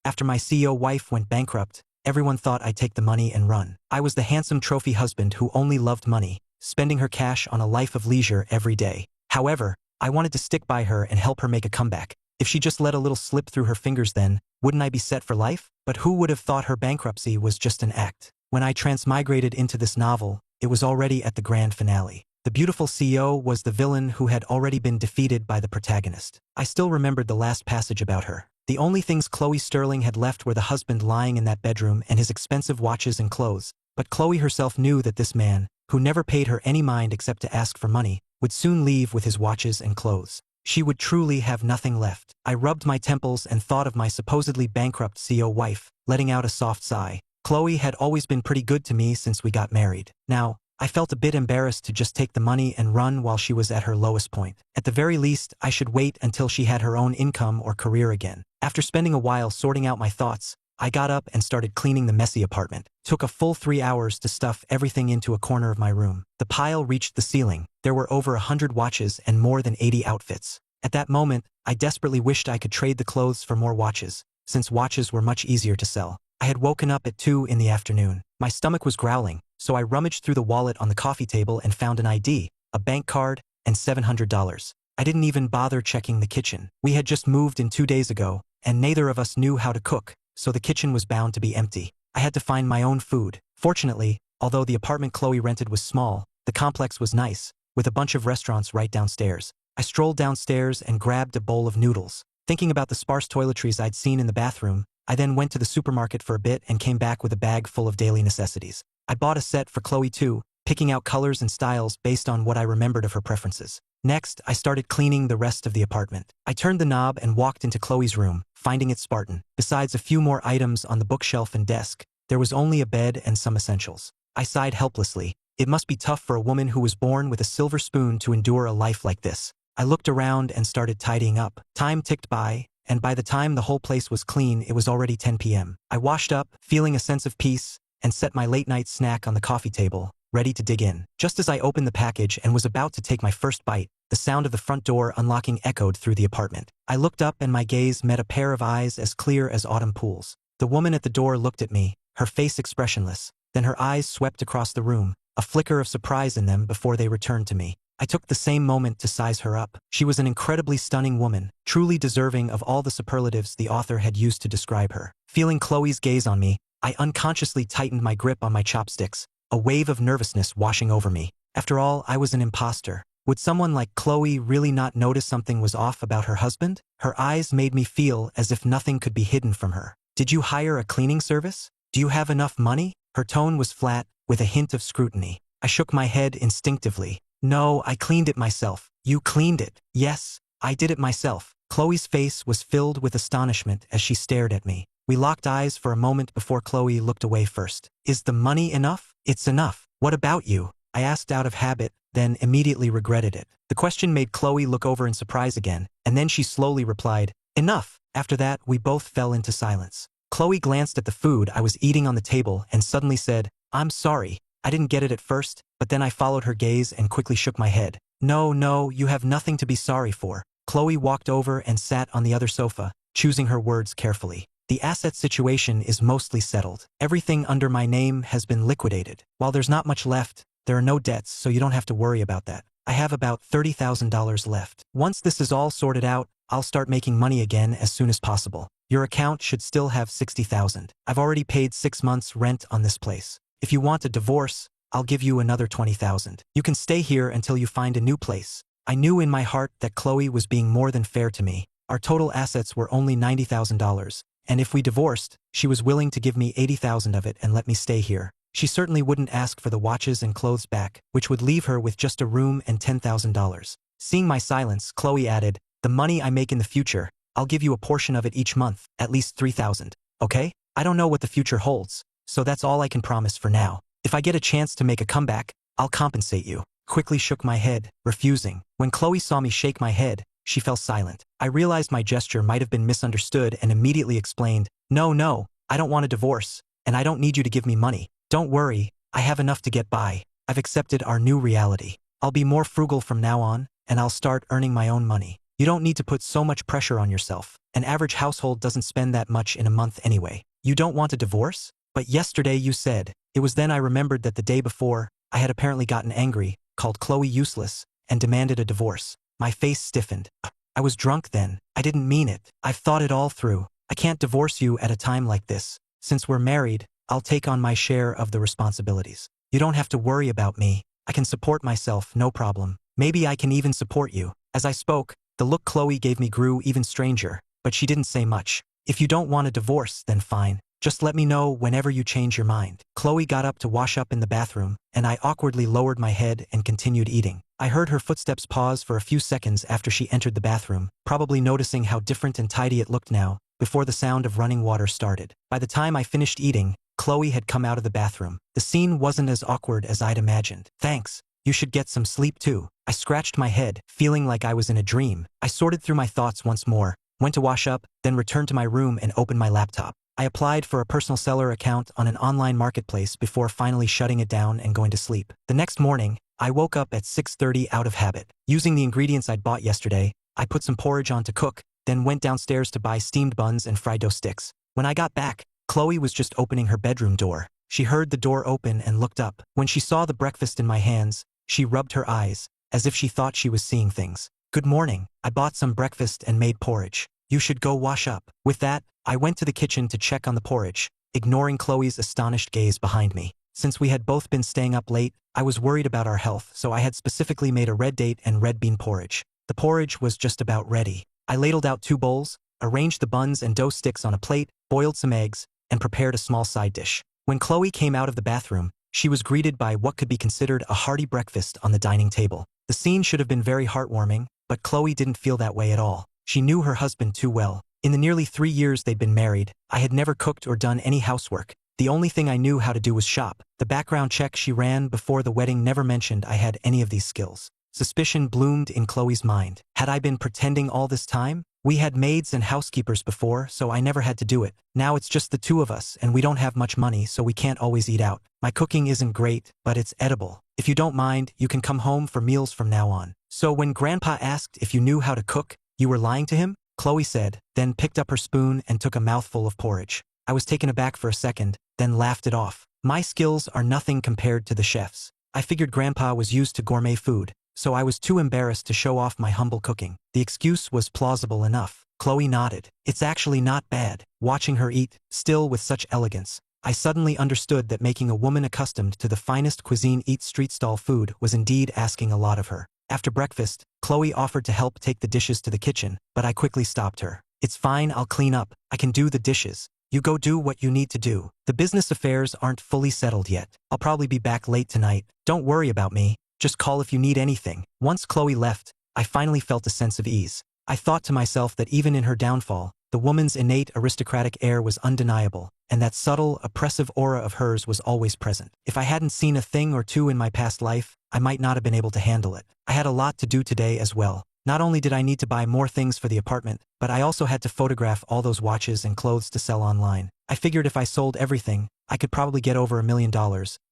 After my CEO wife went bankrupt, everyone thought I'd take the money and run. I was the handsome trophy husband who only loved money, spending her cash on a life of leisure every day. However, I wanted to stick by her and help her make a comeback. If she just let a little slip through her fingers then, wouldn't I be set for life? But who would have thought her bankruptcy was just an act? When I transmigrated into this novel, it was already at the grand finale. The beautiful CEO was the villain who had already been defeated by the protagonist. I still remembered the last passage about her. The only things Chloe Sterling had left were the husband lying in that bedroom and his expensive watches and clothes. But Chloe herself knew that this man, who never paid her any mind except to ask for money, would soon leave with his watches and clothes. She would truly have nothing left. I rubbed my temples and thought of my supposedly bankrupt CEO wife, letting out a soft sigh. Chloe had always been pretty good to me since we got married. Now, I felt a bit embarrassed to just take the money and run while she was at her lowest point. At the very least, I should wait until she had her own income or career again. After spending a while sorting out my thoughts, I got up and started cleaning the messy apartment. Took a full 3 hours to stuff everything into a corner of my room. The pile reached the ceiling. There were over 100 watches and more than 80 outfits. At that moment, I desperately wished I could trade the clothes for more watches, since watches were much easier to sell. I had woken up at 2 in the afternoon. My stomach was growling, so I rummaged through the wallet on the coffee table and found an ID, a bank card, and $700. I didn't even bother checking the kitchen. We had just moved in 2 days ago, and neither of us knew how to cook, so the kitchen was bound to be empty. I had to find my own food. Fortunately, although the apartment Chloe rented was small, the complex was nice, with a bunch of restaurants right downstairs. I strolled downstairs and grabbed a bowl of noodles. Thinking about the sparse toiletries I'd seen in the bathroom, I then went to the supermarket for a bit and came back with a bag full of daily necessities. I bought a set for Chloe too, picking out colors and styles based on what I remembered of her preferences. Next, I started cleaning the rest of the apartment. I turned the knob and walked into Chloe's room, finding it spartan. Besides a few more items on the bookshelf and desk, there was only a bed and some essentials. I sighed helplessly. It must be tough for a woman who was born with a silver spoon to endure a life like this. I looked around and started tidying up. Time ticked by, and by the time the whole place was clean, it was already 10 p.m. I washed up, feeling a sense of peace, and set my late-night snack on the coffee table, ready to dig in. Just as I opened the package and was about to take my first bite, the sound of the front door unlocking echoed through the apartment. I looked up and my gaze met a pair of eyes as clear as autumn pools. The woman at the door looked at me, her face expressionless. Then her eyes swept across the room, a flicker of surprise in them before they returned to me. I took the same moment to size her up. She was an incredibly stunning woman, truly deserving of all the superlatives the author had used to describe her. Feeling Chloe's gaze on me, I unconsciously tightened my grip on my chopsticks, a wave of nervousness washing over me. After all, I was an imposter. Would someone like Chloe really not notice something was off about her husband? Her eyes made me feel as if nothing could be hidden from her. Did you hire a cleaning service? Do you have enough money? Her tone was flat, with a hint of scrutiny. I shook my head instinctively. No, I cleaned it myself. You cleaned it? Yes, I did it myself. Chloe's face was filled with astonishment as she stared at me. We locked eyes for a moment before Chloe looked away first. Is the money enough? It's enough. What about you? I asked out of habit, then immediately regretted it. The question made Chloe look over in surprise again, and then she slowly replied, enough. After that, we both fell into silence. Chloe glanced at the food I was eating on the table and suddenly said, I'm sorry. I didn't get it at first, but then I followed her gaze and quickly shook my head. No, you have nothing to be sorry for. Chloe walked over and sat on the other sofa, choosing her words carefully. The asset situation is mostly settled. Everything under my name has been liquidated. While there's not much left, there are no debts, so you don't have to worry about that. I have about $30,000 left. Once this is all sorted out, I'll start making money again as soon as possible. Your account should still have $60,000. I've already paid 6 months' rent on this place. If you want a divorce, I'll give you another $20,000. You can stay here until you find a new place. I knew in my heart that Chloe was being more than fair to me. Our total assets were only $90,000, and if we divorced, she was willing to give me $80,000 of it and let me stay here. She certainly wouldn't ask for the watches and clothes back, which would leave her with just a room and $10,000. Seeing my silence, Chloe added, the money I make in the future, I'll give you a portion of it each month, at least $3,000. Okay? I don't know what the future holds, so that's all I can promise for now. If I get a chance to make a comeback, I'll compensate you. Quickly shook my head, refusing. When Chloe saw me shake my head, she fell silent. I realized my gesture might have been misunderstood and immediately explained, No, I don't want a divorce, and I don't need you to give me money. Don't worry, I have enough to get by. I've accepted our new reality. I'll be more frugal from now on, and I'll start earning my own money. You don't need to put so much pressure on yourself. An average household doesn't spend that much in a month anyway. You don't want a divorce? But yesterday you said. It was then I remembered that the day before, I had apparently gotten angry, called Chloe useless, and demanded a divorce. My face stiffened. I was drunk then. I didn't mean it. I've thought it all through. I can't divorce you at a time like this. Since we're married, I'll take on my share of the responsibilities. You don't have to worry about me. I can support myself, no problem. Maybe I can even support you. As I spoke, the look Chloe gave me grew even stranger, but she didn't say much. If you don't want a divorce, then fine. Just let me know whenever you change your mind. Chloe got up to wash up in the bathroom, and I awkwardly lowered my head and continued eating. I heard her footsteps pause for a few seconds after she entered the bathroom, probably noticing how different and tidy it looked now, before the sound of running water started. By the time I finished eating, Chloe had come out of the bathroom. The scene wasn't as awkward as I'd imagined. Thanks. You should get some sleep too. I scratched my head, feeling like I was in a dream. I sorted through my thoughts once more, went to wash up, then returned to my room and opened my laptop. I applied for a personal seller account on an online marketplace before finally shutting it down and going to sleep. The next morning, I woke up at 6:30 out of habit. Using the ingredients I'd bought yesterday, I put some porridge on to cook, then went downstairs to buy steamed buns and fried dough sticks. When I got back, Chloe was just opening her bedroom door. She heard the door open and looked up. When she saw the breakfast in my hands, she rubbed her eyes, as if she thought she was seeing things. Good morning. I bought some breakfast and made porridge. You should go wash up. With that, I went to the kitchen to check on the porridge, ignoring Chloe's astonished gaze behind me. Since we had both been staying up late, I was worried about our health, so I had specifically made a red date and red bean porridge. The porridge was just about ready. I ladled out 2 bowls, arranged the buns and dough sticks on a plate, boiled some eggs, and prepared a small side dish. When Chloe came out of the bathroom, she was greeted by what could be considered a hearty breakfast on the dining table. The scene should have been very heartwarming, but Chloe didn't feel that way at all. She knew her husband too well. In the nearly 3 years they'd been married, I had never cooked or done any housework. The only thing I knew how to do was shop. The background check she ran before the wedding never mentioned I had any of these skills. Suspicion bloomed in Chloe's mind. Had I been pretending all this time? We had maids and housekeepers before, so I never had to do it. Now it's just the 2 of us, and we don't have much money, so we can't always eat out. My cooking isn't great, but it's edible. If you don't mind, you can come home for meals from now on. So when Grandpa asked if you knew how to cook, you were lying to him? Chloe said, then picked up her spoon and took a mouthful of porridge. I was taken aback for a second, then laughed it off. My skills are nothing compared to the chef's. I figured Grandpa was used to gourmet food, so I was too embarrassed to show off my humble cooking. The excuse was plausible enough. Chloe nodded. It's actually not bad. Watching her eat, still with such elegance, I suddenly understood that making a woman accustomed to the finest cuisine eat street stall food was indeed asking a lot of her. After breakfast, Chloe offered to help take the dishes to the kitchen, but I quickly stopped her. It's fine, I'll clean up. I can do the dishes. You go do what you need to do. The business affairs aren't fully settled yet. I'll probably be back late tonight. Don't worry about me. Just call if you need anything. Once Chloe left, I finally felt a sense of ease. I thought to myself that even in her downfall, the woman's innate aristocratic air was undeniable, and that subtle, oppressive aura of hers was always present. If I hadn't seen a thing or two in my past life, I might not have been able to handle it. I had a lot to do today as well. Not only did I need to buy more things for the apartment, but I also had to photograph all those watches and clothes to sell online. I figured if I sold everything, I could probably get over $1 million,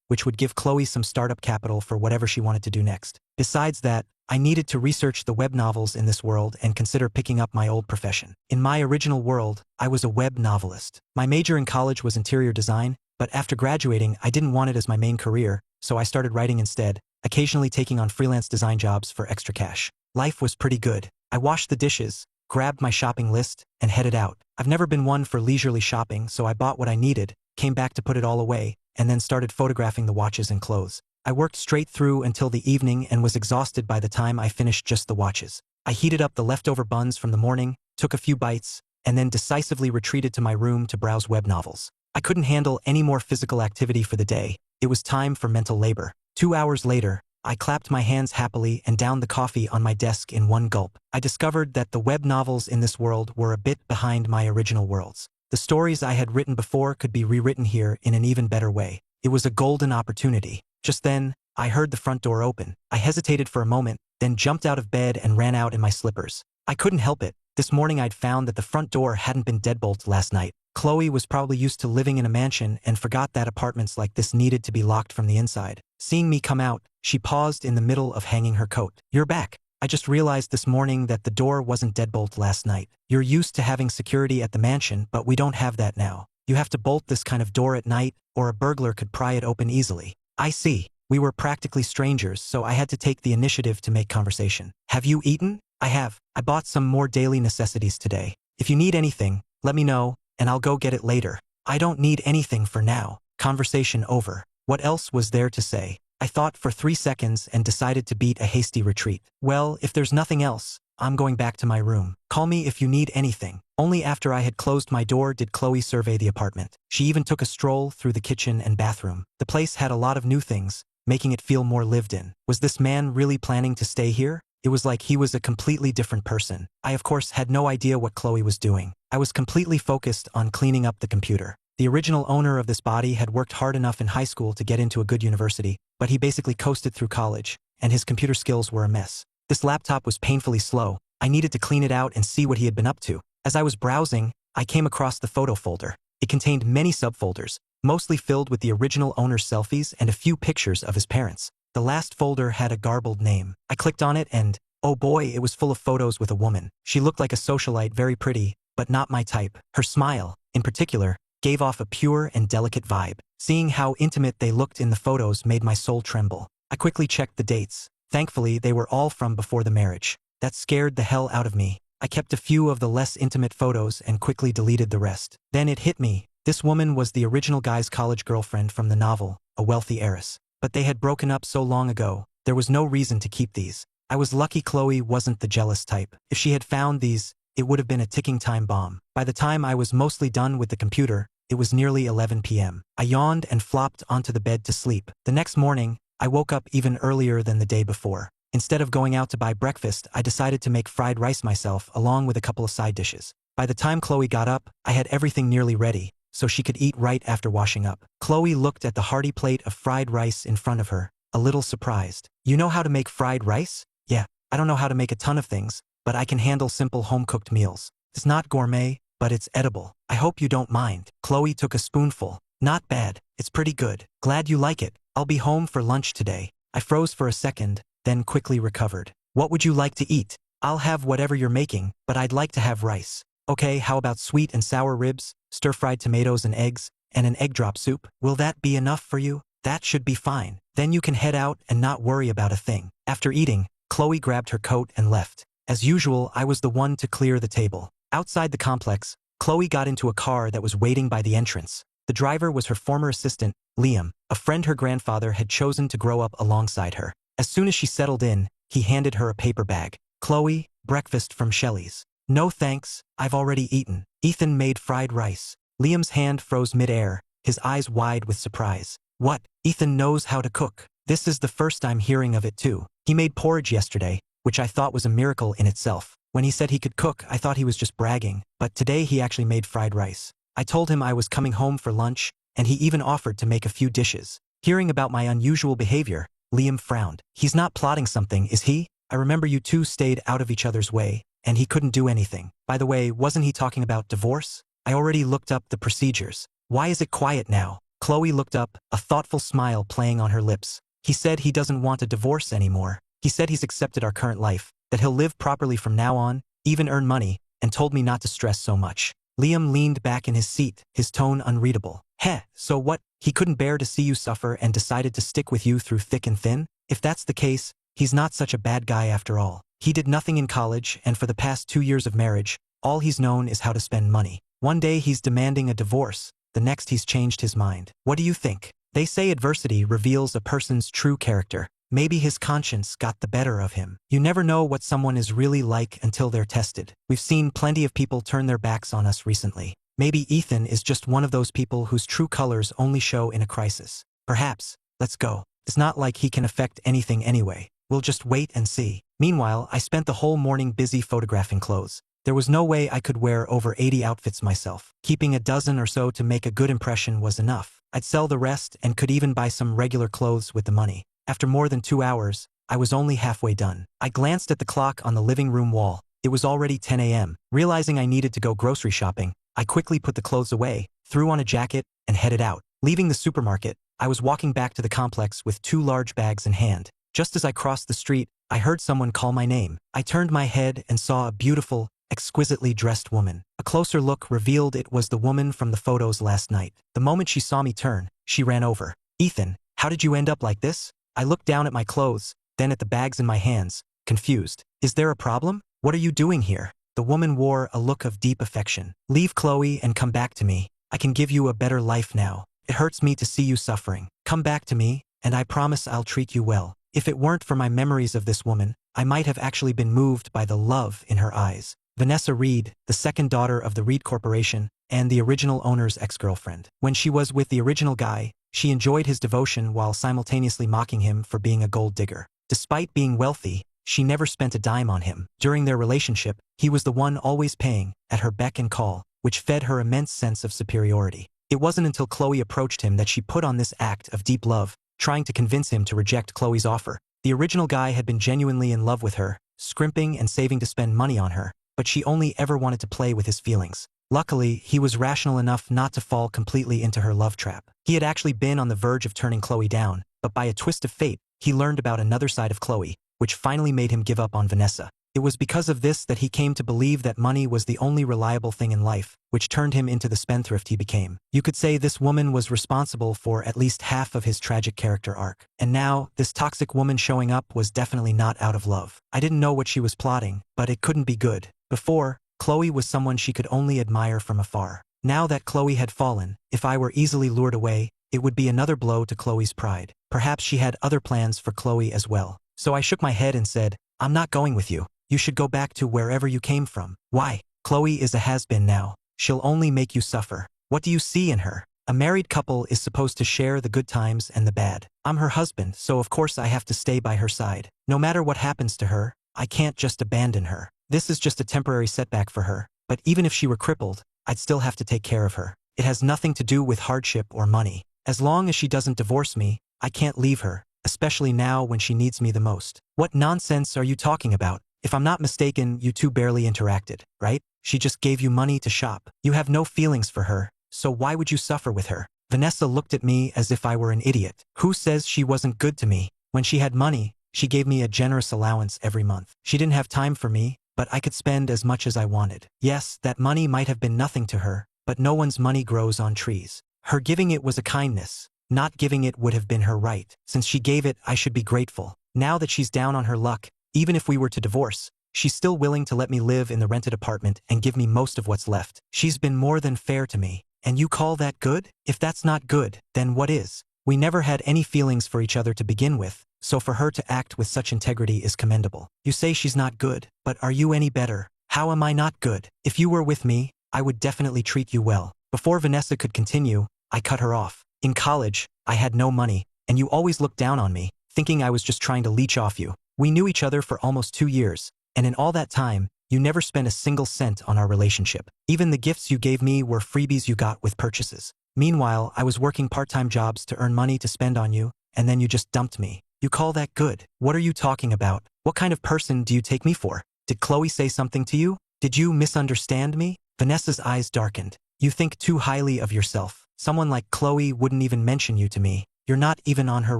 which would give Chloe some startup capital for whatever she wanted to do next. Besides that, I needed to research the web novels in this world and consider picking up my old profession. In my original world, I was a web novelist. My major in college was interior design, but after graduating, I didn't want it as my main career, so I started writing instead, occasionally taking on freelance design jobs for extra cash. Life was pretty good. I washed the dishes, grabbed my shopping list, and headed out. I've never been one for leisurely shopping, so I bought what I needed, came back to put it all away, and then started photographing the watches and clothes. I worked straight through until the evening and was exhausted by the time I finished just the watches. I heated up the leftover buns from the morning, took a few bites, and then decisively retreated to my room to browse web novels. I couldn't handle any more physical activity for the day. It was time for mental labor. 2 hours later, I clapped my hands happily and downed the coffee on my desk in one gulp. I discovered that the web novels in this world were a bit behind my original worlds. The stories I had written before could be rewritten here in an even better way. It was a golden opportunity. Just then, I heard the front door open. I hesitated for a moment, then jumped out of bed and ran out in my slippers. I couldn't help it. This morning I'd found that the front door hadn't been deadbolted last night. Chloe was probably used to living in a mansion and forgot that apartments like this needed to be locked from the inside. Seeing me come out, she paused in the middle of hanging her coat. "You're back. I just realized this morning that the door wasn't deadbolt last night. You're used to having security at the mansion, but we don't have that now. You have to bolt this kind of door at night, or a burglar could pry it open easily. I see. We were practically strangers, so I had to take the initiative to make conversation. Have you eaten? I have. I bought some more daily necessities today. If you need anything, let me know, and I'll go get it later. I don't need anything for now. Conversation over. What else was there to say? I thought for 3 seconds and decided to beat a hasty retreat. Well, if there's nothing else, I'm going back to my room. Call me if you need anything. Only after I had closed my door did Chloe survey the apartment. She even took a stroll through the kitchen and bathroom. The place had a lot of new things, making it feel more lived in. Was this man really planning to stay here? It was like he was a completely different person. I of course had no idea what Chloe was doing. I was completely focused on cleaning up the computer. The original owner of this body had worked hard enough in high school to get into a good university, but he basically coasted through college, and his computer skills were a mess. This laptop was painfully slow. I needed to clean it out and see what he had been up to. As I was browsing, I came across the photo folder. It contained many subfolders, mostly filled with the original owner's selfies and a few pictures of his parents. The last folder had a garbled name. I clicked on it and, oh boy, it was full of photos with a woman. She looked like a socialite, very pretty, but not my type. Her smile, in particular, gave off a pure and delicate vibe. Seeing how intimate they looked in the photos made my soul tremble. I quickly checked the dates. Thankfully, they were all from before the marriage. That scared the hell out of me. I kept a few of the less intimate photos and quickly deleted the rest. Then it hit me. This woman was the original guy's college girlfriend from the novel, a wealthy heiress. But they had broken up so long ago, there was no reason to keep these. I was lucky Chloe wasn't the jealous type. If she had found these, it would have been a ticking time bomb. By the time I was mostly done with the computer, it was nearly 11 p.m. I yawned and flopped onto the bed to sleep. The next morning, I woke up even earlier than the day before. Instead of going out to buy breakfast, I decided to make fried rice myself along with a couple of side dishes. By the time Chloe got up, I had everything nearly ready, so she could eat right after washing up. Chloe looked at the hearty plate of fried rice in front of her, a little surprised. You know how to make fried rice? Yeah, I don't know how to make a ton of things, but I can handle simple home-cooked meals. It's not gourmet, but it's edible. I hope you don't mind. Chloe took a spoonful. Not bad. It's pretty good. Glad you like it. I'll be home for lunch today. I froze for a second, then quickly recovered. What would you like to eat? I'll have whatever you're making, but I'd like to have rice. Okay, how about sweet and sour ribs, stir-fried tomatoes and eggs, and an egg drop soup? Will that be enough for you? That should be fine. Then you can head out and not worry about a thing. After eating, Chloe grabbed her coat and left. As usual, I was the one to clear the table. Outside the complex, Chloe got into a car that was waiting by the entrance. The driver was her former assistant, Liam, a friend her grandfather had chosen to grow up alongside her. As soon as she settled in, he handed her a paper bag. Chloe, breakfast from Shelley's. No thanks, I've already eaten. Ethan made fried rice. Liam's hand froze mid-air, his eyes wide with surprise. What? Ethan knows how to cook. This is the first I'm hearing of it too. He made porridge yesterday, which I thought was a miracle in itself. When he said he could cook, I thought he was just bragging, but today he actually made fried rice. I told him I was coming home for lunch, and he even offered to make a few dishes. Hearing about my unusual behavior, Liam frowned. He's not plotting something, is he? I remember you two stayed out of each other's way, and he couldn't do anything. By the way, wasn't he talking about divorce? I already looked up the procedures. Why is it quiet now? Chloe looked up, a thoughtful smile playing on her lips. He said he doesn't want a divorce anymore. He said he's accepted our current life, that he'll live properly from now on, even earn money, and told me not to stress so much. Liam leaned back in his seat, his tone unreadable. Heh, so what? He couldn't bear to see you suffer and decided to stick with you through thick and thin? If that's the case, he's not such a bad guy after all. He did nothing in college, and for the past 2 years of marriage, all he's known is how to spend money. One day he's demanding a divorce, the next he's changed his mind. What do you think? They say adversity reveals a person's true character. Maybe his conscience got the better of him. You never know what someone is really like until they're tested. We've seen plenty of people turn their backs on us recently. Maybe Ethan is just one of those people whose true colors only show in a crisis. Perhaps. Let's go. It's not like he can affect anything anyway. We'll just wait and see. Meanwhile, I spent the whole morning busy photographing clothes. There was no way I could wear over 80 outfits myself. Keeping a dozen or so to make a good impression was enough. I'd sell the rest and could even buy some regular clothes with the money. After more than 2 hours, I was only halfway done. I glanced at the clock on the living room wall. It was already 10 a.m. Realizing I needed to go grocery shopping, I quickly put the clothes away, threw on a jacket, and headed out. Leaving the supermarket, I was walking back to the complex with 2 large bags in hand. Just as I crossed the street, I heard someone call my name. I turned my head and saw a beautiful, exquisitely dressed woman. A closer look revealed it was the woman from the photos last night. The moment she saw me turn, she ran over. "Ethan, how did you end up like this?" I looked down at my clothes, then at the bags in my hands, confused. "Is there a problem? What are you doing here?" The woman wore a look of deep affection. "Leave Chloe and come back to me. I can give you a better life now. It hurts me to see you suffering. Come back to me, and I promise I'll treat you well." If it weren't for my memories of this woman, I might have actually been moved by the love in her eyes. Vanessa Reed, the second daughter of the Reed Corporation, and the original owner's ex-girlfriend. When she was with the original guy, she enjoyed his devotion while simultaneously mocking him for being a gold digger. Despite being wealthy, she never spent a dime on him. During their relationship, he was the one always paying, at her beck and call, which fed her immense sense of superiority. It wasn't until Chloe approached him that she put on this act of deep love, trying to convince him to reject Chloe's offer. The original guy had been genuinely in love with her, scrimping and saving to spend money on her, but she only ever wanted to play with his feelings. Luckily, he was rational enough not to fall completely into her love trap. He had actually been on the verge of turning Chloe down, but by a twist of fate, he learned about another side of Chloe, which finally made him give up on Vanessa. It was because of this that he came to believe that money was the only reliable thing in life, which turned him into the spendthrift he became. You could say this woman was responsible for at least half of his tragic character arc. And now, this toxic woman showing up was definitely not out of love. I didn't know what she was plotting, but it couldn't be good. Before, Chloe was someone she could only admire from afar. Now that Chloe had fallen, if I were easily lured away, it would be another blow to Chloe's pride. Perhaps she had other plans for Chloe as well. So I shook my head and said, "I'm not going with you. You should go back to wherever you came from." "Why? Chloe is a has-been now. She'll only make you suffer." "What do you see in her? A married couple is supposed to share the good times and the bad. I'm her husband, so of course I have to stay by her side. No matter what happens to her, I can't just abandon her. This is just a temporary setback for her, but even if she were crippled, I'd still have to take care of her. It has nothing to do with hardship or money. As long as she doesn't divorce me, I can't leave her, especially now when she needs me the most." "What nonsense are you talking about? If I'm not mistaken, you two barely interacted, right? She just gave you money to shop. You have no feelings for her, so why would you suffer with her?" Vanessa looked at me as if I were an idiot. "Who says she wasn't good to me? When she had money, she gave me a generous allowance every month. She didn't have time for me, but I could spend as much as I wanted. Yes, that money might have been nothing to her, but no one's money grows on trees. Her giving it was a kindness. Not giving it would have been her right. Since she gave it, I should be grateful. Now that she's down on her luck, even if we were to divorce, she's still willing to let me live in the rented apartment and give me most of what's left. She's been more than fair to me. And you call that good? If that's not good, then what is? We never had any feelings for each other to begin with, so for her to act with such integrity is commendable. You say she's not good, but are you any better? How am I not good? If you were with me, I would definitely treat you well." Before Vanessa could continue, I cut her off. "In college, I had no money, and you always looked down on me, thinking I was just trying to leech off you. We knew each other for almost 2 years, and in all that time, you never spent a single cent on our relationship. Even the gifts you gave me were freebies you got with purchases. Meanwhile, I was working part-time jobs to earn money to spend on you, and then you just dumped me. You call that good? What are you talking about? What kind of person do you take me for? Did Chloe say something to you? Did you misunderstand me?" Vanessa's eyes darkened. "You think too highly of yourself. Someone like Chloe wouldn't even mention you to me. You're not even on her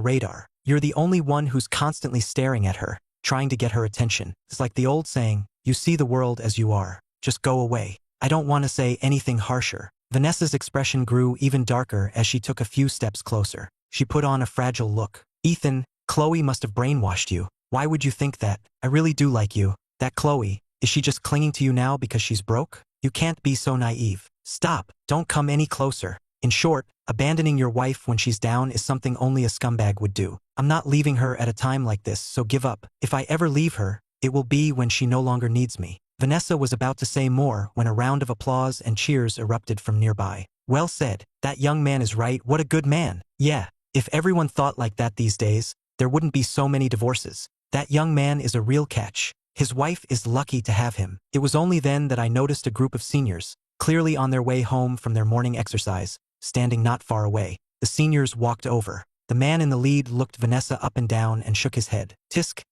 radar. You're the only one who's constantly staring at her, trying to get her attention. It's like the old saying, you see the world as you are. Just go away." I don't want to say anything harsher. Vanessa's expression grew even darker as she took a few steps closer. She put on a fragile look. "Ethan, Chloe must have brainwashed you. Why would you think that? I really do like you. That Chloe, is she just clinging to you now because she's broke? You can't be so naive. Stop, don't come any closer. In short, abandoning your wife when she's down is something only a scumbag would do. I'm not leaving her at a time like this, so give up. If I ever leave her, it will be when she no longer needs me." Vanessa was about to say more when a round of applause and cheers erupted from nearby. "Well said. That young man is right. What a good man." "Yeah, if everyone thought like that these days, there wouldn't be so many divorces. That young man is a real catch. His wife is lucky to have him." It was only then that I noticed a group of seniors, clearly on their way home from their morning exercise, standing not far away. The seniors walked over. The man in the lead looked Vanessa up and down and shook his head. "Tsk,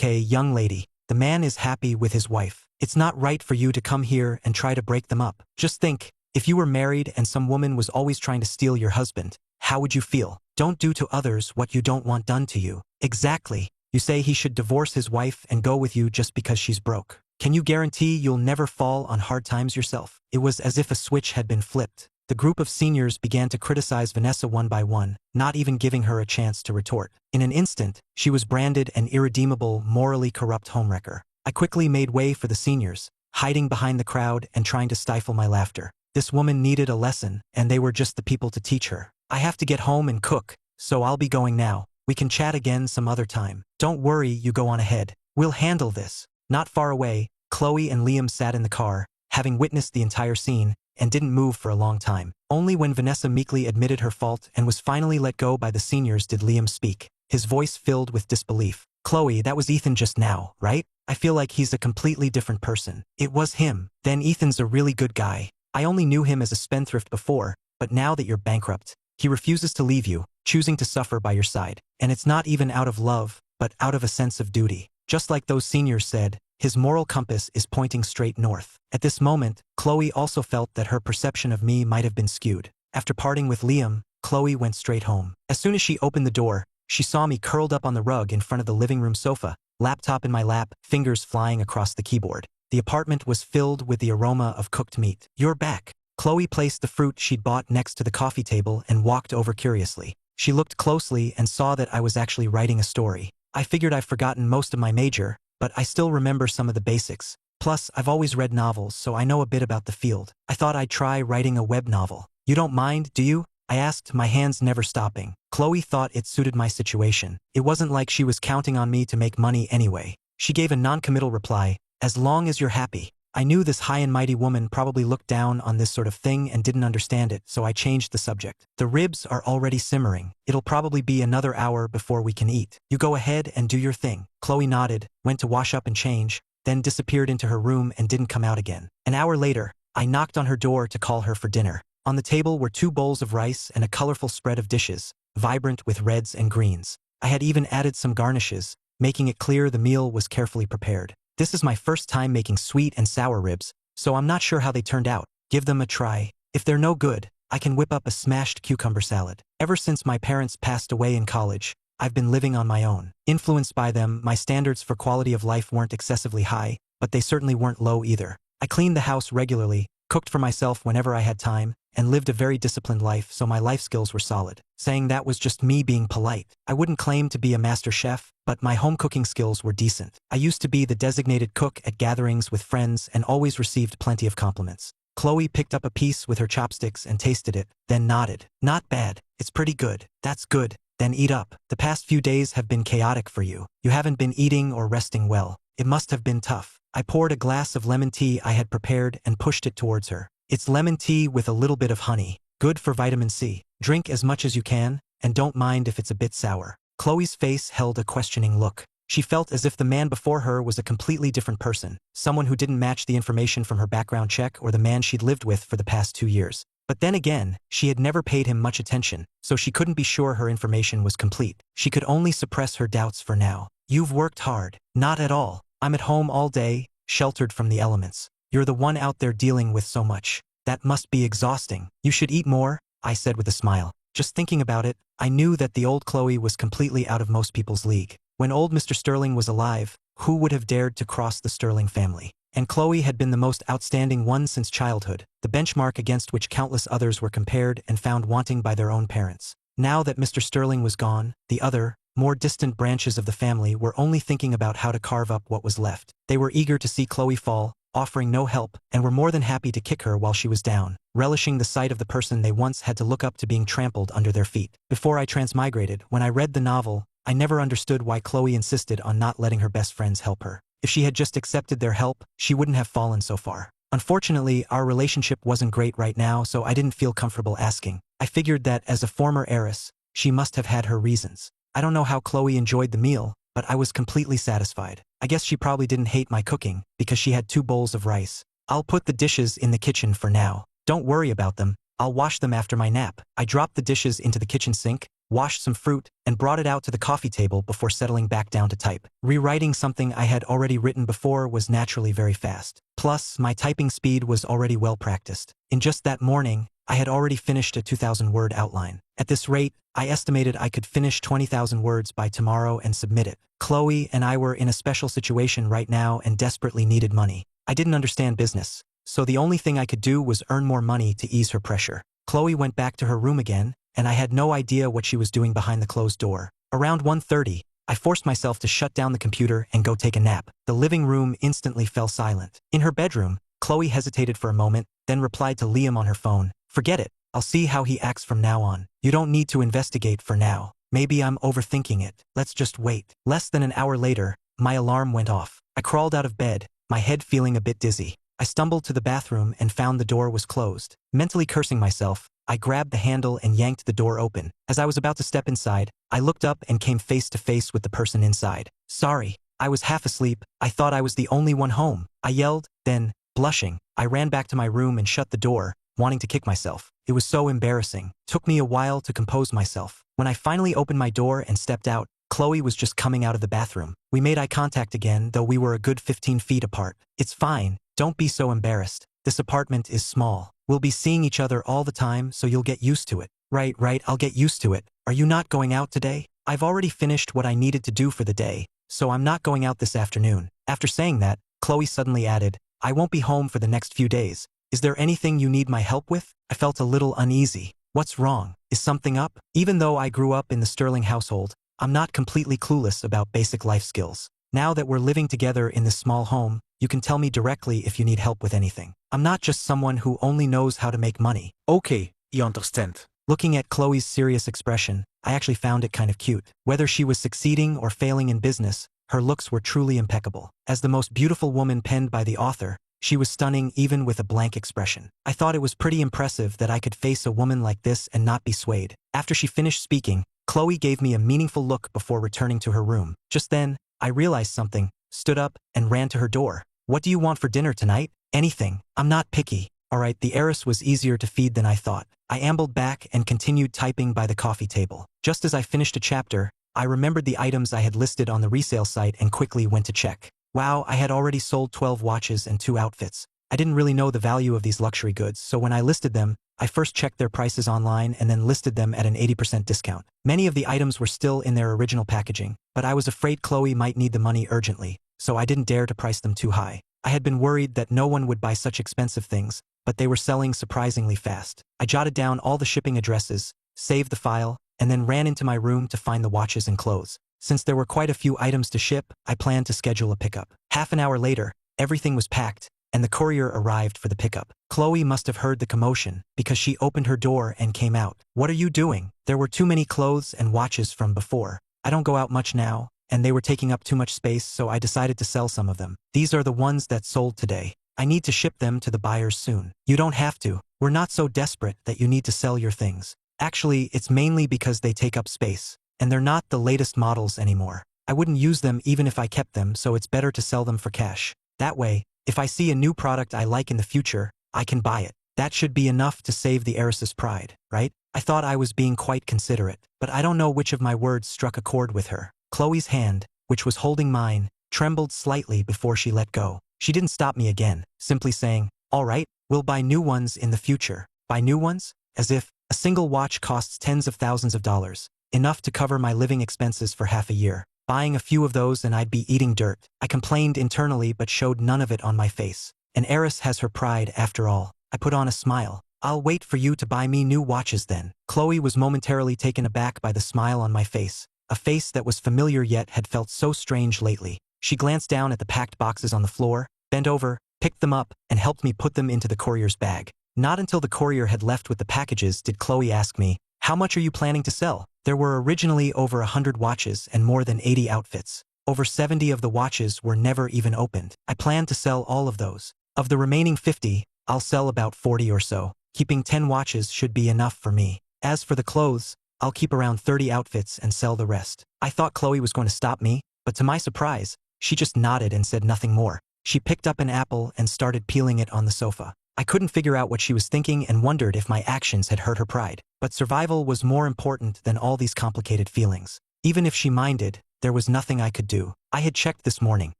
young lady. The man is happy with his wife. It's not right for you to come here and try to break them up. Just think, if you were married and some woman was always trying to steal your husband, how would you feel? Don't do to others what you don't want done to you." "Exactly. You say he should divorce his wife and go with you just because she's broke. Can you guarantee you'll never fall on hard times yourself? It was as if a switch had been flipped. The group of seniors began to criticize Vanessa one by one, not even giving her a chance to retort. In an instant, she was branded an irredeemable, morally corrupt homewrecker. I quickly made way for the seniors, hiding behind the crowd and trying to stifle my laughter. This woman needed a lesson, and they were just the people to teach her. I have to get home and cook, so I'll be going now. We can chat again some other time. Don't worry, you go on ahead. We'll handle this. Not far away, Chloe and Liam sat in the car, having witnessed the entire scene, and didn't move for a long time. Only when Vanessa meekly admitted her fault and was finally let go by the seniors did Liam speak, his voice filled with disbelief. Chloe, that was Ethan just now, right? I feel like he's a completely different person. It was him. Then Ethan's a really good guy. I only knew him as a spendthrift before, but now that you're bankrupt, he refuses to leave you, choosing to suffer by your side. And it's not even out of love, but out of a sense of duty. Just like those seniors said, his moral compass is pointing straight north. At this moment, Chloe also felt that her perception of me might have been skewed. After parting with Liam, Chloe went straight home. As soon as she opened the door, she saw me curled up on the rug in front of the living room sofa, laptop in my lap, fingers flying across the keyboard. The apartment was filled with the aroma of cooked meat. You're back. Chloe placed the fruit she'd bought next to the coffee table and walked over curiously. She looked closely and saw that I was actually writing a story. I figured I've forgotten most of my major, but I still remember some of the basics. Plus, I've always read novels, so I know a bit about the field. I thought I'd try writing a web novel. You don't mind, do you? I asked, my hands never stopping. Chloe thought it suited my situation. It wasn't like she was counting on me to make money anyway. She gave a non-committal reply, as long as you're happy. I knew this high and mighty woman probably looked down on this sort of thing and didn't understand it, so I changed the subject. The ribs are already simmering. It'll probably be another hour before we can eat. You go ahead and do your thing. Chloe nodded, went to wash up and change, then disappeared into her room and didn't come out again. An hour later, I knocked on her door to call her for dinner. On the table were 2 bowls of rice and a colorful spread of dishes, vibrant with reds and greens. I had even added some garnishes, making it clear the meal was carefully prepared. This is my first time making sweet and sour ribs, so I'm not sure how they turned out. Give them a try. If they're no good, I can whip up a smashed cucumber salad. Ever since my parents passed away in college, I've been living on my own. Influenced by them, my standards for quality of life weren't excessively high, but they certainly weren't low either. I cleaned the house regularly, cooked for myself whenever I had time, and lived a very disciplined life, so my life skills were solid. Saying that was just me being polite. I wouldn't claim to be a master chef, but my home cooking skills were decent. I used to be the designated cook at gatherings with friends and always received plenty of compliments. Chloe picked up a piece with her chopsticks and tasted it, then nodded. Not bad. It's pretty good. That's good. Then eat up. The past few days have been chaotic for you. You haven't been eating or resting well. It must have been tough. I poured a glass of lemon tea I had prepared and pushed it towards her. It's lemon tea with a little bit of honey. Good for vitamin C. Drink as much as you can, and don't mind if it's a bit sour. Chloe's face held a questioning look. She felt as if the man before her was a completely different person, someone who didn't match the information from her background check or the man she'd lived with for the past 2 years. But then again, she had never paid him much attention, so she couldn't be sure her information was complete. She could only suppress her doubts for now. You've worked hard. Not at all. I'm at home all day, sheltered from the elements. You're the one out there dealing with so much. That must be exhausting. You should eat more, I said with a smile. Just thinking about it, I knew that the old Chloe was completely out of most people's league. When old Mr. Sterling was alive, who would have dared to cross the Sterling family? And Chloe had been the most outstanding one since childhood, the benchmark against which countless others were compared and found wanting by their own parents. Now that Mr. Sterling was gone, the other, more distant branches of the family were only thinking about how to carve up what was left. They were eager to see Chloe fall, offering no help, and were more than happy to kick her while she was down, relishing the sight of the person they once had to look up to being trampled under their feet. Before I transmigrated, when I read the novel, I never understood why Chloe insisted on not letting her best friends help her. If she had just accepted their help, she wouldn't have fallen so far. Unfortunately, our relationship wasn't great right now, so I didn't feel comfortable asking. I figured that, as a former heiress, she must have had her reasons. I don't know how Chloe enjoyed the meal, but I was completely satisfied. I guess she probably didn't hate my cooking, because she had 2 bowls of rice. I'll put the dishes in the kitchen for now. Don't worry about them. I'll wash them after my nap. I dropped the dishes into the kitchen sink, washed some fruit, and brought it out to the coffee table before settling back down to type. Rewriting something I had already written before was naturally very fast. Plus, my typing speed was already well practiced. In just that morning, I had already finished a 2,000-word outline. At this rate, I estimated I could finish 20,000 words by tomorrow and submit it. Chloe and I were in a special situation right now and desperately needed money. I didn't understand business, so the only thing I could do was earn more money to ease her pressure. Chloe went back to her room again, and I had no idea what she was doing behind the closed door. Around 1:30, I forced myself to shut down the computer and go take a nap. The living room instantly fell silent. In her bedroom, Chloe hesitated for a moment, then replied to Liam on her phone, "Forget it. I'll see how he acts from now on. You don't need to investigate for now. Maybe I'm overthinking it. Let's just wait." Less than an hour later, my alarm went off. I crawled out of bed, my head feeling a bit dizzy. I stumbled to the bathroom and found the door was closed. Mentally cursing myself, I grabbed the handle and yanked the door open. As I was about to step inside, I looked up and came face to face with the person inside. "Sorry, I was half asleep. I thought I was the only one home," I yelled. Then, blushing, I ran back to my room and shut the door, wanting to kick myself. It was so embarrassing. Took me a while to compose myself. When I finally opened my door and stepped out, Chloe was just coming out of the bathroom. We made eye contact again, though we were a good 15 feet apart. "It's fine. Don't be so embarrassed. This apartment is small. We'll be seeing each other all the time, so you'll get used to it." Right, I'll get used to it. Are you not going out today?" "I've already finished what I needed to do for the day, so I'm not going out this afternoon." After saying that, Chloe suddenly added, "I won't be home for the next few days. Is there anything you need my help with?" I felt a little uneasy. What's wrong? Is something up? Even though I grew up in the Sterling household, I'm not completely clueless about basic life skills. Now that we're living together in this small home, you can tell me directly if you need help with anything. I'm not just someone who only knows how to make money. Okay, you understand. Looking at Chloe's serious expression, I actually found it kind of cute. Whether she was succeeding or failing in business, her looks were truly impeccable. As the most beautiful woman penned by the author, she was stunning even with a blank expression. I thought it was pretty impressive that I could face a woman like this and not be swayed. After she finished speaking, Chloe gave me a meaningful look before returning to her room. Just then, I realized something, stood up, and ran to her door. "What do you want for dinner tonight?" "Anything. I'm not picky." Alright, the heiress was easier to feed than I thought. I ambled back and continued typing by the coffee table. Just as I finished a chapter, I remembered the items I had listed on the resale site and quickly went to check. Wow, I had already sold 12 watches and 2 outfits. I didn't really know the value of these luxury goods, so when I listed them, I first checked their prices online and then listed them at an 80% discount. Many of the items were still in their original packaging, but I was afraid Chloe might need the money urgently, so I didn't dare to price them too high. I had been worried that no one would buy such expensive things, but they were selling surprisingly fast. I jotted down all the shipping addresses, saved the file, and then ran into my room to find the watches and clothes. Since there were quite a few items to ship, I planned to schedule a pickup. Half an hour later, everything was packed, and the courier arrived for the pickup. Chloe must have heard the commotion, because she opened her door and came out. "What are you doing?" There were too many clothes and watches from before. I don't go out much now, and they were taking up too much space, so I decided to sell some of them. These are the ones that sold today. I need to ship them to the buyers soon. "You don't have to. We're not so desperate that you need to sell your things. Actually, it's mainly because they take up space, and they're not the latest models anymore. I wouldn't use them even if I kept them, so it's better to sell them for cash. That way, if I see a new product I like in the future, I can buy it. That should be enough to save the heiress's pride, right?" I thought I was being quite considerate, but I don't know which of my words struck a chord with her. Chloe's hand, which was holding mine, trembled slightly before she let go. She didn't stop me again, simply saying, "All right, we'll buy new ones in the future." Buy new ones? As if a single watch costs tens of thousands of dollars, enough to cover my living expenses for half a year. Buying a few of those and I'd be eating dirt. I complained internally but showed none of it on my face. An heiress has her pride after all. I put on a smile. "I'll wait for you to buy me new watches then." Chloe was momentarily taken aback by the smile on my face, a face that was familiar yet had felt so strange lately. She glanced down at the packed boxes on the floor, bent over, picked them up, and helped me put them into the courier's bag. Not until the courier had left with the packages did Chloe ask me, "How much are you planning to sell?" There were originally over 100 watches and more than 80 outfits. Over 70 of the watches were never even opened. I planned to sell all of those. Of the remaining 50, I'll sell about 40 or so. Keeping 10 watches should be enough for me. As for the clothes, I'll keep around 30 outfits and sell the rest. I thought Chloe was going to stop me, but to my surprise, she just nodded and said nothing more. She picked up an apple and started peeling it on the sofa. I couldn't figure out what she was thinking and wondered if my actions had hurt her pride. But survival was more important than all these complicated feelings. Even if she minded, there was nothing I could do. I had checked this morning.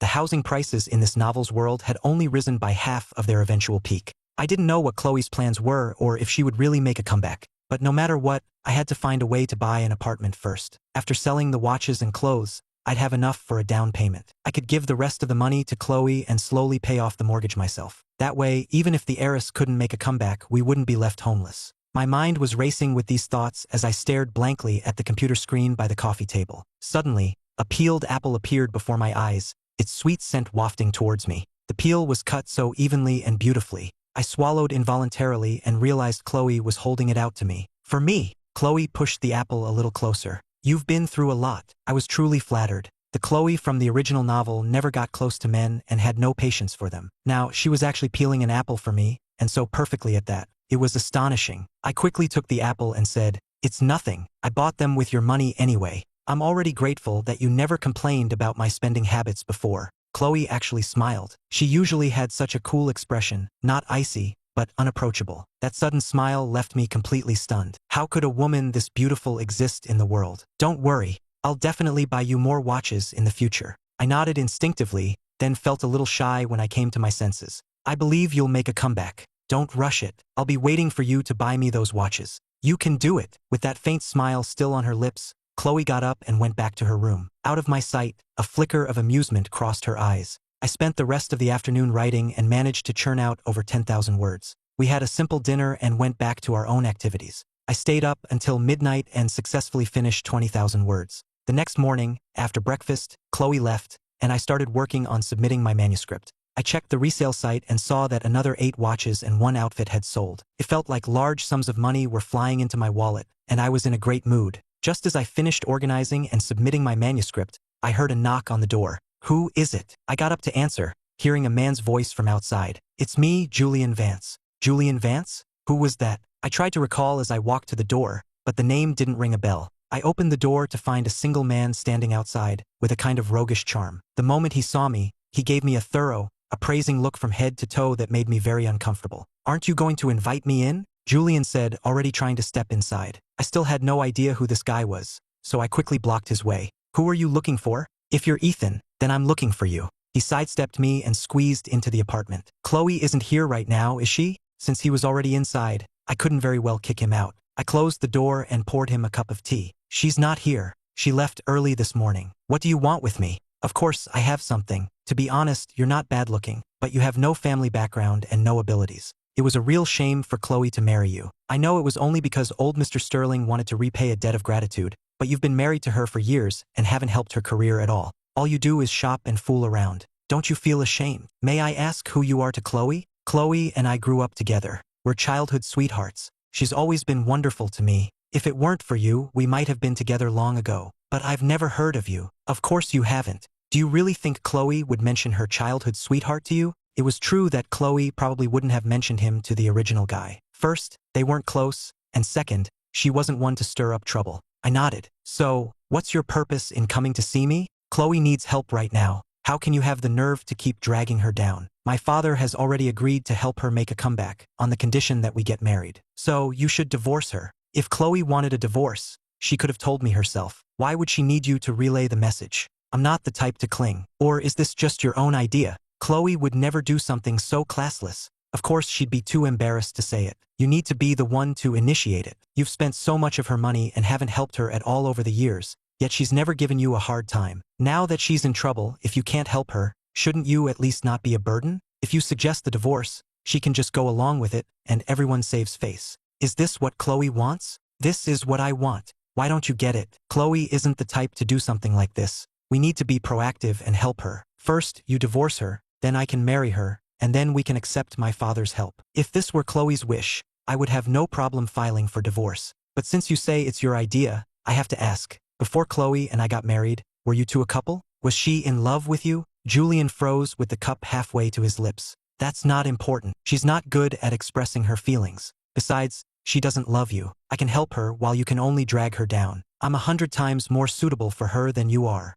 The housing prices in this novel's world had only risen by half of their eventual peak. I didn't know what Chloe's plans were or if she would really make a comeback. But no matter what, I had to find a way to buy an apartment first. After selling the watches and clothes, I'd have enough for a down payment. I could give the rest of the money to Chloe and slowly pay off the mortgage myself. That way, even if the heiress couldn't make a comeback, we wouldn't be left homeless. My mind was racing with these thoughts as I stared blankly at the computer screen by the coffee table. Suddenly, a peeled apple appeared before my eyes, its sweet scent wafting towards me. The peel was cut so evenly and beautifully. I swallowed involuntarily and realized Chloe was holding it out to me. For me, Chloe pushed the apple a little closer. You've been through a lot. I was truly flattered. The Chloe from the original novel never got close to men and had no patience for them. Now, she was actually peeling an apple for me, and so perfectly at that. It was astonishing. I quickly took the apple and said, "It's nothing. I bought them with your money anyway. I'm already grateful that you never complained about my spending habits before." Chloe actually smiled. She usually had such a cool expression, not icy, but unapproachable. That sudden smile left me completely stunned. How could a woman this beautiful exist in the world? "Don't worry. I'll definitely buy you more watches in the future." I nodded instinctively, then felt a little shy when I came to my senses. "I believe you'll make a comeback. Don't rush it. I'll be waiting for you to buy me those watches. You can do it." With that faint smile still on her lips, Chloe got up and went back to her room. Out of my sight, a flicker of amusement crossed her eyes. I spent the rest of the afternoon writing and managed to churn out over 10,000 words. We had a simple dinner and went back to our own activities. I stayed up until midnight and successfully finished 20,000 words. The next morning, after breakfast, Chloe left, and I started working on submitting my manuscript. I checked the resale site and saw that another 8 watches and 1 outfit had sold. It felt like large sums of money were flying into my wallet, and I was in a great mood. Just as I finished organizing and submitting my manuscript, I heard a knock on the door. "Who is it?" I got up to answer, hearing a man's voice from outside. "It's me, Julian Vance." Julian Vance? Who was that? I tried to recall as I walked to the door, but the name didn't ring a bell. I opened the door to find a single man standing outside, with a kind of roguish charm. The moment he saw me, he gave me a thorough, appraising look from head to toe that made me very uncomfortable. "Aren't you going to invite me in?" Julian said, already trying to step inside. I still had no idea who this guy was, so I quickly blocked his way. "Who are you looking for?" "If you're Ethan, then I'm looking for you." He sidestepped me and squeezed into the apartment. "Chloe isn't here right now, is she?" Since he was already inside, I couldn't very well kick him out. I closed the door and poured him a cup of tea. "She's not here. She left early this morning." "What do you want with me?" "Of course, I have something. To be honest, you're not bad looking, but you have no family background and no abilities. It was a real shame for Chloe to marry you. I know it was only because old Mr. Sterling wanted to repay a debt of gratitude, but you've been married to her for years and haven't helped her career at all. All you do is shop and fool around. Don't you feel ashamed? May I ask who you are to Chloe?" "Chloe and I grew up together. We're childhood sweethearts. She's always been wonderful to me. If it weren't for you, we might have been together long ago. But I've never heard of you." "Of course you haven't. Do you really think Chloe would mention her childhood sweetheart to you?" It was true that Chloe probably wouldn't have mentioned him to the original guy. First, they weren't close, and second, she wasn't one to stir up trouble. I nodded. "So, what's your purpose in coming to see me?" "Chloe needs help right now. How can you have the nerve to keep dragging her down? My father has already agreed to help her make a comeback, on the condition that we get married. So, you should divorce her." If Chloe wanted a divorce, she could have told me herself. Why would she need you to relay the message? I'm not the type to cling. Or is this just your own idea? Chloe would never do something so classless. Of course she'd be too embarrassed to say it. You need to be the one to initiate it. You've spent so much of her money and haven't helped her at all over the years, yet she's never given you a hard time. Now that she's in trouble, if you can't help her, shouldn't you at least not be a burden? If you suggest the divorce, she can just go along with it, and everyone saves face. Is this what Chloe wants? This is what I want. Why don't you get it? Chloe isn't the type to do something like this. We need to be proactive and help her. First, you divorce her, then I can marry her, and then we can accept my father's help. If this were Chloe's wish, I would have no problem filing for divorce. But since you say it's your idea, I have to ask, before Chloe and I got married, were you two a couple? Was she in love with you? Julian froze with the cup halfway to his lips. That's not important. She's not good at expressing her feelings. Besides, she doesn't love you. I can help her while you can only drag her down. I'm 100 times more suitable for her than you are.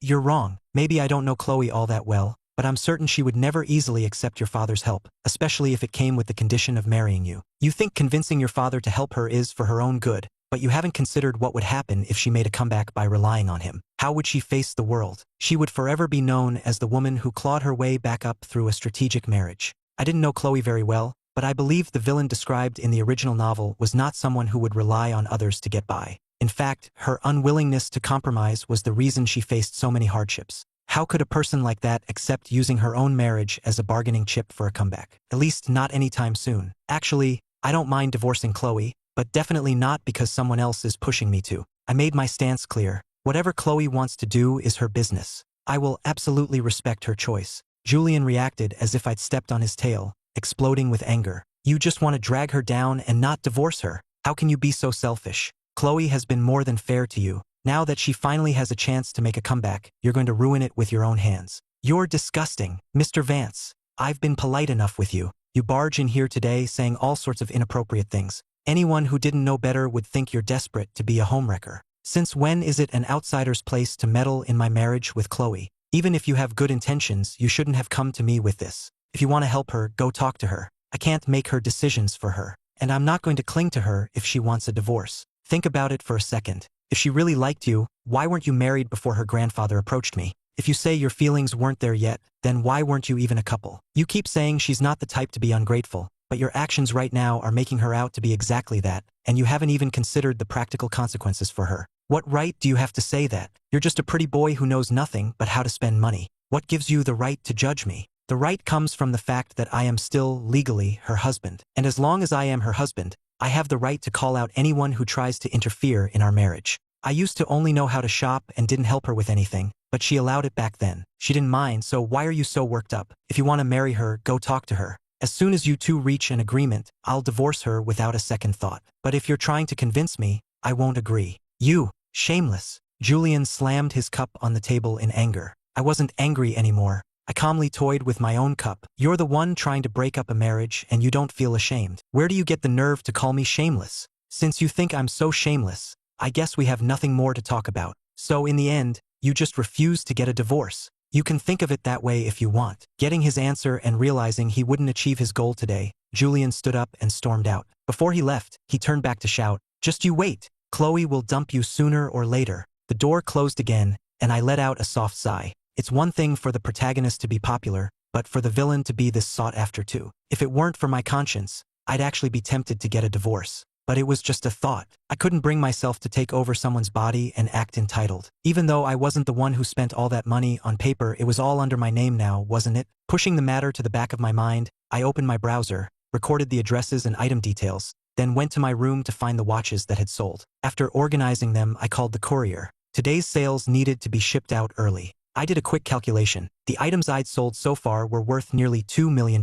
You're wrong. Maybe I don't know Chloe all that well, but I'm certain she would never easily accept your father's help, especially if it came with the condition of marrying you. You think convincing your father to help her is for her own good, but you haven't considered what would happen if she made a comeback by relying on him. How would she face the world? She would forever be known as the woman who clawed her way back up through a strategic marriage. I didn't know Chloe very well, but I believed the villain described in the original novel was not someone who would rely on others to get by. In fact, her unwillingness to compromise was the reason she faced so many hardships. How could a person like that accept using her own marriage as a bargaining chip for a comeback? At least not anytime soon. Actually, I don't mind divorcing Chloe, but definitely not because someone else is pushing me to. I made my stance clear. Whatever Chloe wants to do is her business. I will absolutely respect her choice. Julian reacted as if I'd stepped on his tail, exploding with anger. You just want to drag her down and not divorce her. How can you be so selfish? Chloe has been more than fair to you. Now that she finally has a chance to make a comeback, you're going to ruin it with your own hands. You're disgusting, Mr. Vance. I've been polite enough with you. You barge in here today saying all sorts of inappropriate things. Anyone who didn't know better would think you're desperate to be a homewrecker. Since when is it an outsider's place to meddle in my marriage with Chloe? Even if you have good intentions, you shouldn't have come to me with this. If you want to help her, go talk to her. I can't make her decisions for her. And I'm not going to cling to her if she wants a divorce. Think about it for a second. If she really liked you, why weren't you married before her grandfather approached me? If you say your feelings weren't there yet, then why weren't you even a couple? You keep saying she's not the type to be ungrateful, but your actions right now are making her out to be exactly that, and you haven't even considered the practical consequences for her. What right do you have to say that? You're just a pretty boy who knows nothing but how to spend money. What gives you the right to judge me? The right comes from the fact that I am still legally her husband, and as long as I am her husband, I have the right to call out anyone who tries to interfere in our marriage. I used to only know how to shop and didn't help her with anything, but she allowed it back then. She didn't mind, so why are you so worked up? If you want to marry her, go talk to her. As soon as you two reach an agreement, I'll divorce her without a second thought. But if you're trying to convince me, I won't agree. You, shameless. Julian slammed his cup on the table in anger. I wasn't angry anymore. I calmly toyed with my own cup. You're the one trying to break up a marriage and you don't feel ashamed. Where do you get the nerve to call me shameless? Since you think I'm so shameless, I guess we have nothing more to talk about. So in the end, you just refuse to get a divorce. You can think of it that way if you want. Getting his answer and realizing he wouldn't achieve his goal today, Julian stood up and stormed out. Before he left, he turned back to shout, "Just you wait. Chloe will dump you sooner or later." The door closed again, and I let out a soft sigh. It's one thing for the protagonist to be popular, but for the villain to be this sought after too. If it weren't for my conscience, I'd actually be tempted to get a divorce. But it was just a thought. I couldn't bring myself to take over someone's body and act entitled. Even though I wasn't the one who spent all that money on paper, it was all under my name now, wasn't it? Pushing the matter to the back of my mind, I opened my browser, recorded the addresses and item details, then went to my room to find the watches that had sold. After organizing them, I called the courier. Today's sales needed to be shipped out early. I did a quick calculation. The items I'd sold so far were worth nearly $2 million.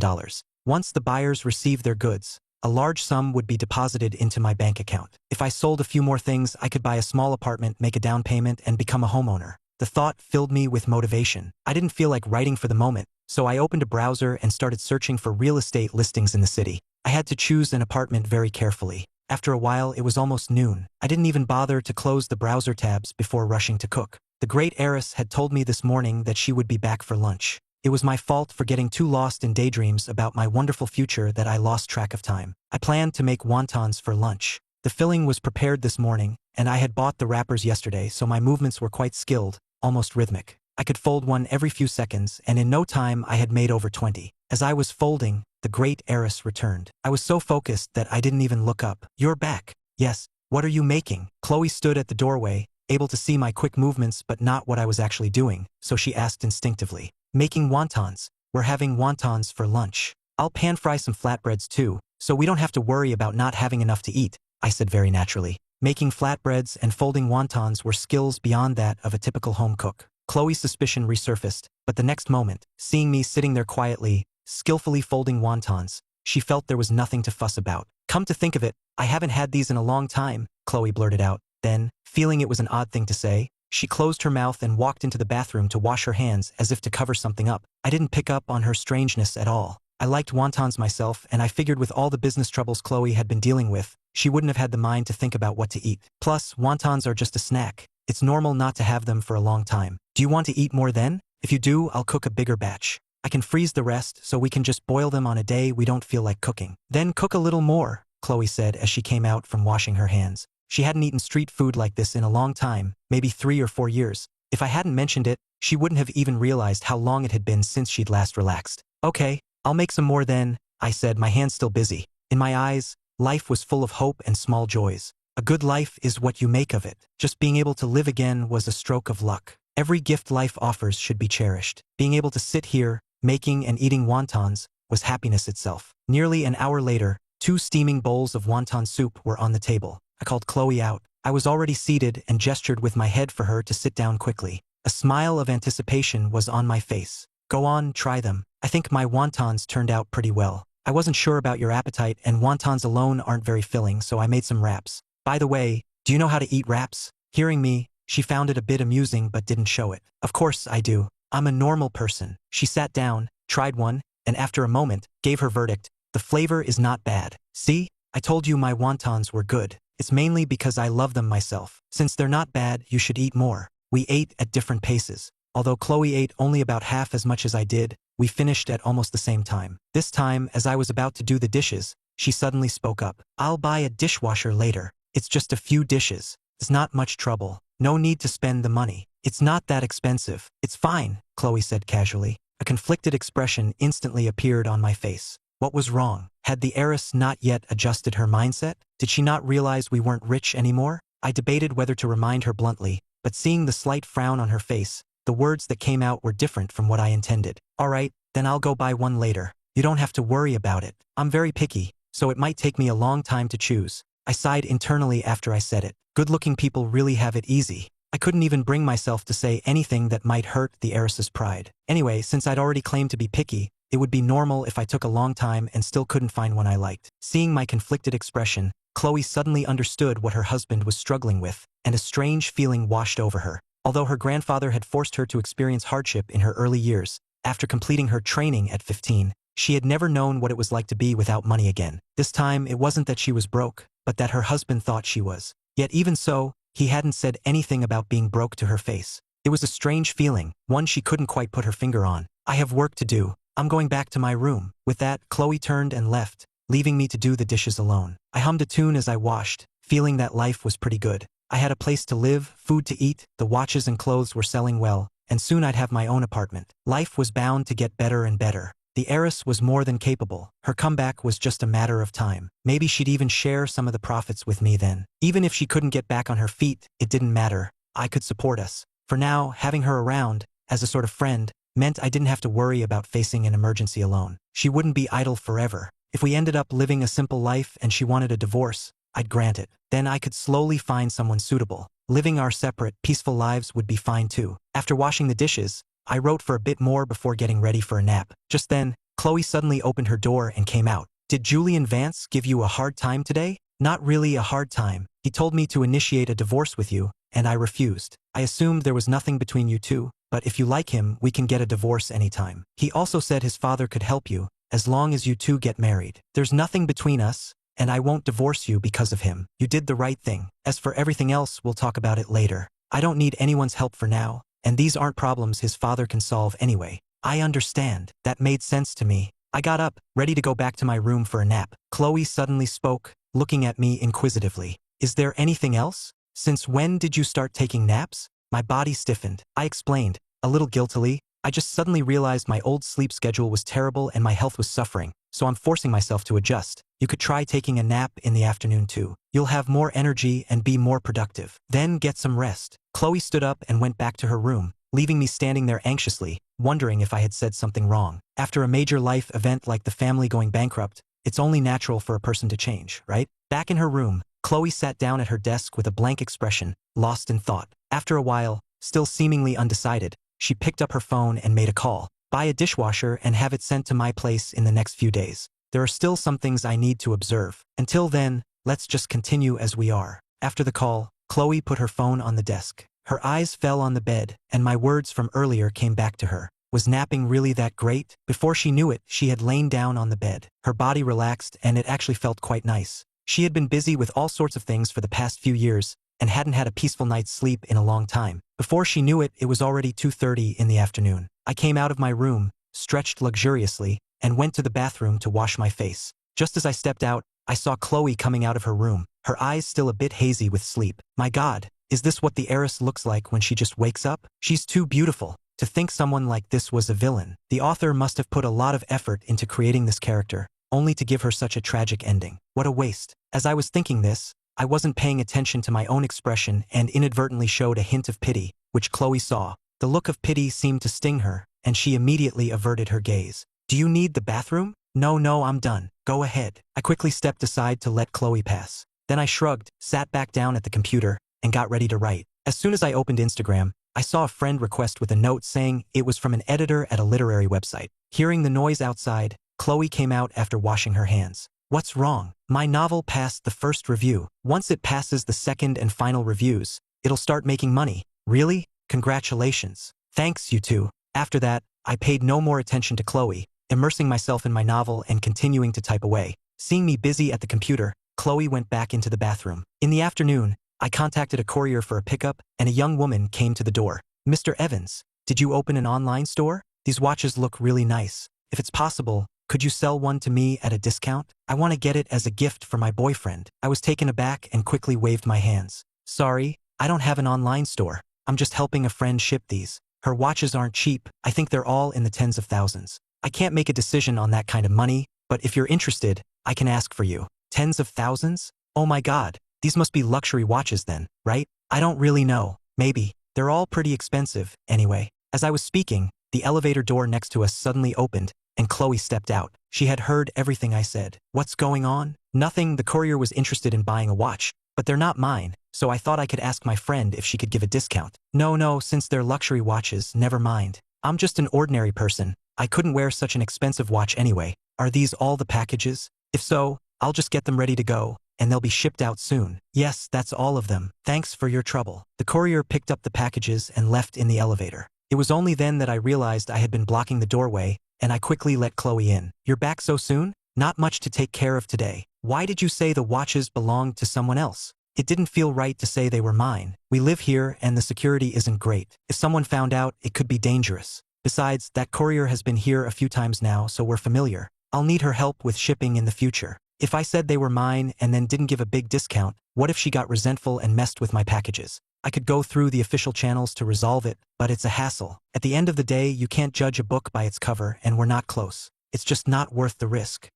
Once the buyers received their goods, a large sum would be deposited into my bank account. If I sold a few more things, I could buy a small apartment, make a down payment, and become a homeowner. The thought filled me with motivation. I didn't feel like writing for the moment, so I opened a browser and started searching for real estate listings in the city. I had to choose an apartment very carefully. After a while, it was almost noon. I didn't even bother to close the browser tabs before rushing to cook. The great heiress had told me this morning that she would be back for lunch. It was my fault for getting too lost in daydreams about my wonderful future that I lost track of time. I planned to make wontons for lunch. The filling was prepared this morning, and I had bought the wrappers yesterday, so my movements were quite skilled, almost rhythmic. I could fold one every few seconds, and in no time I had made over 20. As I was folding, the great heiress returned. I was so focused that I didn't even look up. "You're back." "Yes. What are you making?" Chloe stood at the doorway, able to see my quick movements but not what I was actually doing, so she asked instinctively. "Making wontons. We're having wontons for lunch. I'll pan-fry some flatbreads too, so we don't have to worry about not having enough to eat," I said very naturally. Making flatbreads and folding wontons were skills beyond that of a typical home cook. Chloe's suspicion resurfaced, but the next moment, seeing me sitting there quietly, skillfully folding wontons, she felt there was nothing to fuss about. "Come to think of it, I haven't had these in a long time," Chloe blurted out. Then, feeling it was an odd thing to say, she closed her mouth and walked into the bathroom to wash her hands as if to cover something up. I didn't pick up on her strangeness at all. I liked wontons myself, and I figured with all the business troubles Chloe had been dealing with, she wouldn't have had the mind to think about what to eat. Plus, wontons are just a snack. It's normal not to have them for a long time. "Do you want to eat more then? If you do, I'll cook a bigger batch. I can freeze the rest so we can just boil them on a day we don't feel like cooking." "Then cook a little more," Chloe said as she came out from washing her hands. She hadn't eaten street food like this in a long time, maybe 3 or 4 years. If I hadn't mentioned it, she wouldn't have even realized how long it had been since she'd last relaxed. "Okay, I'll make some more then, I said, my hand still busy. In my eyes, life was full of hope and small joys. A good life is what you make of it. Just being able to live again was a stroke of luck. Every gift life offers should be cherished. Being able to sit here, making and eating wontons, was happiness itself. Nearly an hour later, 2 steaming bowls of wonton soup were on the table. I called Chloe out. I was already seated and gestured with my head for her to sit down quickly. A smile of anticipation was on my face. Go on, try them. I think my wontons turned out pretty well. I wasn't sure about your appetite, and wontons alone aren't very filling, so I made some wraps. By the way, do you know how to eat wraps? Hearing me, she found it a bit amusing but didn't show it. Of course I do. I'm a normal person. She sat down, tried one, and after a moment, gave her verdict. The flavor is not bad. See? I told you my wontons were good. It's mainly because I love them myself. Since they're not bad, you should eat more. We ate at different paces. Although Chloe ate only about half as much as I did, we finished at almost the same time. This time, as I was about to do the dishes, she suddenly spoke up. I'll buy a dishwasher later. It's just a few dishes. It's not much trouble. No need to spend the money. It's not that expensive. It's fine, Chloe said casually. A conflicted expression instantly appeared on my face. What was wrong? Had the heiress not yet adjusted her mindset? Did she not realize we weren't rich anymore? I debated whether to remind her bluntly, but seeing the slight frown on her face, the words that came out were different from what I intended. All right, then I'll go buy one later. You don't have to worry about it. I'm very picky, so it might take me a long time to choose. I sighed internally after I said it. Good-looking people really have it easy. I couldn't even bring myself to say anything that might hurt the heiress's pride. Anyway, since I'd already claimed to be picky, it would be normal if I took a long time and still couldn't find one I liked. Seeing my conflicted expression, Chloe suddenly understood what her husband was struggling with, and a strange feeling washed over her. Although her grandfather had forced her to experience hardship in her early years, after completing her training at 15, she had never known what it was like to be without money again. This time, it wasn't that she was broke, but that her husband thought she was. Yet even so, he hadn't said anything about being broke to her face. It was a strange feeling, one she couldn't quite put her finger on. I have work to do. I'm going back to my room. With that, Chloe turned and left, leaving me to do the dishes alone. I hummed a tune as I washed, feeling that life was pretty good. I had a place to live, food to eat, the watches and clothes were selling well, and soon I'd have my own apartment. Life was bound to get better and better. The heiress was more than capable. Her comeback was just a matter of time. Maybe she'd even share some of the profits with me then. Even if she couldn't get back on her feet, it didn't matter. I could support us. For now, having her around, as a sort of friend, meant I didn't have to worry about facing an emergency alone. She wouldn't be idle forever. If we ended up living a simple life and she wanted a divorce, I'd grant it. Then I could slowly find someone suitable. Living our separate, peaceful lives would be fine too. After washing the dishes, I wrote for a bit more before getting ready for a nap. Just then, Chloe suddenly opened her door and came out. Did Julian Vance give you a hard time today? Not really a hard time. He told me to initiate a divorce with you, and I refused. I assumed there was nothing between you two, but if you like him, we can get a divorce anytime. He also said his father could help you, as long as you two get married. There's nothing between us, and I won't divorce you because of him. You did the right thing. As for everything else, we'll talk about it later. I don't need anyone's help for now, and these aren't problems his father can solve anyway. I understand. That made sense to me. I got up, ready to go back to my room for a nap. Chloe suddenly spoke, looking at me inquisitively. Is there anything else? Since when did you start taking naps? My body stiffened. I explained, a little guiltily. I just suddenly realized my old sleep schedule was terrible and my health was suffering, so I'm forcing myself to adjust. You could try taking a nap in the afternoon too. You'll have more energy and be more productive. Then get some rest. Chloe stood up and went back to her room, leaving me standing there anxiously, wondering if I had said something wrong. After a major life event like the family going bankrupt, it's only natural for a person to change, right? Back in her room, Chloe sat down at her desk with a blank expression, lost in thought. After a while, still seemingly undecided, she picked up her phone and made a call. Buy a dishwasher and have it sent to my place in the next few days. There are still some things I need to observe. Until then, let's just continue as we are. After the call, Chloe put her phone on the desk. Her eyes fell on the bed, and my words from earlier came back to her. Was napping really that great? Before she knew it, she had lain down on the bed. Her body relaxed, and it actually felt quite nice. She had been busy with all sorts of things for the past few years, and hadn't had a peaceful night's sleep in a long time. Before she knew it, it was already 2:30 in the afternoon. I came out of my room, stretched luxuriously, and went to the bathroom to wash my face. Just as I stepped out, I saw Chloe coming out of her room, her eyes still a bit hazy with sleep. My God, is this what the heiress looks like when she just wakes up? She's too beautiful. To think someone like this was a villain. The author must have put a lot of effort into creating this character, only to give her such a tragic ending. What a waste. As I was thinking this, I wasn't paying attention to my own expression and inadvertently showed a hint of pity, which Chloe saw. The look of pity seemed to sting her, and she immediately averted her gaze. Do you need the bathroom? No, I'm done. Go ahead. I quickly stepped aside to let Chloe pass. Then I shrugged, sat back down at the computer, and got ready to write. As soon as I opened Instagram, I saw a friend request with a note saying it was from an editor at a literary website. Hearing the noise outside, Chloe came out after washing her hands. What's wrong? My novel passed the first review. Once it passes the second and final reviews, it'll start making money. Really? Congratulations. Thanks, you two. After that, I paid no more attention to Chloe, immersing myself in my novel and continuing to type away. Seeing me busy at the computer, Chloe went back into the bathroom. In the afternoon, I contacted a courier for a pickup, and a young woman came to the door. Mr. Evans, did you open an online store? These watches look really nice. If it's possible, could you sell one to me at a discount? I want to get it as a gift for my boyfriend. I was taken aback and quickly waved my hands. Sorry, I don't have an online store. I'm just helping a friend ship these. Her watches aren't cheap. I think they're all in the tens of thousands. I can't make a decision on that kind of money, but if you're interested, I can ask for you. Tens of thousands? Oh my God. These must be luxury watches then, right? I don't really know. Maybe. They're all pretty expensive, anyway. As I was speaking, the elevator door next to us suddenly opened, and Chloe stepped out. She had heard everything I said. What's going on? Nothing. The courier was interested in buying a watch, but they're not mine, so I thought I could ask my friend if she could give a discount. No, since they're luxury watches, never mind. I'm just an ordinary person. I couldn't wear such an expensive watch anyway. Are these all the packages? If so, I'll just get them ready to go, and they'll be shipped out soon. Yes, that's all of them. Thanks for your trouble. The courier picked up the packages and left in the elevator. It was only then that I realized I had been blocking the doorway, and I quickly let Chloe in. You're back so soon? Not much to take care of today. Why did you say the watches belonged to someone else? It didn't feel right to say they were mine. We live here and the security isn't great. If someone found out, it could be dangerous. Besides, that courier has been here a few times now, so we're familiar. I'll need her help with shipping in the future. If I said they were mine and then didn't give a big discount, what if she got resentful and messed with my packages? I could go through the official channels to resolve it, but it's a hassle. At the end of the day, you can't judge a book by its cover, and we're not close. It's just not worth the risk.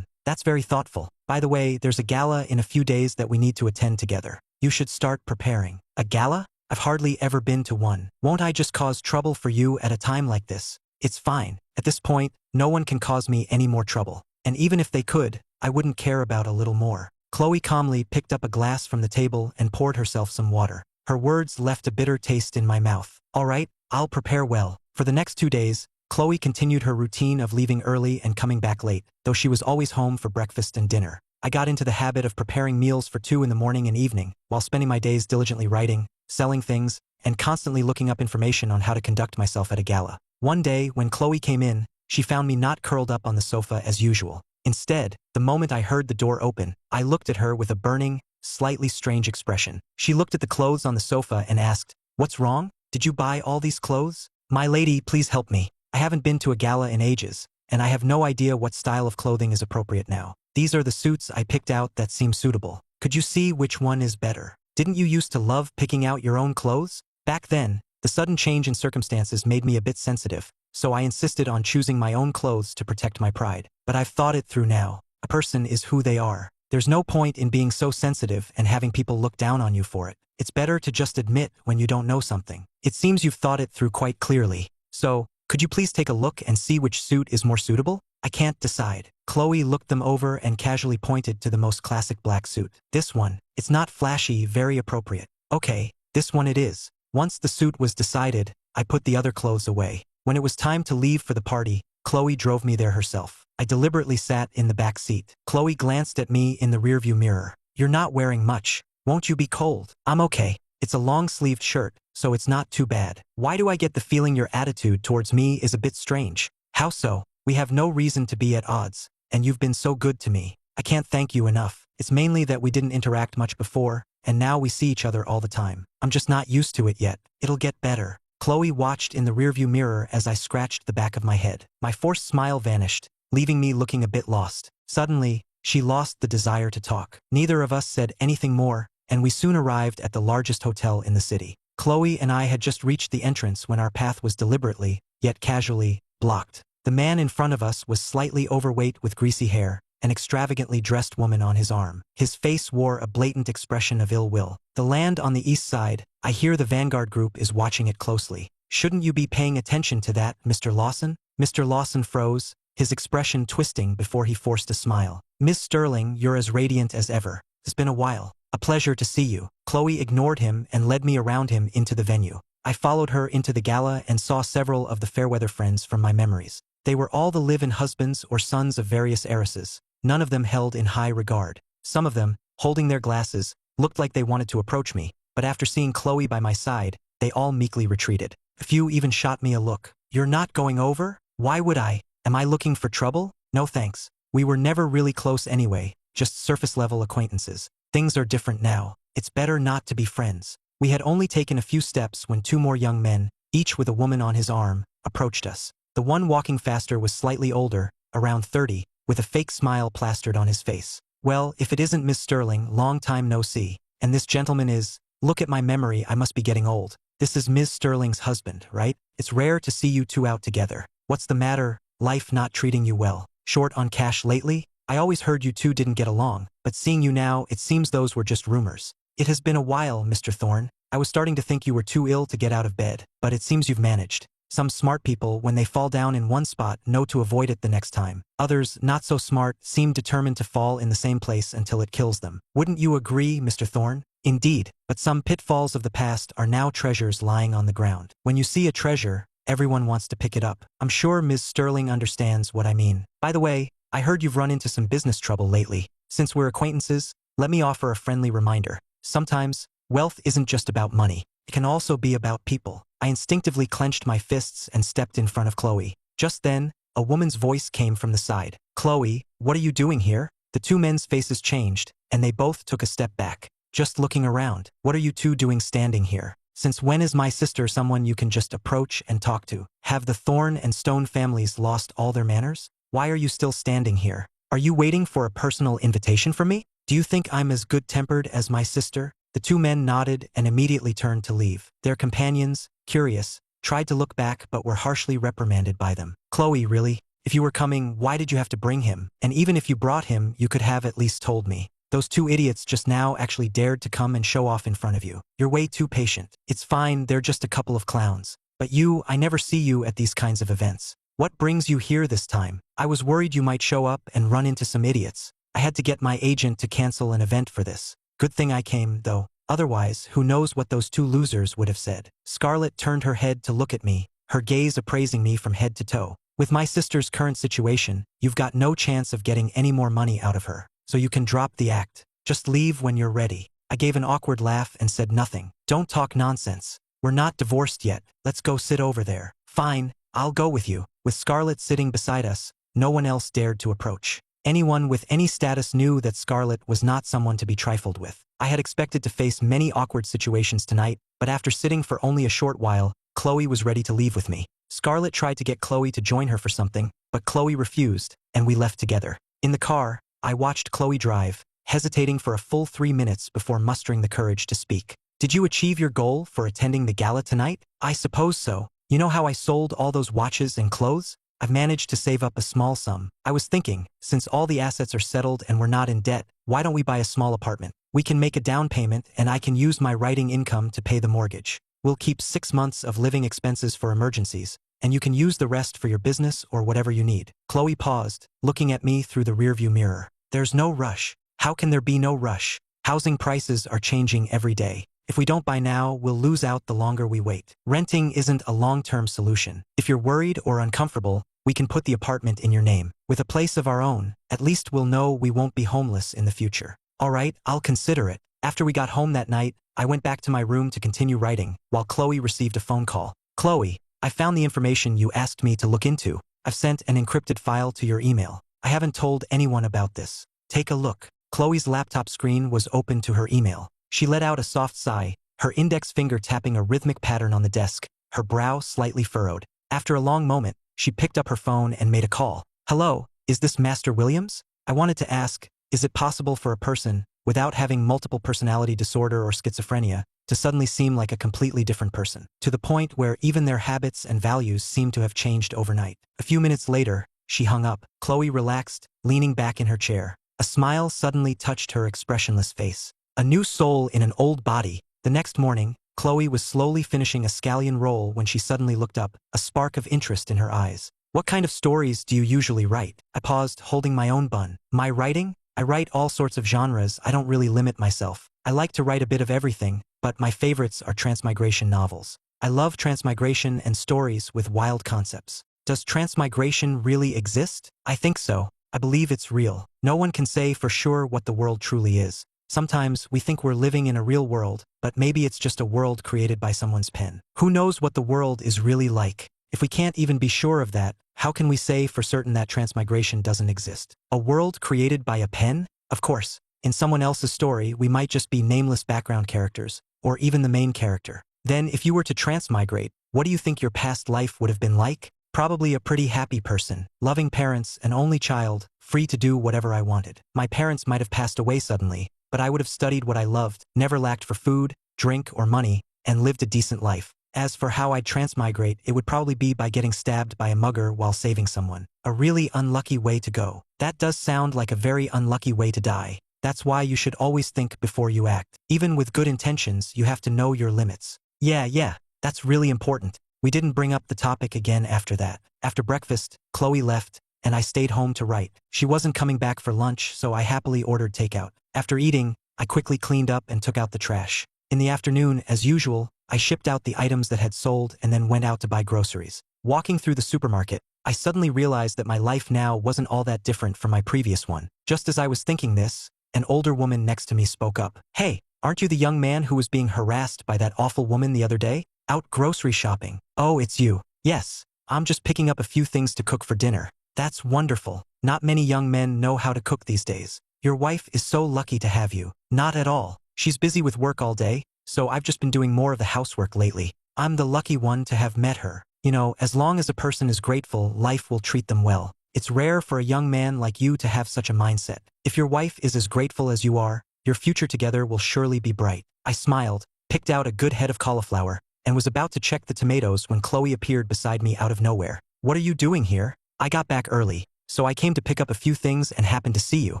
That's very thoughtful. By the way, there's a gala in a few days that we need to attend together. You should start preparing. A gala? I've hardly ever been to one. Won't I just cause trouble for you at a time like this? It's fine. At this point, no one can cause me any more trouble. And even if they could, I wouldn't care about a little more. Chloe calmly picked up a glass from the table and poured herself some water. Her words left a bitter taste in my mouth. All right, I'll prepare well. For the next 2 days, Chloe continued her routine of leaving early and coming back late, though she was always home for breakfast and dinner. I got into the habit of preparing meals for 2 in the morning and evening, while spending my days diligently writing, selling things, and constantly looking up information on how to conduct myself at a gala. One day, when Chloe came in, she found me not curled up on the sofa as usual. Instead, the moment I heard the door open, I looked at her with a burning, slightly strange expression. She looked at the clothes on the sofa and asked, "What's wrong? Did you buy all these clothes? My lady, please help me. I haven't been to a gala in ages, and I have no idea what style of clothing is appropriate now. These are the suits I picked out that seem suitable. Could you see which one is better? Didn't you used to love picking out your own clothes?" Back then, the sudden change in circumstances made me a bit sensitive, so I insisted on choosing my own clothes to protect my pride. But I've thought it through now. A person is who they are. There's no point in being so sensitive and having people look down on you for it. It's better to just admit when you don't know something. It seems you've thought it through quite clearly. So, could you please take a look and see which suit is more suitable? I can't decide. Chloe looked them over and casually pointed to the most classic black suit. This one. It's not flashy, very appropriate. Okay, this one it is. Once the suit was decided, I put the other clothes away. When it was time to leave for the party, Chloe drove me there herself. I deliberately sat in the back seat. Chloe glanced at me in the rearview mirror. You're not wearing much. Won't you be cold? I'm okay. It's a long-sleeved shirt, so it's not too bad. Why do I get the feeling your attitude towards me is a bit strange? How so? We have no reason to be at odds, and you've been so good to me. I can't thank you enough. It's mainly that we didn't interact much before, and now we see each other all the time. I'm just not used to it yet. It'll get better. Chloe watched in the rearview mirror as I scratched the back of my head. My forced smile vanished, leaving me looking a bit lost. Suddenly, she lost the desire to talk. Neither of us said anything more, and we soon arrived at the largest hotel in the city. Chloe and I had just reached the entrance when our path was deliberately, yet casually, blocked. The man in front of us was slightly overweight with greasy hair, an extravagantly dressed woman on his arm. His face wore a blatant expression of ill will. The land on the east side, I hear the Vanguard group is watching it closely. Shouldn't you be paying attention to that, Mr. Lawson? Mr. Lawson froze, his expression twisting before he forced a smile. Miss Sterling, you're as radiant as ever. It's been a while. A pleasure to see you. Chloe ignored him and led me around him into the venue. I followed her into the gala and saw several of the Fairweather friends from my memories. They were all the live-in husbands or sons of various heiresses. None of them held in high regard. Some of them, holding their glasses, looked like they wanted to approach me, but after seeing Chloe by my side, they all meekly retreated. A few even shot me a look. You're not going over? Why would I? Am I looking for trouble? No thanks. We were never really close anyway, just surface-level acquaintances. Things are different now. It's better not to be friends. We had only taken a few steps when two more young men, each with a woman on his arm, approached us. The one walking faster was slightly older, around 30, with a fake smile plastered on his face. Well, if it isn't Miss Sterling, long time no see. And this gentleman is, look at my memory, I must be getting old. This is Miss Sterling's husband, right? It's rare to see you two out together. What's the matter? Life not treating you well? Short on cash lately? I always heard you two didn't get along, but seeing you now, it seems those were just rumors. It has been a while, Mr. Thorne. I was starting to think you were too ill to get out of bed, but it seems you've managed. Some smart people, when they fall down in one spot, know to avoid it the next time. Others, not so smart, seem determined to fall in the same place until it kills them. Wouldn't you agree, Mr. Thorne? Indeed, but some pitfalls of the past are now treasures lying on the ground. When you see a treasure, everyone wants to pick it up. I'm sure Ms. Sterling understands what I mean. By the way, I heard you've run into some business trouble lately. Since we're acquaintances, let me offer a friendly reminder. Sometimes, wealth isn't just about money. It can also be about people. I instinctively clenched my fists and stepped in front of Chloe. Just then, a woman's voice came from the side. Chloe, what are you doing here? The two men's faces changed, and they both took a step back. Just looking around. What are you two doing standing here? Since when is my sister someone you can just approach and talk to? Have the Thorne and Stone families lost all their manners? Why are you still standing here? Are you waiting for a personal invitation from me? Do you think I'm as good-tempered as my sister? The two men nodded and immediately turned to leave. Their companions, curious, tried to look back but were harshly reprimanded by them. Chloe, really? If you were coming, why did you have to bring him? And even if you brought him, you could have at least told me. Those two idiots just now actually dared to come and show off in front of you. You're way too patient. It's fine, they're just a couple of clowns. But you, I never see you at these kinds of events. What brings you here this time? I was worried you might show up and run into some idiots. I had to get my agent to cancel an event for this. Good thing I came, though. Otherwise, who knows what those two losers would have said. Scarlett turned her head to look at me, her gaze appraising me from head to toe. With my sister's current situation, you've got no chance of getting any more money out of her. So you can drop the act. Just leave when you're ready. I gave an awkward laugh and said nothing. Don't talk nonsense. We're not divorced yet. Let's go sit over there. Fine, I'll go with you. With Scarlett sitting beside us, no one else dared to approach. Anyone with any status knew that Scarlett was not someone to be trifled with. I had expected to face many awkward situations tonight, but after sitting for only a short while, Chloe was ready to leave with me. Scarlett tried to get Chloe to join her for something, but Chloe refused, and we left together. In the car, I watched Chloe drive, hesitating for a full 3 minutes before mustering the courage to speak. Did you achieve your goal for attending the gala tonight? I suppose so. You know how I sold all those watches and clothes? I've managed to save up a small sum. I was thinking, since all the assets are settled and we're not in debt, why don't we buy a small apartment? We can make a down payment and I can use my writing income to pay the mortgage. We'll keep 6 months of living expenses for emergencies, and you can use the rest for your business or whatever you need. Chloe paused, looking at me through the rearview mirror. There's no rush. How can there be no rush? Housing prices are changing every day. If we don't buy now, we'll lose out the longer we wait. Renting isn't a long-term solution. If you're worried or uncomfortable, we can put the apartment in your name. With a place of our own, at least we'll know we won't be homeless in the future. All right, I'll consider it. After we got home that night, I went back to my room to continue writing, while Chloe received a phone call. Chloe, I found the information you asked me to look into. I've sent an encrypted file to your email. I haven't told anyone about this. Take a look. Chloe's laptop screen was open to her email. She let out a soft sigh, her index finger tapping a rhythmic pattern on the desk, her brow slightly furrowed. After a long moment, she picked up her phone and made a call. Hello, is this Master Williams? I wanted to ask, is it possible for a person without having multiple personality disorder or schizophrenia, to suddenly seem like a completely different person, to the point where even their habits and values seem to have changed overnight. A few minutes later, she hung up. Chloe relaxed, leaning back in her chair. A smile suddenly touched her expressionless face. A new soul in an old body. The next morning, Chloe was slowly finishing a scallion roll when she suddenly looked up, a spark of interest in her eyes. "What kind of stories do you usually write?" I paused, holding my own bun. "My writing? I write all sorts of genres. I don't really limit myself. I like to write a bit of everything, but my favorites are transmigration novels. I love transmigration and stories with wild concepts." "Does transmigration really exist?" "I think so. I believe it's real. No one can say for sure what the world truly is. Sometimes we think we're living in a real world, but maybe it's just a world created by someone's pen. Who knows what the world is really like? If we can't even be sure of that, how can we say for certain that transmigration doesn't exist? A world created by a pen? Of course, in someone else's story, we might just be nameless background characters, or even the main character. Then, if you were to transmigrate, what do you think your past life would have been like? Probably a pretty happy person, loving parents, an only child, free to do whatever I wanted. My parents might have passed away suddenly, but I would have studied what I loved, never lacked for food, drink, or money, and lived a decent life. As for how I'd transmigrate, it would probably be by getting stabbed by a mugger while saving someone. A really unlucky way to go. That does sound like a very unlucky way to die. That's why you should always think before you act. Even with good intentions, you have to know your limits. Yeah, that's really important. We didn't bring up the topic again after that. After breakfast, Chloe left, and I stayed home to write. She wasn't coming back for lunch, so I happily ordered takeout. After eating, I quickly cleaned up and took out the trash. In the afternoon, as usual, I shipped out the items that had sold and then went out to buy groceries. Walking through the supermarket, I suddenly realized that my life now wasn't all that different from my previous one. Just as I was thinking this, an older woman next to me spoke up. "Hey, aren't you the young man who was being harassed by that awful woman the other day? Out grocery shopping." "Oh, it's you." "Yes, I'm just picking up a few things to cook for dinner." "That's wonderful. Not many young men know how to cook these days. Your wife is so lucky to have you." "Not at all. She's busy with work all day, so I've just been doing more of the housework lately. I'm the lucky one to have met her. You know, as long as a person is grateful, life will treat them well. It's rare for a young man like you to have such a mindset. If your wife is as grateful as you are, your future together will surely be bright." I smiled, picked out a good head of cauliflower, and was about to check the tomatoes when Chloe appeared beside me out of nowhere. "What are you doing here?" "I got back early, so I came to pick up a few things and happened to see you."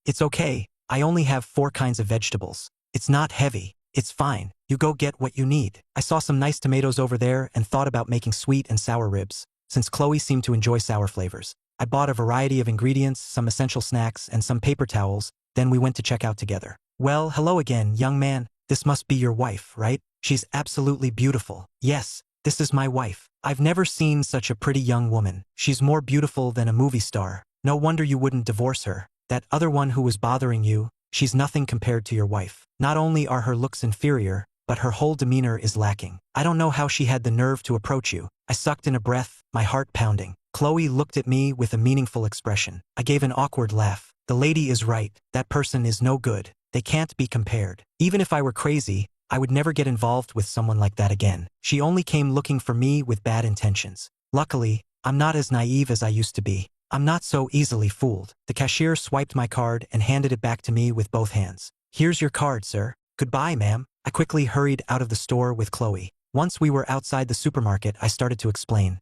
"It's okay. I only have 4 kinds of vegetables. It's not heavy. It's fine. You go get what you need." I saw some nice tomatoes over there and thought about making sweet and sour ribs, since Chloe seemed to enjoy sour flavors. I bought a variety of ingredients, some essential snacks, and some paper towels, then we went to check out together. "Well, hello again, young man. This must be your wife, right? She's absolutely beautiful." "Yes, this is my wife. I've never seen such a pretty young woman. She's more beautiful than a movie star. No wonder you wouldn't divorce her. That other one who was bothering you, she's nothing compared to your wife. Not only are her looks inferior, but her whole demeanor is lacking. I don't know how she had the nerve to approach you." I sucked in a breath, my heart pounding. Chloe looked at me with a meaningful expression. I gave an awkward laugh. "The lady is right. That person is no good. They can't be compared. Even if I were crazy, I would never get involved with someone like that again. She only came looking for me with bad intentions. Luckily, I'm not as naive as I used to be. I'm not so easily fooled." The cashier swiped my card and handed it back to me with both hands. "Here's your card, sir. Goodbye, ma'am." I quickly hurried out of the store with Chloe. Once we were outside the supermarket, I started to explain.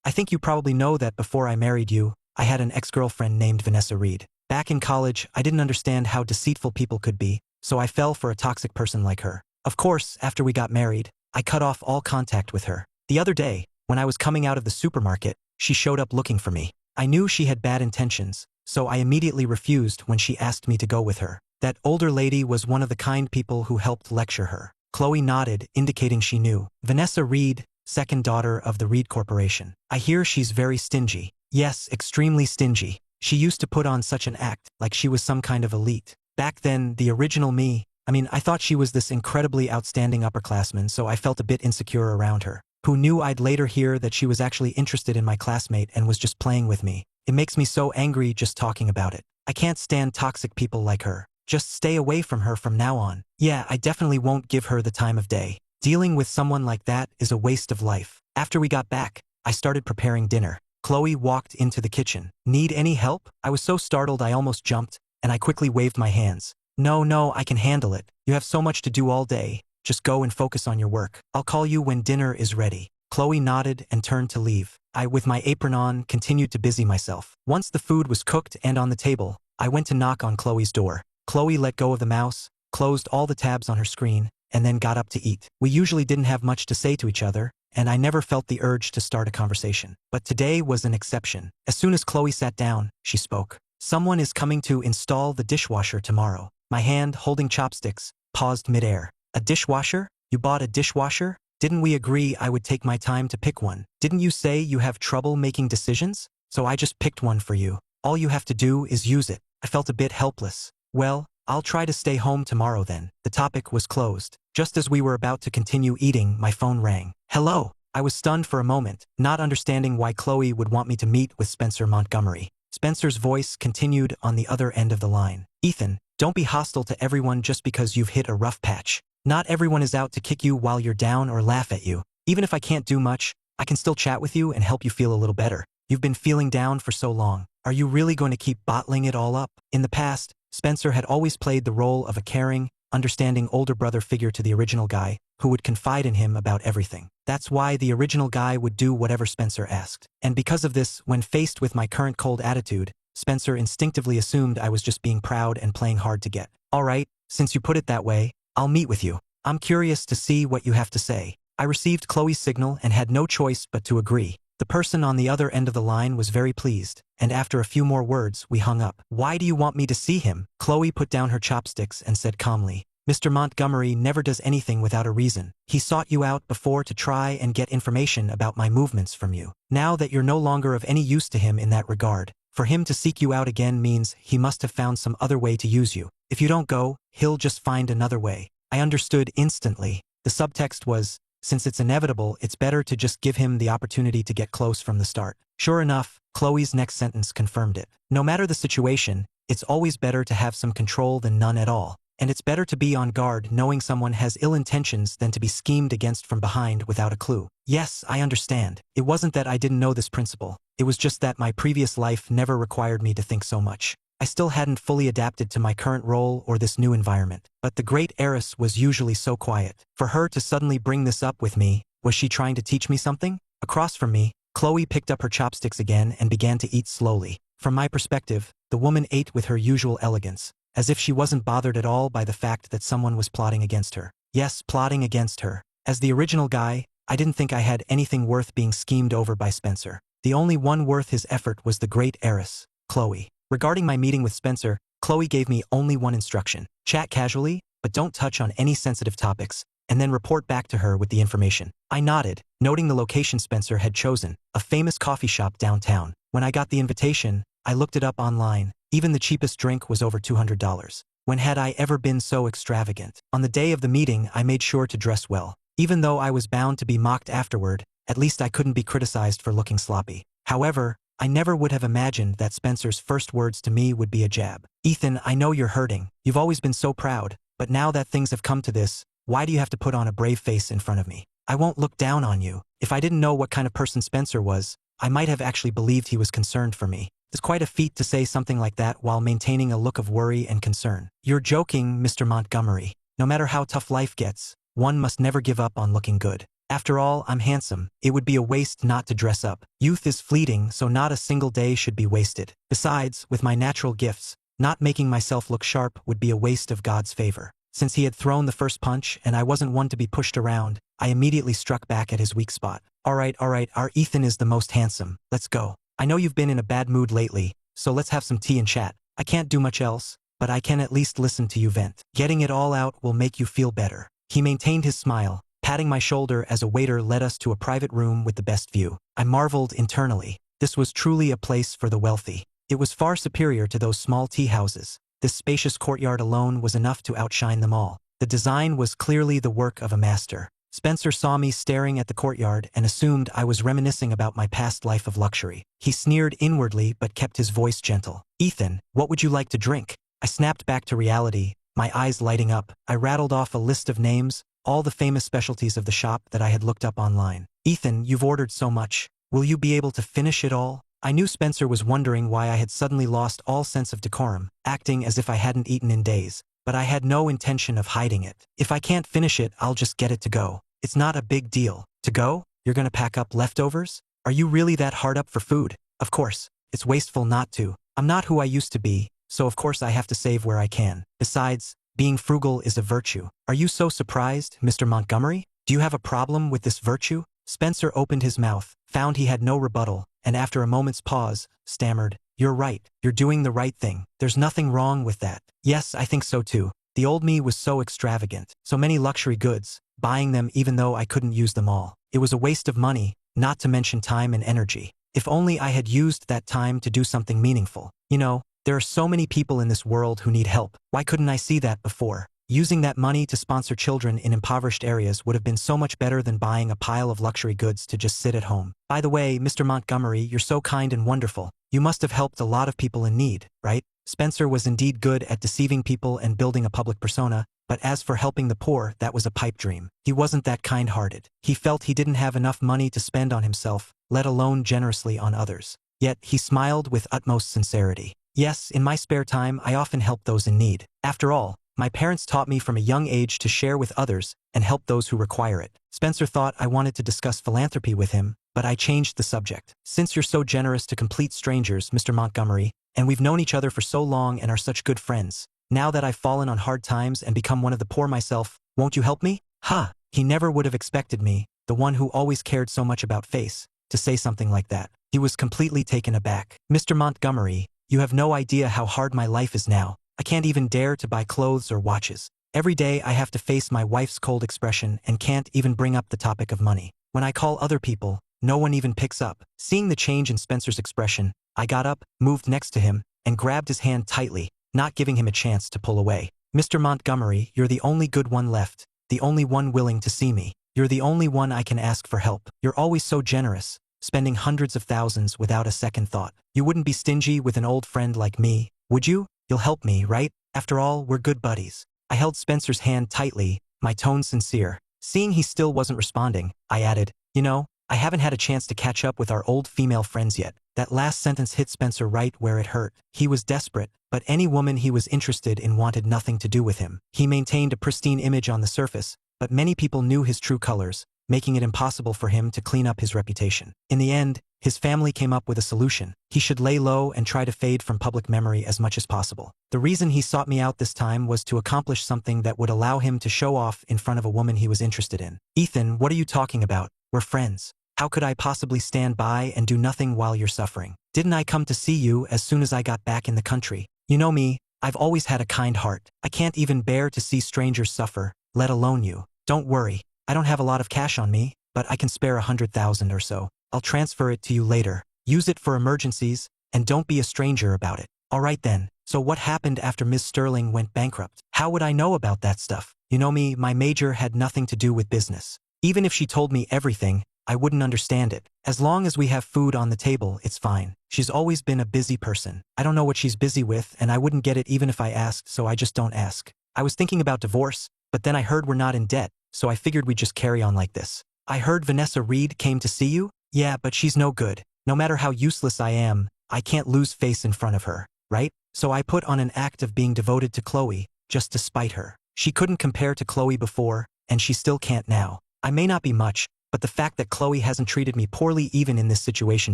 I think you probably know that before I married you, I had an ex-girlfriend named Vanessa Reed. Back in college, I didn't understand how deceitful people could be, so I fell for a toxic person like her. Of course, after we got married, I cut off all contact with her. The other day, when I was coming out of the supermarket, she showed up looking for me. I knew she had bad intentions, so I immediately refused when she asked me to go with her. That older lady was one of the kind people who helped lecture her. Chloe nodded, indicating she knew. "Vanessa Reed, second daughter of the Reed Corporation. I hear she's very stingy." "Yes, extremely stingy. She used to put on such an act, like she was some kind of elite. Back then, the original me, I thought she was this incredibly outstanding upperclassman, so I felt a bit insecure around her. Who knew I'd later hear that she was actually interested in my classmate and was just playing with me. It makes me so angry just talking about it. I can't stand toxic people like her. Just stay away from her from now on." "Yeah, I definitely won't give her the time of day. Dealing with someone like that is a waste of life." After we got back, I started preparing dinner. Chloe walked into the kitchen. "Need any help?" I was so startled I almost jumped, and I quickly waved my hands. No, I can handle it. You have so much to do all day. Just go and focus on your work. I'll call you when dinner is ready. Chloe nodded and turned to leave. I, with my apron on, continued to busy myself. Once the food was cooked and on the table, I went to knock on Chloe's door. Chloe let go of the mouse, closed all the tabs on her screen, and then got up to eat. We usually didn't have much to say to each other, and I never felt the urge to start a conversation. But today was an exception. As soon as Chloe sat down, she spoke. Someone is coming to install the dishwasher tomorrow. My hand, holding chopsticks, paused midair. A dishwasher? You bought a dishwasher? Didn't we agree I would take my time to pick one? Didn't you say you have trouble making decisions? So I just picked one for you. All you have to do is use it. I felt a bit helpless. Well, I'll try to stay home tomorrow then. The topic was closed. Just as we were about to continue eating, my phone rang. Hello. I was stunned for a moment, not understanding why Chloe would want me to meet with Spencer Montgomery. Spencer's voice continued on the other end of the line. Ethan, don't be hostile to everyone just because you've hit a rough patch. Not everyone is out to kick you while you're down or laugh at you. Even if I can't do much, I can still chat with you and help you feel a little better. You've been feeling down for so long. Are you really going to keep bottling it all up? In the past, Spencer had always played the role of a caring, understanding older brother figure to the original guy, who would confide in him about everything. That's why the original guy would do whatever Spencer asked. And because of this, when faced with my current cold attitude, Spencer instinctively assumed I was just being proud and playing hard to get. All right, since you put it that way, I'll meet with you. I'm curious to see what you have to say. I received Chloe's signal and had no choice but to agree. The person on the other end of the line was very pleased, and after a few more words, we hung up. Why do you want me to see him? Chloe put down her chopsticks and said calmly. Mr. Montgomery never does anything without a reason. He sought you out before to try and get information about my movements from you. Now that you're no longer of any use to him in that regard, for him to seek you out again means he must have found some other way to use you. If you don't go, he'll just find another way. I understood instantly. The subtext was, since it's inevitable, it's better to just give him the opportunity to get close from the start. Sure enough, Chloe's next sentence confirmed it. No matter the situation, it's always better to have some control than none at all. And it's better to be on guard knowing someone has ill intentions than to be schemed against from behind without a clue. Yes, I understand. It wasn't that I didn't know this principle. It was just that my previous life never required me to think so much. I still hadn't fully adapted to my current role or this new environment. But the great heiress was usually so quiet. For her to suddenly bring this up with me, was she trying to teach me something? Across from me, Chloe picked up her chopsticks again and began to eat slowly. From my perspective, the woman ate with her usual elegance, as if she wasn't bothered at all by the fact that someone was plotting against her. Yes, plotting against her. As the original guy, I didn't think I had anything worth being schemed over by Spencer. The only one worth his effort was the great heiress, Chloe. Regarding my meeting with Spencer, Chloe gave me only one instruction. Chat casually, but don't touch on any sensitive topics, and then report back to her with the information. I nodded, noting the location Spencer had chosen, a famous coffee shop downtown. When I got the invitation, I looked it up online. Even the cheapest drink was over $200. When had I ever been so extravagant? On the day of the meeting, I made sure to dress well. Even though I was bound to be mocked afterward, at least I couldn't be criticized for looking sloppy. However, I never would have imagined that Spencer's first words to me would be a jab. Ethan, I know you're hurting. You've always been so proud, but now that things have come to this, why do you have to put on a brave face in front of me? I won't look down on you. If I didn't know what kind of person Spencer was, I might have actually believed he was concerned for me. It's quite a feat to say something like that while maintaining a look of worry and concern. You're joking, Mr. Montgomery. No matter how tough life gets, one must never give up on looking good. After all, I'm handsome. It would be a waste not to dress up. Youth is fleeting, so not a single day should be wasted. Besides, with my natural gifts, not making myself look sharp would be a waste of God's favor. Since he had thrown the first punch and I wasn't one to be pushed around, I immediately struck back at his weak spot. All right, our Ethan is the most handsome. Let's go. I know you've been in a bad mood lately, so let's have some tea and chat. I can't do much else, but I can at least listen to you vent. Getting it all out will make you feel better. He maintained his smile, patting my shoulder as a waiter led us to a private room with the best view. I marveled internally. This was truly a place for the wealthy. It was far superior to those small tea houses. This spacious courtyard alone was enough to outshine them all. The design was clearly the work of a master. Spencer saw me staring at the courtyard and assumed I was reminiscing about my past life of luxury. He sneered inwardly but kept his voice gentle. Ethan, what would you like to drink? I snapped back to reality, my eyes lighting up. I rattled off a list of names, all the famous specialties of the shop that I had looked up online. Ethan, you've ordered so much. Will you be able to finish it all? I knew Spencer was wondering why I had suddenly lost all sense of decorum, acting as if I hadn't eaten in days. but I had no intention of hiding it. If I can't finish it, I'll just get it to go. It's not a big deal. To go? You're gonna pack up leftovers? Are you really that hard up for food? Of course. It's wasteful not to. I'm not who I used to be, so of course I have to save where I can. Besides, being frugal is a virtue. Are you so surprised, Mr. Montgomery? Do you have a problem with this virtue? Spencer opened his mouth, found he had no rebuttal, and after a moment's pause, stammered, "You're right. You're doing the right thing. There's nothing wrong with that." Yes, I think so too. The old me was so extravagant. So many luxury goods, buying them even though I couldn't use them all. It was a waste of money, not to mention time and energy. If only I had used that time to do something meaningful. You know, there are so many people in this world who need help. Why couldn't I see that before? Using that money to sponsor children in impoverished areas would have been so much better than buying a pile of luxury goods to just sit at home. By the way, Mr. Montgomery, you're so kind and wonderful. You must have helped a lot of people in need, right? Spencer was indeed good at deceiving people and building a public persona, but as for helping the poor, that was a pipe dream. He wasn't that kind-hearted. He felt he didn't have enough money to spend on himself, let alone generously on others. Yet, he smiled with utmost sincerity. Yes, in my spare time, I often help those in need. After all, my parents taught me from a young age to share with others and help those who require it. Spencer thought I wanted to discuss philanthropy with him, but I changed the subject. Since you're so generous to complete strangers, Mr. Montgomery, and we've known each other for so long and are such good friends, now that I've fallen on hard times and become one of the poor myself, won't you help me? Ha! He never would have expected me, the one who always cared so much about face, to say something like that. He was completely taken aback. Mr. Montgomery, you have no idea how hard my life is now. I can't even dare to buy clothes or watches. Every day I have to face my wife's cold expression and can't even bring up the topic of money. When I call other people, no one even picks up. Seeing the change in Spencer's expression, I got up, moved next to him, and grabbed his hand tightly, not giving him a chance to pull away. Mr. Montgomery, you're the only good one left, the only one willing to see me. You're the only one I can ask for help. You're always so generous, spending hundreds of thousands without a second thought. You wouldn't be stingy with an old friend like me, would you? You'll help me, right? After all, we're good buddies. I held Spencer's hand tightly, my tone sincere. Seeing he still wasn't responding, I added, you know, I haven't had a chance to catch up with our old female friends yet. That last sentence hit Spencer right where it hurt. He was desperate, but any woman he was interested in wanted nothing to do with him. He maintained a pristine image on the surface, but many people knew his true colors, making it impossible for him to clean up his reputation. In the end, his family came up with a solution. He should lay low and try to fade from public memory as much as possible. The reason he sought me out this time was to accomplish something that would allow him to show off in front of a woman he was interested in. Ethan, what are you talking about? We're friends. How could I possibly stand by and do nothing while you're suffering? Didn't I come to see you as soon as I got back in the country? You know me, I've always had a kind heart. I can't even bear to see strangers suffer, let alone you. Don't worry, I don't have a lot of cash on me, but I can spare 100,000 or so. I'll transfer it to you later. Use it for emergencies, and don't be a stranger about it. All right then, so what happened after Ms. Sterling went bankrupt? How would I know about that stuff? You know me, my major had nothing to do with business. Even if she told me everything, I wouldn't understand it. As long as we have food on the table, it's fine. She's always been a busy person. I don't know what she's busy with, and I wouldn't get it even if I asked, so I just don't ask. I was thinking about divorce, but then I heard we're not in debt, so I figured we'd just carry on like this. I heard Vanessa Reed came to see you? Yeah, but she's no good. No matter how useless I am, I can't lose face in front of her, right? So I put on an act of being devoted to Chloe, just to spite her. She couldn't compare to Chloe before, and she still can't now. I may not be much, but the fact that Chloe hasn't treated me poorly even in this situation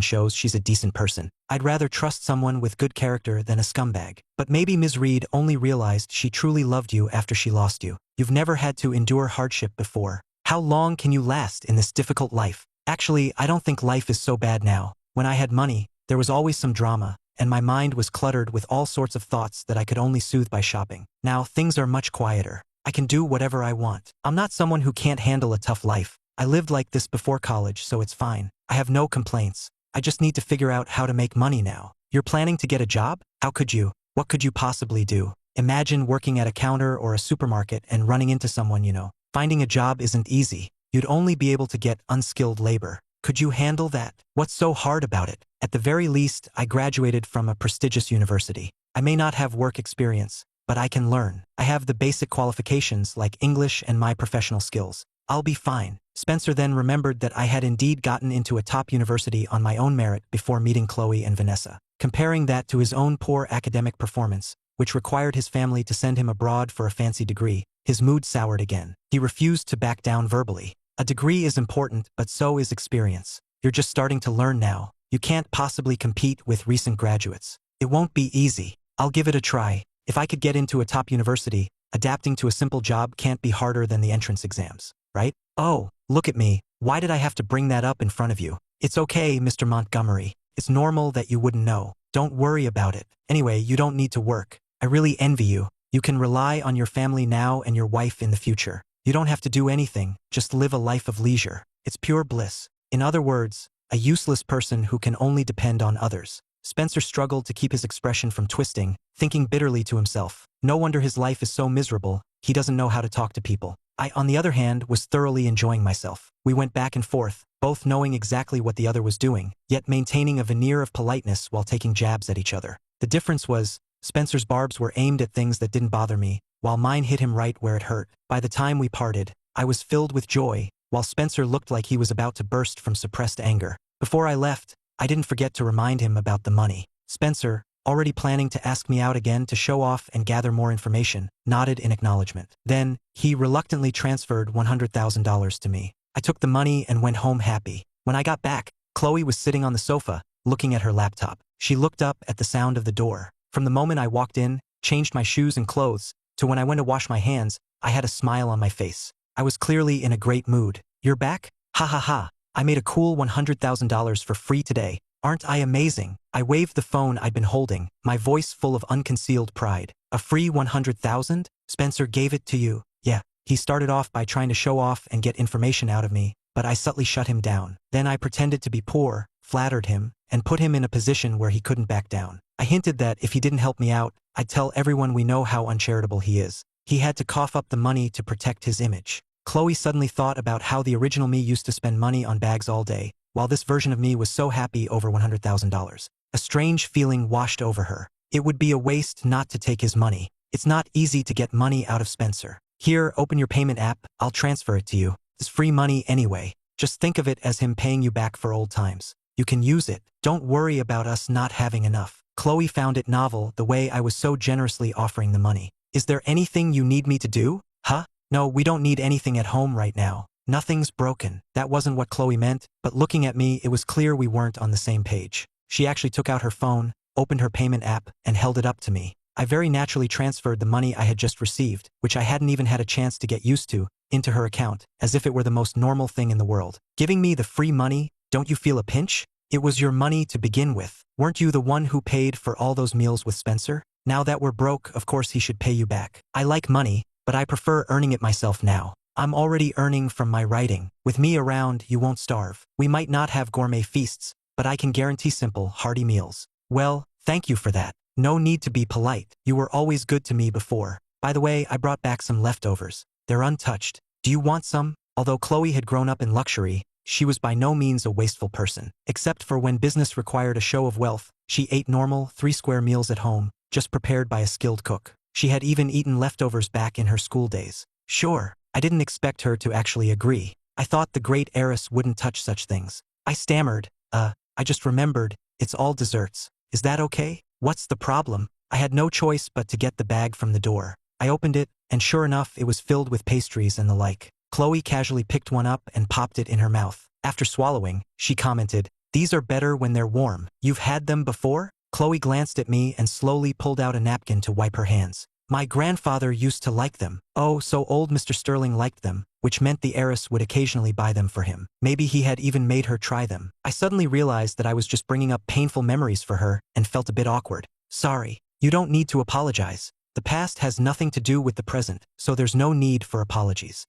shows she's a decent person. I'd rather trust someone with good character than a scumbag. But maybe Ms. Reed only realized she truly loved you after she lost you. You've never had to endure hardship before. How long can you last in this difficult life? Actually, I don't think life is so bad now. When I had money, there was always some drama, and my mind was cluttered with all sorts of thoughts that I could only soothe by shopping. Now, things are much quieter. I can do whatever I want. I'm not someone who can't handle a tough life. I lived like this before college, so it's fine. I have no complaints. I just need to figure out how to make money now. You're planning to get a job? How could you? What could you possibly do? Imagine working at a counter or a supermarket and running into someone you know. Finding a job isn't easy. You'd only be able to get unskilled labor. Could you handle that? What's so hard about it? At the very least, I graduated from a prestigious university. I may not have work experience, but I can learn. I have the basic qualifications like English and my professional skills. I'll be fine. Spencer then remembered that I had indeed gotten into a top university on my own merit before meeting Chloe and Vanessa. Comparing that to his own poor academic performance, which required his family to send him abroad for a fancy degree, his mood soured again. He refused to back down verbally. A degree is important, but so is experience. You're just starting to learn now. You can't possibly compete with recent graduates. It won't be easy. I'll give it a try. If I could get into a top university, adapting to a simple job can't be harder than the entrance exams, right? Oh, look at me. Why did I have to bring that up in front of you? It's okay, Mr. Montgomery. It's normal that you wouldn't know. Don't worry about it. Anyway, you don't need to work. I really envy you. You can rely on your family now and your wife in the future. You don't have to do anything, just live a life of leisure. It's pure bliss. In other words, a useless person who can only depend on others. Spencer struggled to keep his expression from twisting, thinking bitterly to himself. No wonder his life is so miserable, he doesn't know how to talk to people. I, on the other hand, was thoroughly enjoying myself. We went back and forth, both knowing exactly what the other was doing, yet maintaining a veneer of politeness while taking jabs at each other. The difference was, Spencer's barbs were aimed at things that didn't bother me, while mine hit him right where it hurt. By the time we parted, I was filled with joy, while Spencer looked like he was about to burst from suppressed anger. Before I left, I didn't forget to remind him about the money. Spencer, already planning to ask me out again to show off and gather more information, nodded in acknowledgement. Then, he reluctantly transferred $100,000 to me. I took the money and went home happy. When I got back, Chloe was sitting on the sofa, looking at her laptop. She looked up at the sound of the door. From the moment I walked in, changed my shoes and clothes, to when I went to wash my hands, I had a smile on my face. I was clearly in a great mood. You're back? Ha ha ha. I made a cool $100,000 for free today. Aren't I amazing? I waved the phone I'd been holding, my voice full of unconcealed pride. A free 100,000? Spencer gave it to you? Yeah. He started off by trying to show off and get information out of me, but I subtly shut him down. Then I pretended to be poor, flattered him, and put him in a position where he couldn't back down. I hinted that if he didn't help me out, I'd tell everyone we know how uncharitable he is. He had to cough up the money to protect his image. Chloe suddenly thought about how the original me used to spend money on bags all day, while this version of me was so happy over $100,000. A strange feeling washed over her. It would be a waste not to take his money. It's not easy to get money out of Spencer. Here, open your payment app, I'll transfer it to you. It's free money anyway. Just think of it as him paying you back for old times. You can use it. Don't worry about us not having enough. Chloe found it novel the way I was so generously offering the money. Is there anything you need me to do? Huh? No, we don't need anything at home right now. Nothing's broken. That wasn't what Chloe meant, but looking at me, it was clear we weren't on the same page. She actually took out her phone, opened her payment app, and held it up to me. I very naturally transferred the money I had just received, which I hadn't even had a chance to get used to, into her account, as if it were the most normal thing in the world. Giving me the free money? Don't you feel a pinch? It was your money to begin with. Weren't you the one who paid for all those meals with Spencer? Now that we're broke, of course he should pay you back. I like money, but I prefer earning it myself now. I'm already earning from my writing. With me around, you won't starve. We might not have gourmet feasts, but I can guarantee simple, hearty meals. Well, thank you for that. No need to be polite. You were always good to me before. By the way, I brought back some leftovers. They're untouched. Do you want some? Although Chloe had grown up in luxury, she was by no means a wasteful person. Except for when business required a show of wealth, she ate normal, 3-square meals at home, just prepared by a skilled cook. She had even eaten leftovers back in her school days. Sure, I didn't expect her to actually agree. I thought the great heiress wouldn't touch such things. I stammered, I just remembered, it's all desserts. Is that okay? What's the problem? I had no choice but to get the bag from the door. I opened it, and sure enough, it was filled with pastries and the like. Chloe casually picked one up and popped it in her mouth. After swallowing, she commented, "These are better when they're warm. You've had them before?" Chloe glanced at me and slowly pulled out a napkin to wipe her hands. My grandfather used to like them. Oh, so old Mr. Sterling liked them, which meant the heiress would occasionally buy them for him. Maybe he had even made her try them. I suddenly realized that I was just bringing up painful memories for her and felt a bit awkward. Sorry, you don't need to apologize. The past has nothing to do with the present, so there's no need for apologies.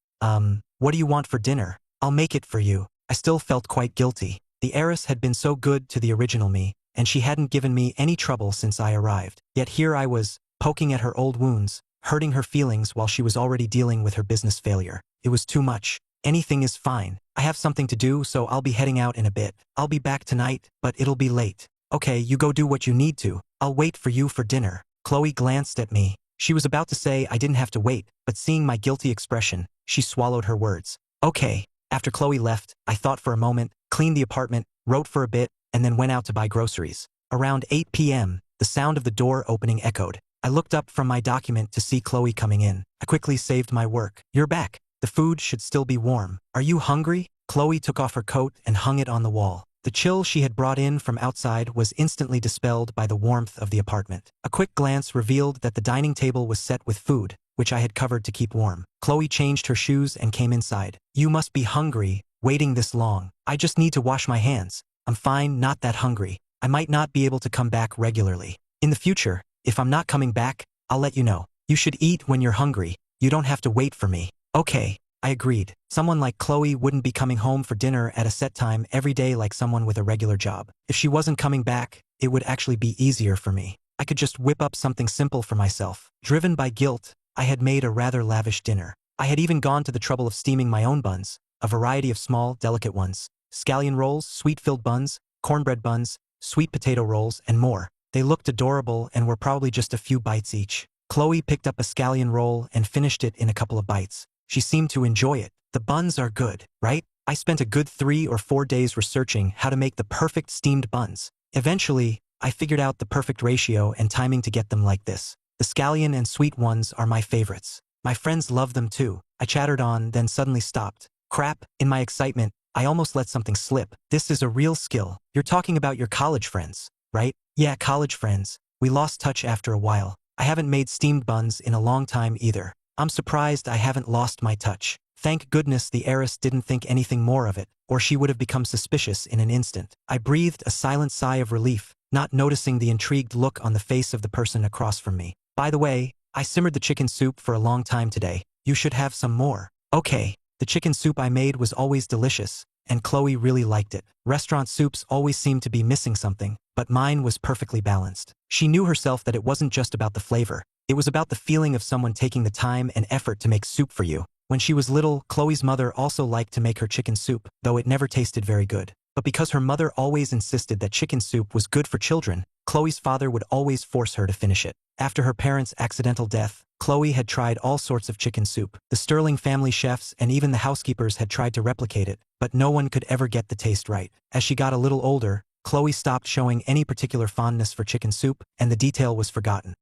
What do you want for dinner? I'll make it for you. I still felt quite guilty. The heiress had been so good to the original me, and she hadn't given me any trouble since I arrived. Yet here I was, poking at her old wounds, hurting her feelings while she was already dealing with her business failure. It was too much. Anything is fine. I have something to do, so I'll be heading out in a bit. I'll be back tonight, but it'll be late. Okay, you go do what you need to. I'll wait for you for dinner. Chloe glanced at me. She was about to say I didn't have to wait, but seeing my guilty expression, she swallowed her words. Okay. After Chloe left, I thought for a moment, cleaned the apartment, wrote for a bit, and then went out to buy groceries. Around 8 p.m., the sound of the door opening echoed. I looked up from my document to see Chloe coming in. I quickly saved my work. You're back. The food should still be warm. Are you hungry? Chloe took off her coat and hung it on the wall. The chill she had brought in from outside was instantly dispelled by the warmth of the apartment. A quick glance revealed that the dining table was set with food, which I had covered to keep warm. Chloe changed her shoes and came inside. You must be hungry, waiting this long. I just need to wash my hands. I'm fine, not that hungry. I might not be able to come back regularly. In the future, if I'm not coming back, I'll let you know. You should eat when you're hungry. You don't have to wait for me. Okay, I agreed. Someone like Chloe wouldn't be coming home for dinner at a set time every day like someone with a regular job. If she wasn't coming back, it would actually be easier for me. I could just whip up something simple for myself. Driven by guilt, I had made a rather lavish dinner. I had even gone to the trouble of steaming my own buns, a variety of small, delicate ones. Scallion rolls, sweet-filled buns, cornbread buns, sweet potato rolls, and more. They looked adorable and were probably just a few bites each. Chloe picked up a scallion roll and finished it in a couple of bites. She seemed to enjoy it. The buns are good, right? I spent a good 3 or 4 days researching how to make the perfect steamed buns. Eventually, I figured out the perfect ratio and timing to get them like this. The scallion and sweet ones are my favorites. My friends love them too. I chattered on, then suddenly stopped. Crap, in my excitement, I almost let something slip. This is a real skill. You're talking about your college friends, right? Yeah, college friends. We lost touch after a while. I haven't made steamed buns in a long time either. I'm surprised I haven't lost my touch. Thank goodness the heiress didn't think anything more of it, or she would have become suspicious in an instant. I breathed a silent sigh of relief, not noticing the intrigued look on the face of the person across from me. By the way, I simmered the chicken soup for a long time today. You should have some more. Okay. The chicken soup I made was always delicious, and Chloe really liked it. Restaurant soups always seem to be missing something, but mine was perfectly balanced. She knew herself that it wasn't just about the flavor. It was about the feeling of someone taking the time and effort to make soup for you. When she was little, Chloe's mother also liked to make her chicken soup, though it never tasted very good. But because her mother always insisted that chicken soup was good for children, Chloe's father would always force her to finish it. After her parents' accidental death, Chloe had tried all sorts of chicken soup. The Sterling family chefs and even the housekeepers had tried to replicate it, but no one could ever get the taste right. As she got a little older, Chloe stopped showing any particular fondness for chicken soup, and the detail was forgotten.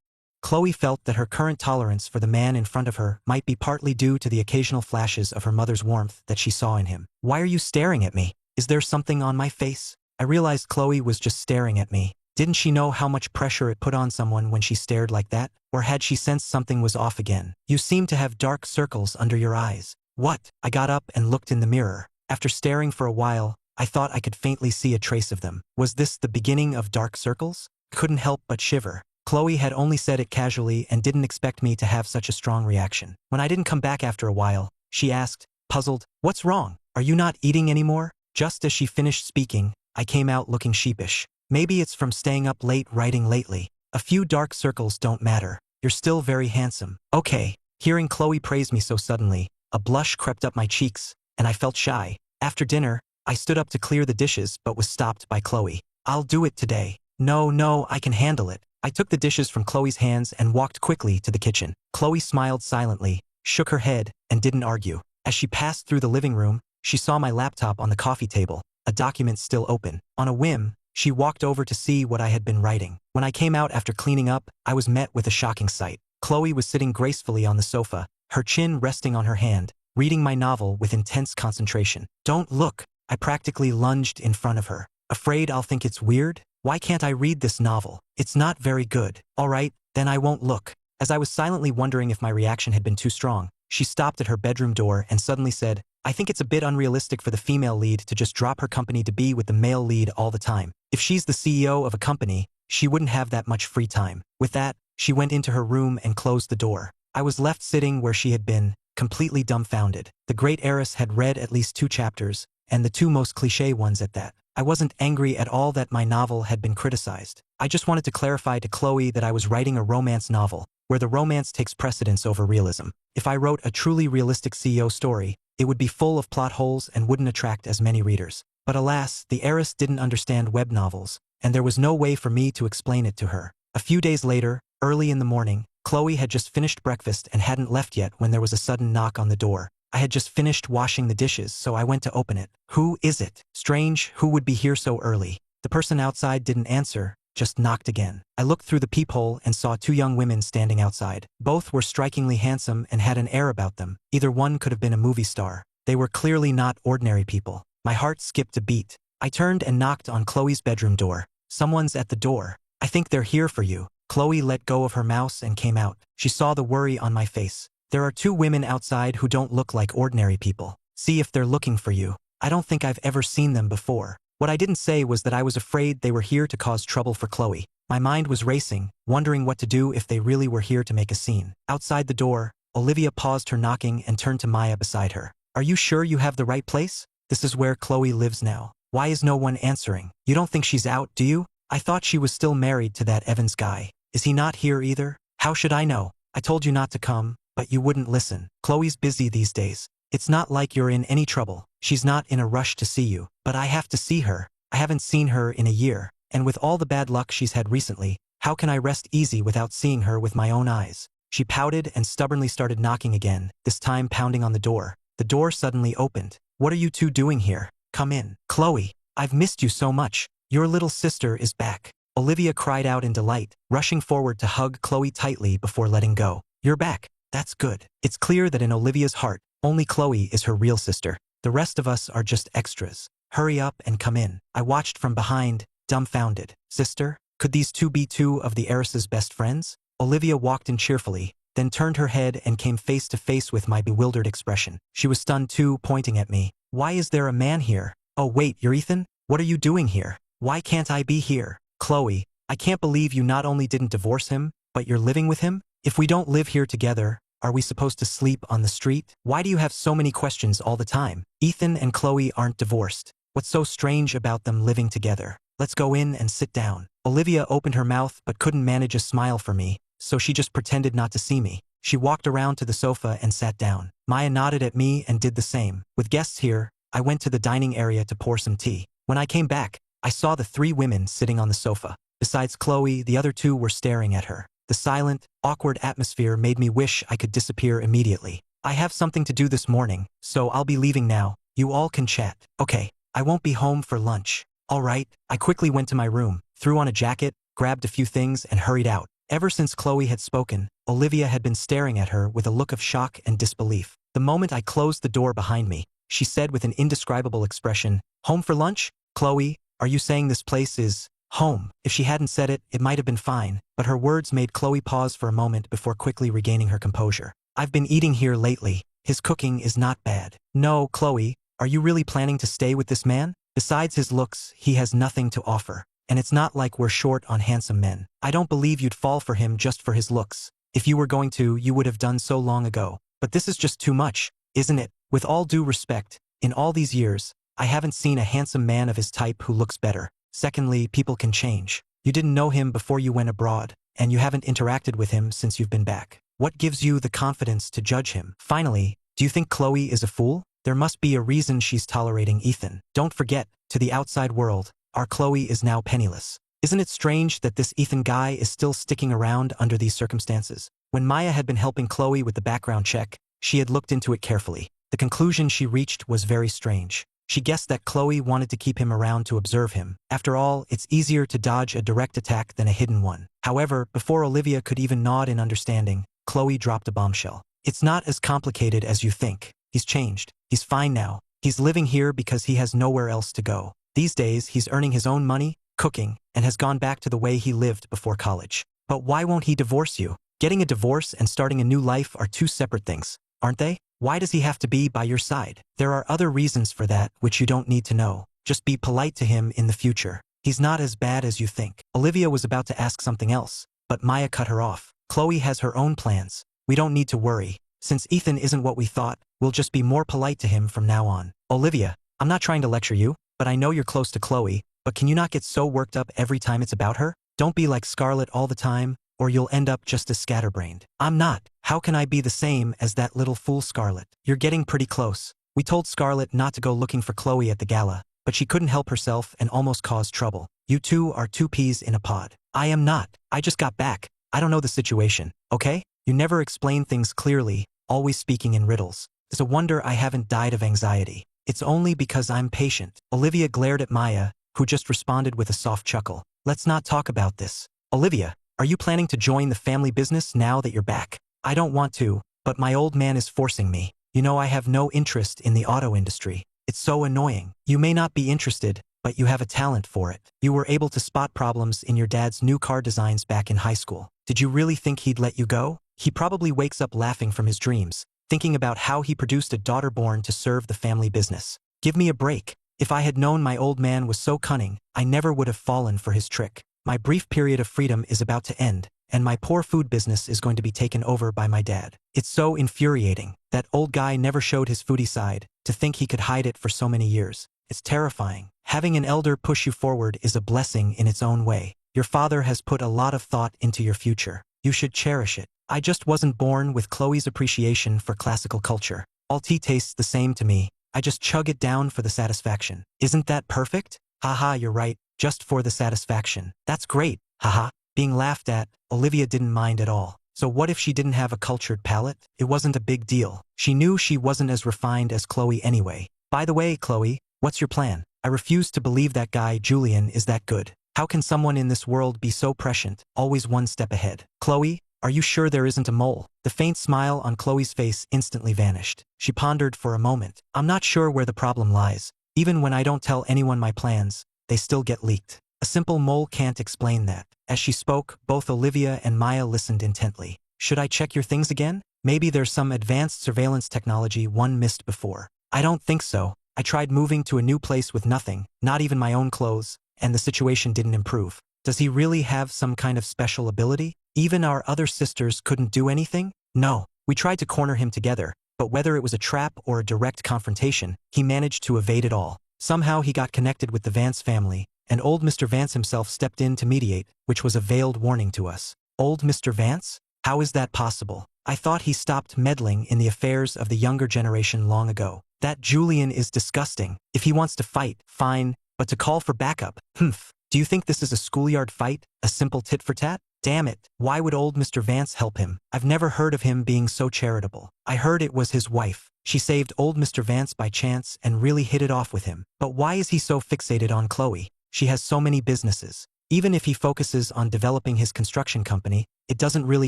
Chloe felt that her current tolerance for the man in front of her might be partly due to the occasional flashes of her mother's warmth that she saw in him. Why are you staring at me? Is there something on my face? I realized Chloe was just staring at me. Didn't she know how much pressure it put on someone when she stared like that? Or had she sensed something was off again? You seem to have dark circles under your eyes. What? I got up and looked in the mirror. After staring for a while, I thought I could faintly see a trace of them. Was this the beginning of dark circles? Couldn't help but shiver. Chloe had only said it casually and didn't expect me to have such a strong reaction. When I didn't come back after a while, she asked, puzzled, "What's wrong? Are you not eating anymore?" Just as she finished speaking, I came out looking sheepish. Maybe it's from staying up late writing lately. A few dark circles don't matter. You're still very handsome. Okay. Hearing Chloe praise me so suddenly, a blush crept up my cheeks, and I felt shy. After dinner, I stood up to clear the dishes but was stopped by Chloe. I'll do it today. No, I can handle it. I took the dishes from Chloe's hands and walked quickly to the kitchen. Chloe smiled silently, shook her head, and didn't argue. As she passed through the living room, she saw my laptop on the coffee table, a document still open. On a whim, she walked over to see what I had been writing. When I came out after cleaning up, I was met with a shocking sight. Chloe was sitting gracefully on the sofa, her chin resting on her hand, reading my novel with intense concentration. Don't look. I practically lunged in front of her. Afraid I'll think it's weird? Why can't I read this novel? It's not very good. All right, then I won't look. As I was silently wondering if my reaction had been too strong, she stopped at her bedroom door and suddenly said, I think it's a bit unrealistic for the female lead to just drop her company to be with the male lead all the time. If she's the CEO of a company, she wouldn't have that much free time. With that, she went into her room and closed the door. I was left sitting where she had been, completely dumbfounded. The great heiress had read at least 2 chapters, and the 2 most cliché ones at that. I wasn't angry at all that my novel had been criticized. I just wanted to clarify to Chloe that I was writing a romance novel, where the romance takes precedence over realism. If I wrote a truly realistic CEO story, it would be full of plot holes and wouldn't attract as many readers. But alas, the heiress didn't understand web novels, and there was no way for me to explain it to her. A few days later, early in the morning, Chloe had just finished breakfast and hadn't left yet when there was a sudden knock on the door. I had just finished washing the dishes, so I went to open it. Who is it? Strange, who would be here so early? The person outside didn't answer, just knocked again. I looked through the peephole and saw two young women standing outside. Both were strikingly handsome and had an air about them. Either one could have been a movie star. They were clearly not ordinary people. My heart skipped a beat. I turned and knocked on Chloe's bedroom door. Someone's at the door. I think they're here for you. Chloe let go of her mouse and came out. She saw the worry on my face. There are two women outside who don't look like ordinary people. See if they're looking for you. I don't think I've ever seen them before. What I didn't say was that I was afraid they were here to cause trouble for Chloe. My mind was racing, wondering what to do if they really were here to make a scene. Outside the door, Olivia paused her knocking and turned to Maya beside her. Are you sure you have the right place? This is where Chloe lives now. Why is no one answering? You don't think she's out, do you? I thought she was still married to that Evans guy. Is he not here either? How should I know? I told you not to come, but you wouldn't listen. Chloe's busy these days. It's not like you're in any trouble. She's not in a rush to see you. But I have to see her. I haven't seen her in a year. And with all the bad luck she's had recently, how can I rest easy without seeing her with my own eyes? She pouted and stubbornly started knocking again, this time pounding on the door. The door suddenly opened. What are you two doing here? Come in. Chloe, I've missed you so much. Your little sister is back. Olivia cried out in delight, rushing forward to hug Chloe tightly before letting go. You're back. That's good. It's clear that in Olivia's heart, only Chloe is her real sister. The rest of us are just extras. Hurry up and come in. I watched from behind, dumbfounded. Sister? Could these two be two of the heiress's best friends? Olivia walked in cheerfully, then turned her head and came face to face with my bewildered expression. She was stunned too, pointing at me. Why is there a man here? Oh wait, you're Ethan? What are you doing here? Why can't I be here? Chloe, I can't believe you not only didn't divorce him, but you're living with him? If we don't live here together, are we supposed to sleep on the street? Why do you have so many questions all the time? Ethan and Chloe aren't divorced. What's so strange about them living together? Let's go in and sit down. Olivia opened her mouth but couldn't manage a smile for me, so she just pretended not to see me. She walked around to the sofa and sat down. Maya nodded at me and did the same. With guests here, I went to the dining area to pour some tea. When I came back, I saw the three women sitting on the sofa. Besides Chloe, the other two were staring at her. The silent, awkward atmosphere made me wish I could disappear immediately. I have something to do this morning, so I'll be leaving now. You all can chat. Okay, I won't be home for lunch. All right. I quickly went to my room, threw on a jacket, grabbed a few things and hurried out. Ever since Chloe had spoken, Olivia had been staring at her with a look of shock and disbelief. The moment I closed the door behind me, she said with an indescribable expression, "Home for lunch? Chloe, are you saying this place is home?" If she hadn't said it, it might have been fine, but her words made Chloe pause for a moment before quickly regaining her composure. I've been eating here lately. His cooking is not bad. No, Chloe, are you really planning to stay with this man? Besides his looks, he has nothing to offer. And it's not like we're short on handsome men. I don't believe you'd fall for him just for his looks. If you were going to, you would have done so long ago. But this is just too much, isn't it? With all due respect, in all these years, I haven't seen a handsome man of his type who looks better. Secondly, people can change. You didn't know him before you went abroad, and you haven't interacted with him since you've been back. What gives you the confidence to judge him? Finally, do you think Chloe is a fool? There must be a reason she's tolerating Ethan. Don't forget, to the outside world, our Chloe is now penniless. Isn't it strange that this Ethan guy is still sticking around under these circumstances? When Maya had been helping Chloe with the background check, she had looked into it carefully. The conclusion she reached was very strange. She guessed that Chloe wanted to keep him around to observe him. After all, it's easier to dodge a direct attack than a hidden one. However, before Olivia could even nod in understanding, Chloe dropped a bombshell. It's not as complicated as you think. He's changed. He's fine now. He's living here because he has nowhere else to go. These days, he's earning his own money, cooking, and has gone back to the way he lived before college. But why won't he divorce you? Getting a divorce and starting a new life are two separate things, aren't they? Why does he have to be by your side? There are other reasons for that which you don't need to know. Just be polite to him in the future. He's not as bad as you think. Olivia was about to ask something else, but Maya cut her off. Chloe has her own plans. We don't need to worry. Since Ethan isn't what we thought, we'll just be more polite to him from now on. Olivia, I'm not trying to lecture you, but I know you're close to Chloe, but can you not get so worked up every time it's about her? Don't be like Scarlett all the time, or you'll end up just as scatterbrained. I'm not. How can I be the same as that little fool Scarlett? You're getting pretty close. We told Scarlett not to go looking for Chloe at the gala, but she couldn't help herself and almost caused trouble. You two are two peas in a pod. I am not. I just got back. I don't know the situation, okay? You never explain things clearly, always speaking in riddles. It's a wonder I haven't died of anxiety. It's only because I'm patient. Olivia glared at Maya, who just responded with a soft chuckle. let's not talk about this. Olivia, are you planning to join the family business now that you're back? I don't want to, but my old man is forcing me. You know I have no interest in the auto industry. It's so annoying. You may not be interested, but you have a talent for it. You were able to spot problems in your dad's new car designs back in high school. Did you really think he'd let you go? He probably wakes up laughing from his dreams, thinking about how he produced a daughter born to serve the family business. Give me a break. If I had known my old man was so cunning, I never would have fallen for his trick. My brief period of freedom is about to end, and my poor food business is going to be taken over by my dad. It's so infuriating. That old guy never showed his foodie side, to think he could hide it for so many years. It's terrifying. Having an elder push you forward is a blessing in its own way. Your father has put a lot of thought into your future. You should cherish it. I just wasn't born with Chloe's appreciation for classical culture. All tea tastes the same to me. I just chug it down for the satisfaction. Isn't that perfect? Haha, you're right. Just for the satisfaction. That's great. Haha. Being laughed at, Olivia didn't mind at all. So what if she didn't have a cultured palate? It wasn't a big deal. She knew she wasn't as refined as Chloe anyway. By the way, Chloe, what's your plan? I refuse to believe that guy Julian is that good. How can someone in this world be so prescient, always one step ahead? Chloe, are you sure there isn't a mole? The faint smile on Chloe's face instantly vanished. She pondered for a moment. I'm not sure where the problem lies. Even when I don't tell anyone my plans, they still get leaked. A simple mole can't explain that. As she spoke, both Olivia and Maya listened intently. Should I check your things again? Maybe there's some advanced surveillance technology one missed before. I don't think so. I tried moving to a new place with nothing, not even my own clothes, and the situation didn't improve. Does he really have some kind of special ability? Even our other sisters couldn't do anything? No. We tried to corner him together, but whether it was a trap or a direct confrontation, he managed to evade it all. Somehow he got connected with the Vance family, and old Mr. Vance himself stepped in to mediate, which was a veiled warning to us. Old Mr. Vance? How is that possible? I thought he stopped meddling in the affairs of the younger generation long ago. That Julian is disgusting. If he wants to fight, fine, but to call for backup, humph. Do you think this is a schoolyard fight? A simple tit-for-tat? Damn it, why would old Mr. Vance help him? I've never heard of him being so charitable. I heard it was his wife. She saved old Mr. Vance by chance and really hit it off with him. But why is he so fixated on Chloe? She has so many businesses. Even if he focuses on developing his construction company, it doesn't really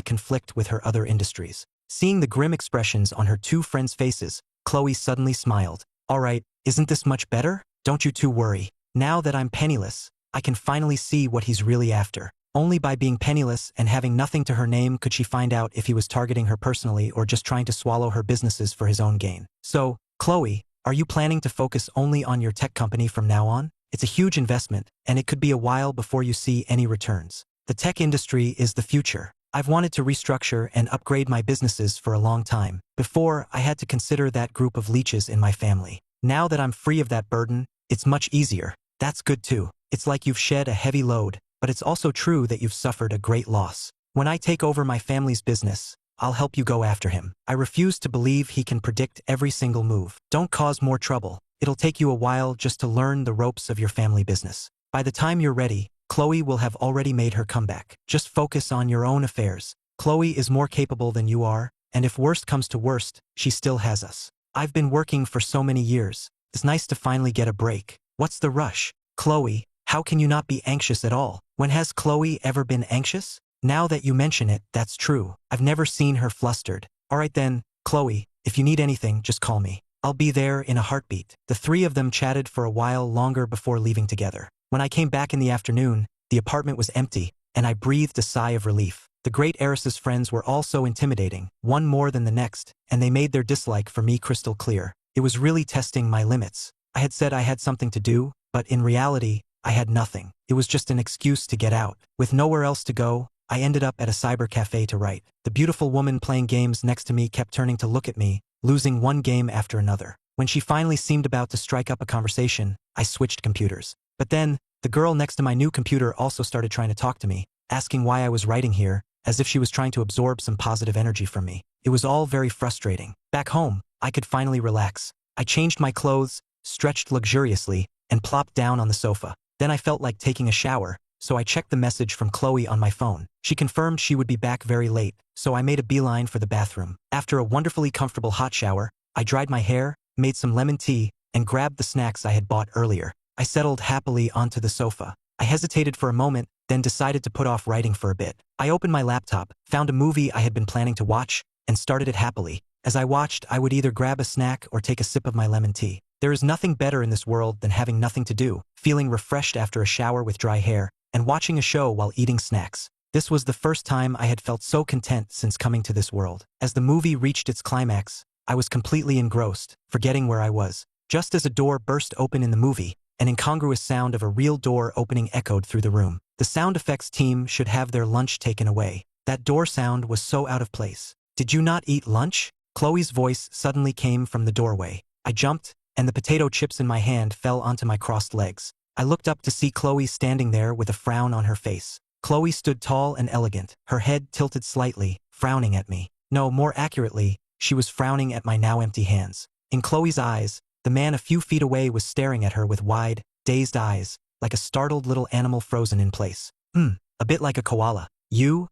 conflict with her other industries. Seeing the grim expressions on her two friends' faces, Chloe suddenly smiled. All right, isn't this much better? Don't you two worry. Now that I'm penniless, I can finally see what he's really after. Only by being penniless and having nothing to her name could she find out if he was targeting her personally or just trying to swallow her businesses for his own gain. So, Chloe, are you planning to focus only on your tech company from now on? It's a huge investment, and it could be a while before you see any returns. The tech industry is the future. I've wanted to restructure and upgrade my businesses for a long time. Before, I had to consider that group of leeches in my family. Now that I'm free of that burden, it's much easier. That's good too. It's like you've shed a heavy load, but it's also true that you've suffered a great loss. When I take over my family's business, I'll help you go after him. I refuse to believe he can predict every single move. Don't cause more trouble. It'll take you a while just to learn the ropes of your family business. By the time you're ready, Chloe will have already made her comeback. Just focus on your own affairs. Chloe is more capable than you are, and if worst comes to worst, she still has us. I've been working for so many years. It's nice to finally get a break. What's the rush? Chloe, how can you not be anxious at all? When has Chloe ever been anxious? Now that you mention it, that's true. I've never seen her flustered. All right then, Chloe, if you need anything, just call me. I'll be there in a heartbeat. The three of them chatted for a while longer before leaving together. When I came back in the afternoon, the apartment was empty, and I breathed a sigh of relief. The great heiress's friends were all so intimidating, one more than the next, and they made their dislike for me crystal clear. It was really testing my limits. I had said I had something to do, but in reality, I had nothing. It was just an excuse to get out. With nowhere else to go, I ended up at a cyber cafe to write. The beautiful woman playing games next to me kept turning to look at me, losing one game after another. When she finally seemed about to strike up a conversation, I switched computers. But then, the girl next to my new computer also started trying to talk to me, asking why I was writing here, as if she was trying to absorb some positive energy from me. It was all very frustrating. Back home, I could finally relax. I changed my clothes, stretched luxuriously, and plopped down on the sofa. Then I felt like taking a shower, so I checked the message from Chloe on my phone. She confirmed she would be back very late, so I made a beeline for the bathroom. After a wonderfully comfortable hot shower, I dried my hair, made some lemon tea, and grabbed the snacks I had bought earlier. I settled happily onto the sofa. I hesitated for a moment, then decided to put off writing for a bit. I opened my laptop, found a movie I had been planning to watch, and started it happily. As I watched, I would either grab a snack or take a sip of my lemon tea. There is nothing better in this world than having nothing to do, feeling refreshed after a shower with dry hair, and watching a show while eating snacks. This was the first time I had felt so content since coming to this world. As the movie reached its climax, I was completely engrossed, forgetting where I was. Just as a door burst open in the movie, an incongruous sound of a real door opening echoed through the room. The sound effects team should have their lunch taken away. That door sound was so out of place. "Did you not eat lunch?" Chloe's voice suddenly came from the doorway. I jumped, and the potato chips in my hand fell onto my crossed legs. I looked up to see Chloe standing there with a frown on her face. Chloe stood tall and elegant, her head tilted slightly, frowning at me. No, more accurately, she was frowning at my now empty hands. In Chloe's eyes, the man a few feet away was staring at her with wide, dazed eyes, like a startled little animal frozen in place. A bit like a koala. You,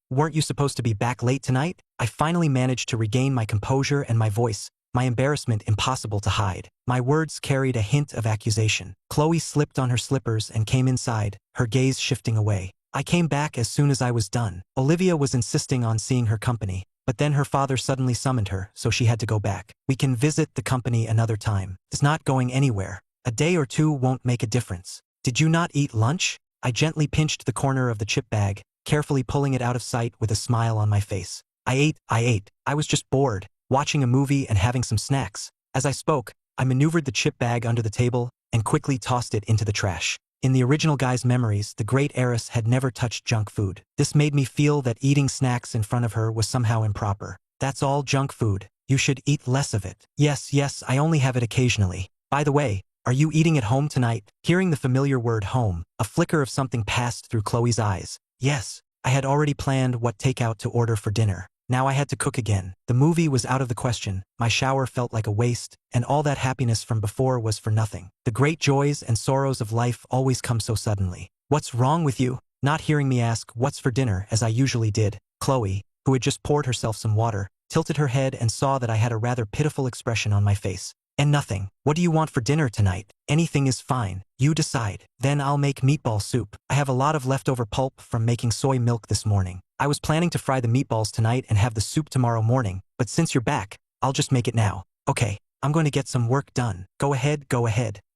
weren't you supposed to be back late tonight?" I finally managed to regain my composure and my voice, my embarrassment impossible to hide. My words carried a hint of accusation. Chloe slipped on her slippers and came inside, her gaze shifting away. I came back as soon as I was done. Olivia was insisting on seeing her company, but then her father suddenly summoned her, so she had to go back. "We can visit the company another time. It's not going anywhere. A day or two won't make a difference. Did you not eat lunch?" I gently pinched the corner of the chip bag, carefully pulling it out of sight with a smile on my face. I ate. I was just bored, watching a movie and having some snacks." As I spoke, I maneuvered the chip bag under the table and quickly tossed it into the trash. In the original guy's memories, the great heiress had never touched junk food. This made me feel that eating snacks in front of her was somehow improper. "That's all junk food. You should eat less of it." Yes, I only have it occasionally. By the way, are you eating at home tonight?" Hearing the familiar word home, a flicker of something passed through Chloe's eyes. Yes, I had already planned what takeout to order for dinner. Now I had to cook again. The movie was out of the question, my shower felt like a waste, and all that happiness from before was for nothing. The great joys and sorrows of life always come so suddenly. "What's wrong with you?" Not hearing me ask what's for dinner as I usually did, Chloe, who had just poured herself some water, tilted her head and saw that I had a rather pitiful expression on my face. "And nothing. What do you want for dinner tonight?" "Anything is fine. You decide." "Then I'll make meatball soup. I have a lot of leftover pulp from making soy milk this morning. I was planning to fry the meatballs tonight and have the soup tomorrow morning, but since you're back, I'll just make it now." "Okay, I'm going to get some work done." Go ahead.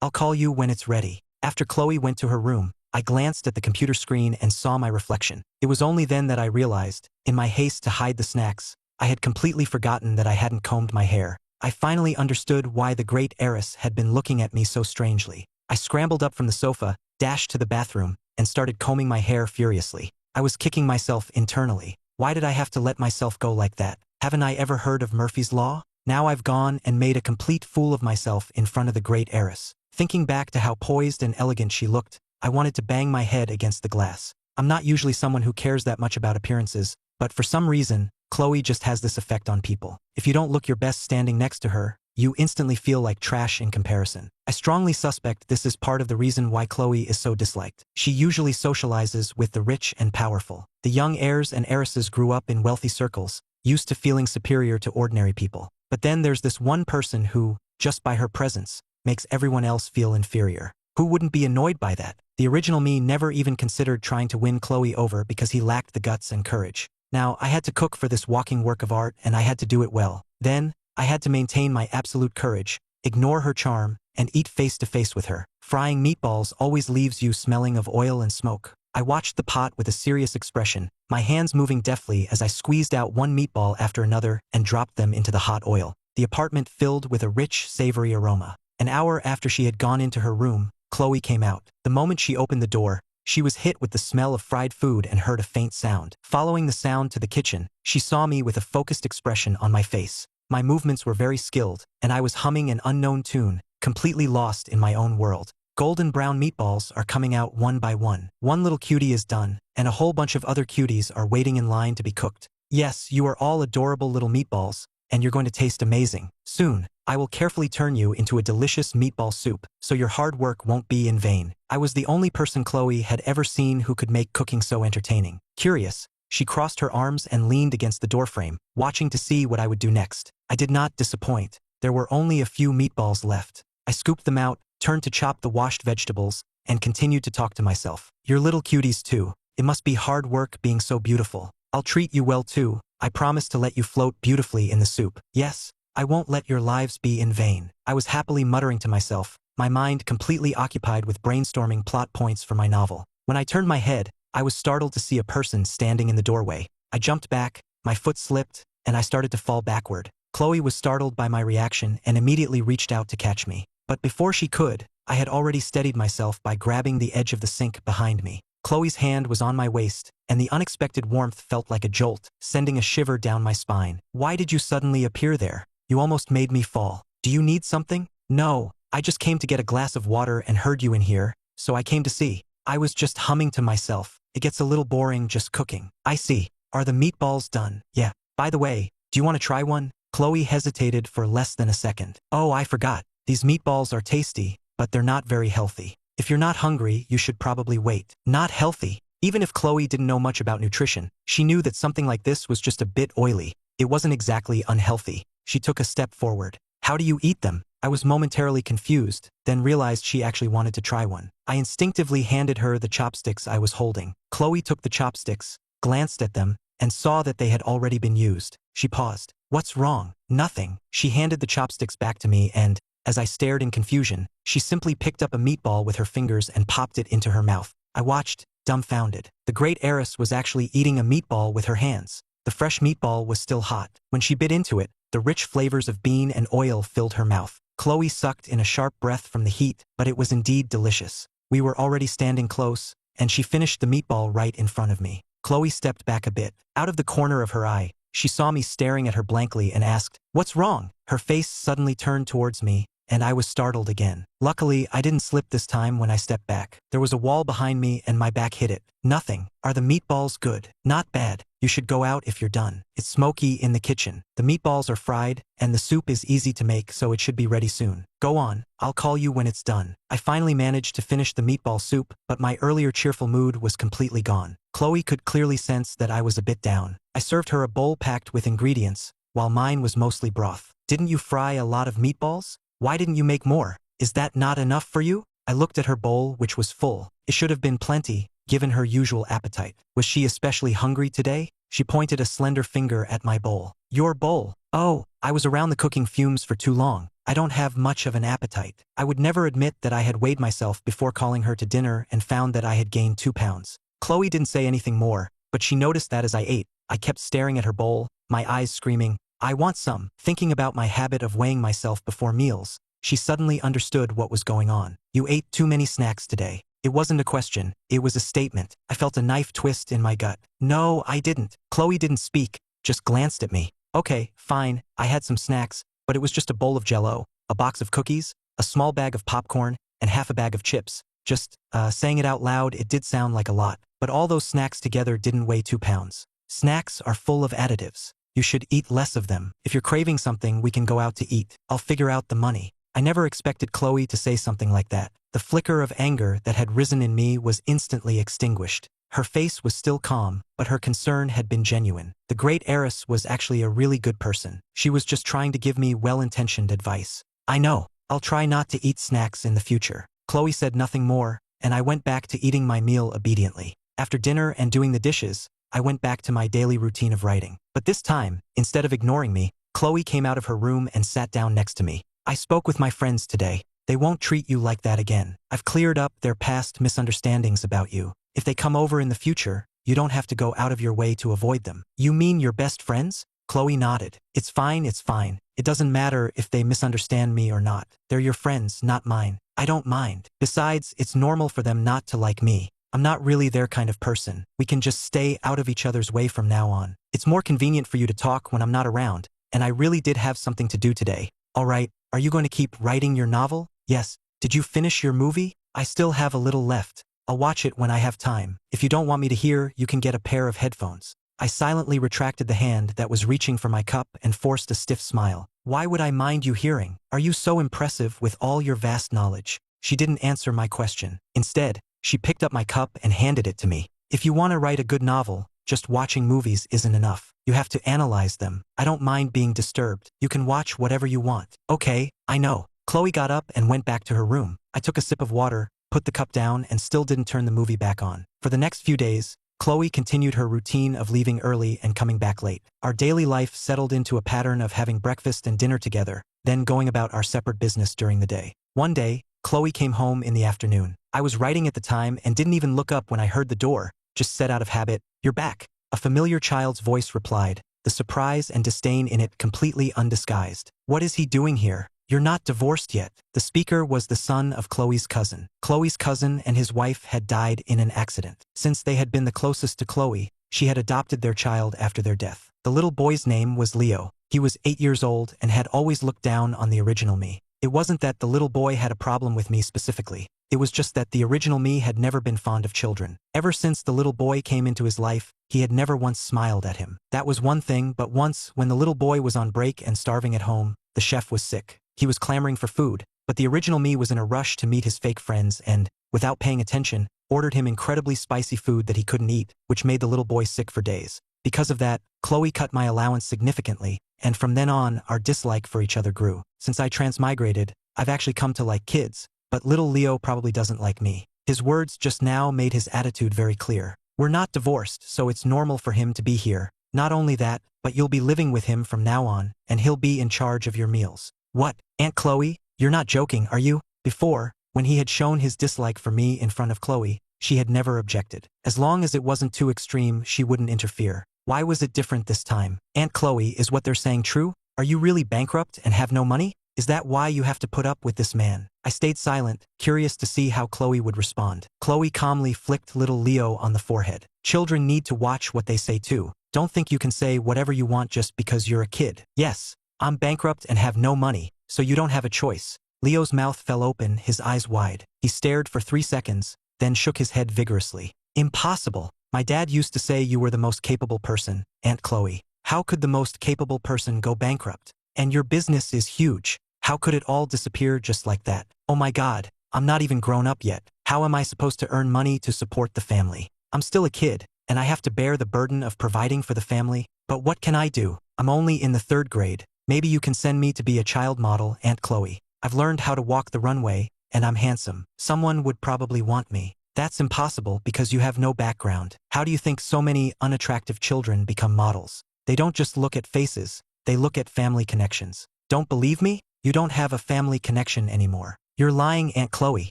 I'll call you when it's ready." After Chloe went to her room, I glanced at the computer screen and saw my reflection. It was only then that I realized, in my haste to hide the snacks, I had completely forgotten that I hadn't combed my hair. I finally understood why the great heiress had been looking at me so strangely. I scrambled up from the sofa, dashed to the bathroom, and started combing my hair furiously. I was kicking myself internally. Why did I have to let myself go like that? Haven't I ever heard of Murphy's Law? Now I've gone and made a complete fool of myself in front of the great heiress. Thinking back to how poised and elegant she looked, I wanted to bang my head against the glass. I'm not usually someone who cares that much about appearances, but for some reason, Chloe just has this effect on people. If you don't look your best standing next to her, you instantly feel like trash in comparison. I strongly suspect this is part of the reason why Chloe is so disliked. She usually socializes with the rich and powerful. The young heirs and heiresses grew up in wealthy circles, used to feeling superior to ordinary people. But then there's this one person who, just by her presence, makes everyone else feel inferior. Who wouldn't be annoyed by that? The original me never even considered trying to win Chloe over because he lacked the guts and courage. Now, I had to cook for this walking work of art and I had to do it well. Then, I had to maintain my absolute courage, ignore her charm, and eat face to face with her. Frying meatballs always leaves you smelling of oil and smoke. I watched the pot with a serious expression, my hands moving deftly as I squeezed out one meatball after another and dropped them into the hot oil. The apartment filled with a rich, savory aroma. An hour after she had gone into her room, Chloe came out. The moment she opened the door, she was hit with the smell of fried food and heard a faint sound. Following the sound to the kitchen, she saw me with a focused expression on my face. My movements were very skilled, and I was humming an unknown tune, completely lost in my own world. Golden brown meatballs are coming out one by one. One little cutie is done, and a whole bunch of other cuties are waiting in line to be cooked. Yes, you are all adorable little meatballs, and you're going to taste amazing. Soon, I will carefully turn you into a delicious meatball soup, so your hard work won't be in vain. I was the only person Chloe had ever seen who could make cooking so entertaining. Curious, she crossed her arms and leaned against the doorframe, watching to see what I would do next. I did not disappoint. There were only a few meatballs left. I scooped them out, turned to chop the washed vegetables, and continued to talk to myself. You're little cuties too. It must be hard work being so beautiful. I'll treat you well too. I promise to let you float beautifully in the soup. Yes, I won't let your lives be in vain. I was happily muttering to myself, my mind completely occupied with brainstorming plot points for my novel. When I turned my head, I was startled to see a person standing in the doorway. I jumped back, my foot slipped, and I started to fall backward. Chloe was startled by my reaction and immediately reached out to catch me. But before she could, I had already steadied myself by grabbing the edge of the sink behind me. Chloe's hand was on my waist, and the unexpected warmth felt like a jolt, sending a shiver down my spine. Why did you suddenly appear there? You almost made me fall. Do you need something? No, I just came to get a glass of water and heard you in here, so I came to see. I was just humming to myself. It gets a little boring just cooking. I see. Are the meatballs done? Yeah. By the way, do you want to try one? Chloe hesitated for less than a second. Oh, I forgot. These meatballs are tasty, but they're not very healthy. If you're not hungry, you should probably wait. Not healthy? Even if Chloe didn't know much about nutrition, she knew that something like this was just a bit oily. It wasn't exactly unhealthy. She took a step forward. How do you eat them? I was momentarily confused, then realized she actually wanted to try one. I instinctively handed her the chopsticks I was holding. Chloe took the chopsticks, glanced at them, and saw that they had already been used. She paused. What's wrong? Nothing. She handed the chopsticks back to me and, as I stared in confusion, she simply picked up a meatball with her fingers and popped it into her mouth. I watched, dumbfounded. The great heiress was actually eating a meatball with her hands. The fresh meatball was still hot. When she bit into it, the rich flavors of bean and oil filled her mouth. Chloe sucked in a sharp breath from the heat, but it was indeed delicious. We were already standing close, and she finished the meatball right in front of me. Chloe stepped back a bit. Out of the corner of her eye, she saw me staring at her blankly and asked, "What's wrong?" Her face suddenly turned towards me, and I was startled again. Luckily, I didn't slip this time when I stepped back. There was a wall behind me and my back hit it. Nothing. Are the meatballs good? Not bad. You should go out if you're done. It's smoky in the kitchen. The meatballs are fried, and the soup is easy to make, so it should be ready soon. Go on. I'll call you when it's done. I finally managed to finish the meatball soup, but my earlier cheerful mood was completely gone. Chloe could clearly sense that I was a bit down. I served her a bowl packed with ingredients, while mine was mostly broth. Didn't you fry a lot of meatballs? Why didn't you make more? Is that not enough for you? I looked at her bowl, which was full. It should have been plenty, given her usual appetite. Was she especially hungry today? She pointed a slender finger at my bowl. Your bowl? Oh, I was around the cooking fumes for too long. I don't have much of an appetite. I would never admit that I had weighed myself before calling her to dinner and found that I had gained 2 pounds. Chloe didn't say anything more, but she noticed that as I ate, I kept staring at her bowl, my eyes screaming, I want some. Thinking about my habit of weighing myself before meals, she suddenly understood what was going on. You ate too many snacks today. It wasn't a question, it was a statement. I felt a knife twist in my gut. No, I didn't. Chloe didn't speak, just glanced at me. Okay, fine, I had some snacks, but it was just a bowl of Jell-O, a box of cookies, a small bag of popcorn, and half a bag of chips. Just, saying it out loud, it did sound like a lot, but all those snacks together didn't weigh 2 pounds. Snacks are full of additives. You should eat less of them. If you're craving something, we can go out to eat. I'll figure out the money. I never expected Chloe to say something like that. The flicker of anger that had risen in me was instantly extinguished. Her face was still calm, but her concern had been genuine. The great heiress was actually a really good person. She was just trying to give me well-intentioned advice. I know. I'll try not to eat snacks in the future. Chloe said nothing more, and I went back to eating my meal obediently. After dinner and doing the dishes, I went back to my daily routine of writing. But this time, instead of ignoring me, Chloe came out of her room and sat down next to me. I spoke with my friends today. They won't treat you like that again. I've cleared up their past misunderstandings about you. If they come over in the future, you don't have to go out of your way to avoid them. You mean your best friends? Chloe nodded. It's fine, it's fine. It doesn't matter if they misunderstand me or not. They're your friends, not mine. I don't mind. Besides, it's normal for them not to like me. I'm not really their kind of person. We can just stay out of each other's way from now on. It's more convenient for you to talk when I'm not around, and I really did have something to do today. All right, are you going to keep writing your novel? Yes. Did you finish your movie? I still have a little left. I'll watch it when I have time. If you don't want me to hear, you can get a pair of headphones. I silently retracted the hand that was reaching for my cup and forced a stiff smile. Why would I mind you hearing? Are you so impressive with all your vast knowledge? She didn't answer my question. Instead, she picked up my cup and handed it to me. If you want to write a good novel, just watching movies isn't enough. You have to analyze them. I don't mind being disturbed. You can watch whatever you want. Okay, I know. Chloe got up and went back to her room. I took a sip of water, put the cup down and still didn't turn the movie back on. For the next few days, Chloe continued her routine of leaving early and coming back late. Our daily life settled into a pattern of having breakfast and dinner together, then going about our separate business during the day. One day, Chloe came home in the afternoon. I was writing at the time and didn't even look up when I heard the door, just said out of habit, "You're back." A familiar child's voice replied, the surprise and disdain in it completely undisguised. "What is he doing here? You're not divorced yet." The speaker was the son of Chloe's cousin. Chloe's cousin and his wife had died in an accident. Since they had been the closest to Chloe, she had adopted their child after their death. The little boy's name was Leo. He was 8 years old and had always looked down on the original me. It wasn't that the little boy had a problem with me specifically. It was just that the original me had never been fond of children. Ever since the little boy came into his life, he had never once smiled at him. That was one thing, but once, when the little boy was on break and starving at home, the chef was sick. He was clamoring for food, but the original me was in a rush to meet his fake friends and, without paying attention, ordered him incredibly spicy food that he couldn't eat, which made the little boy sick for days. Because of that, Chloe cut my allowance significantly, and from then on, our dislike for each other grew. Since I transmigrated, I've actually come to like kids, but little Leo probably doesn't like me. His words just now made his attitude very clear. We're not divorced, so it's normal for him to be here. Not only that, but you'll be living with him from now on, and he'll be in charge of your meals. What, Aunt Chloe? You're not joking, are you? Before, when he had shown his dislike for me in front of Chloe, she had never objected. As long as it wasn't too extreme, she wouldn't interfere. Why was it different this time? Aunt Chloe, is what they're saying true? Are you really bankrupt and have no money? Is that why you have to put up with this man? I stayed silent, curious to see how Chloe would respond. Chloe calmly flicked little Leo on the forehead. Children need to watch what they say too. Don't think you can say whatever you want just because you're a kid. Yes, I'm bankrupt and have no money, so you don't have a choice. Leo's mouth fell open, his eyes wide. He stared for 3 seconds, then shook his head vigorously. Impossible. My dad used to say you were the most capable person, Aunt Chloe. How could the most capable person go bankrupt? And your business is huge. How could it all disappear just like that? Oh my God, I'm not even grown up yet. How am I supposed to earn money to support the family? I'm still a kid, and I have to bear the burden of providing for the family. But what can I do? I'm only in the 3rd grade. Maybe you can send me to be a child model, Aunt Chloe. I've learned how to walk the runway, and I'm handsome. Someone would probably want me. That's impossible because you have no background. How do you think so many unattractive children become models? They don't just look at faces, they look at family connections. Don't believe me? You don't have a family connection anymore. You're lying, Aunt Chloe.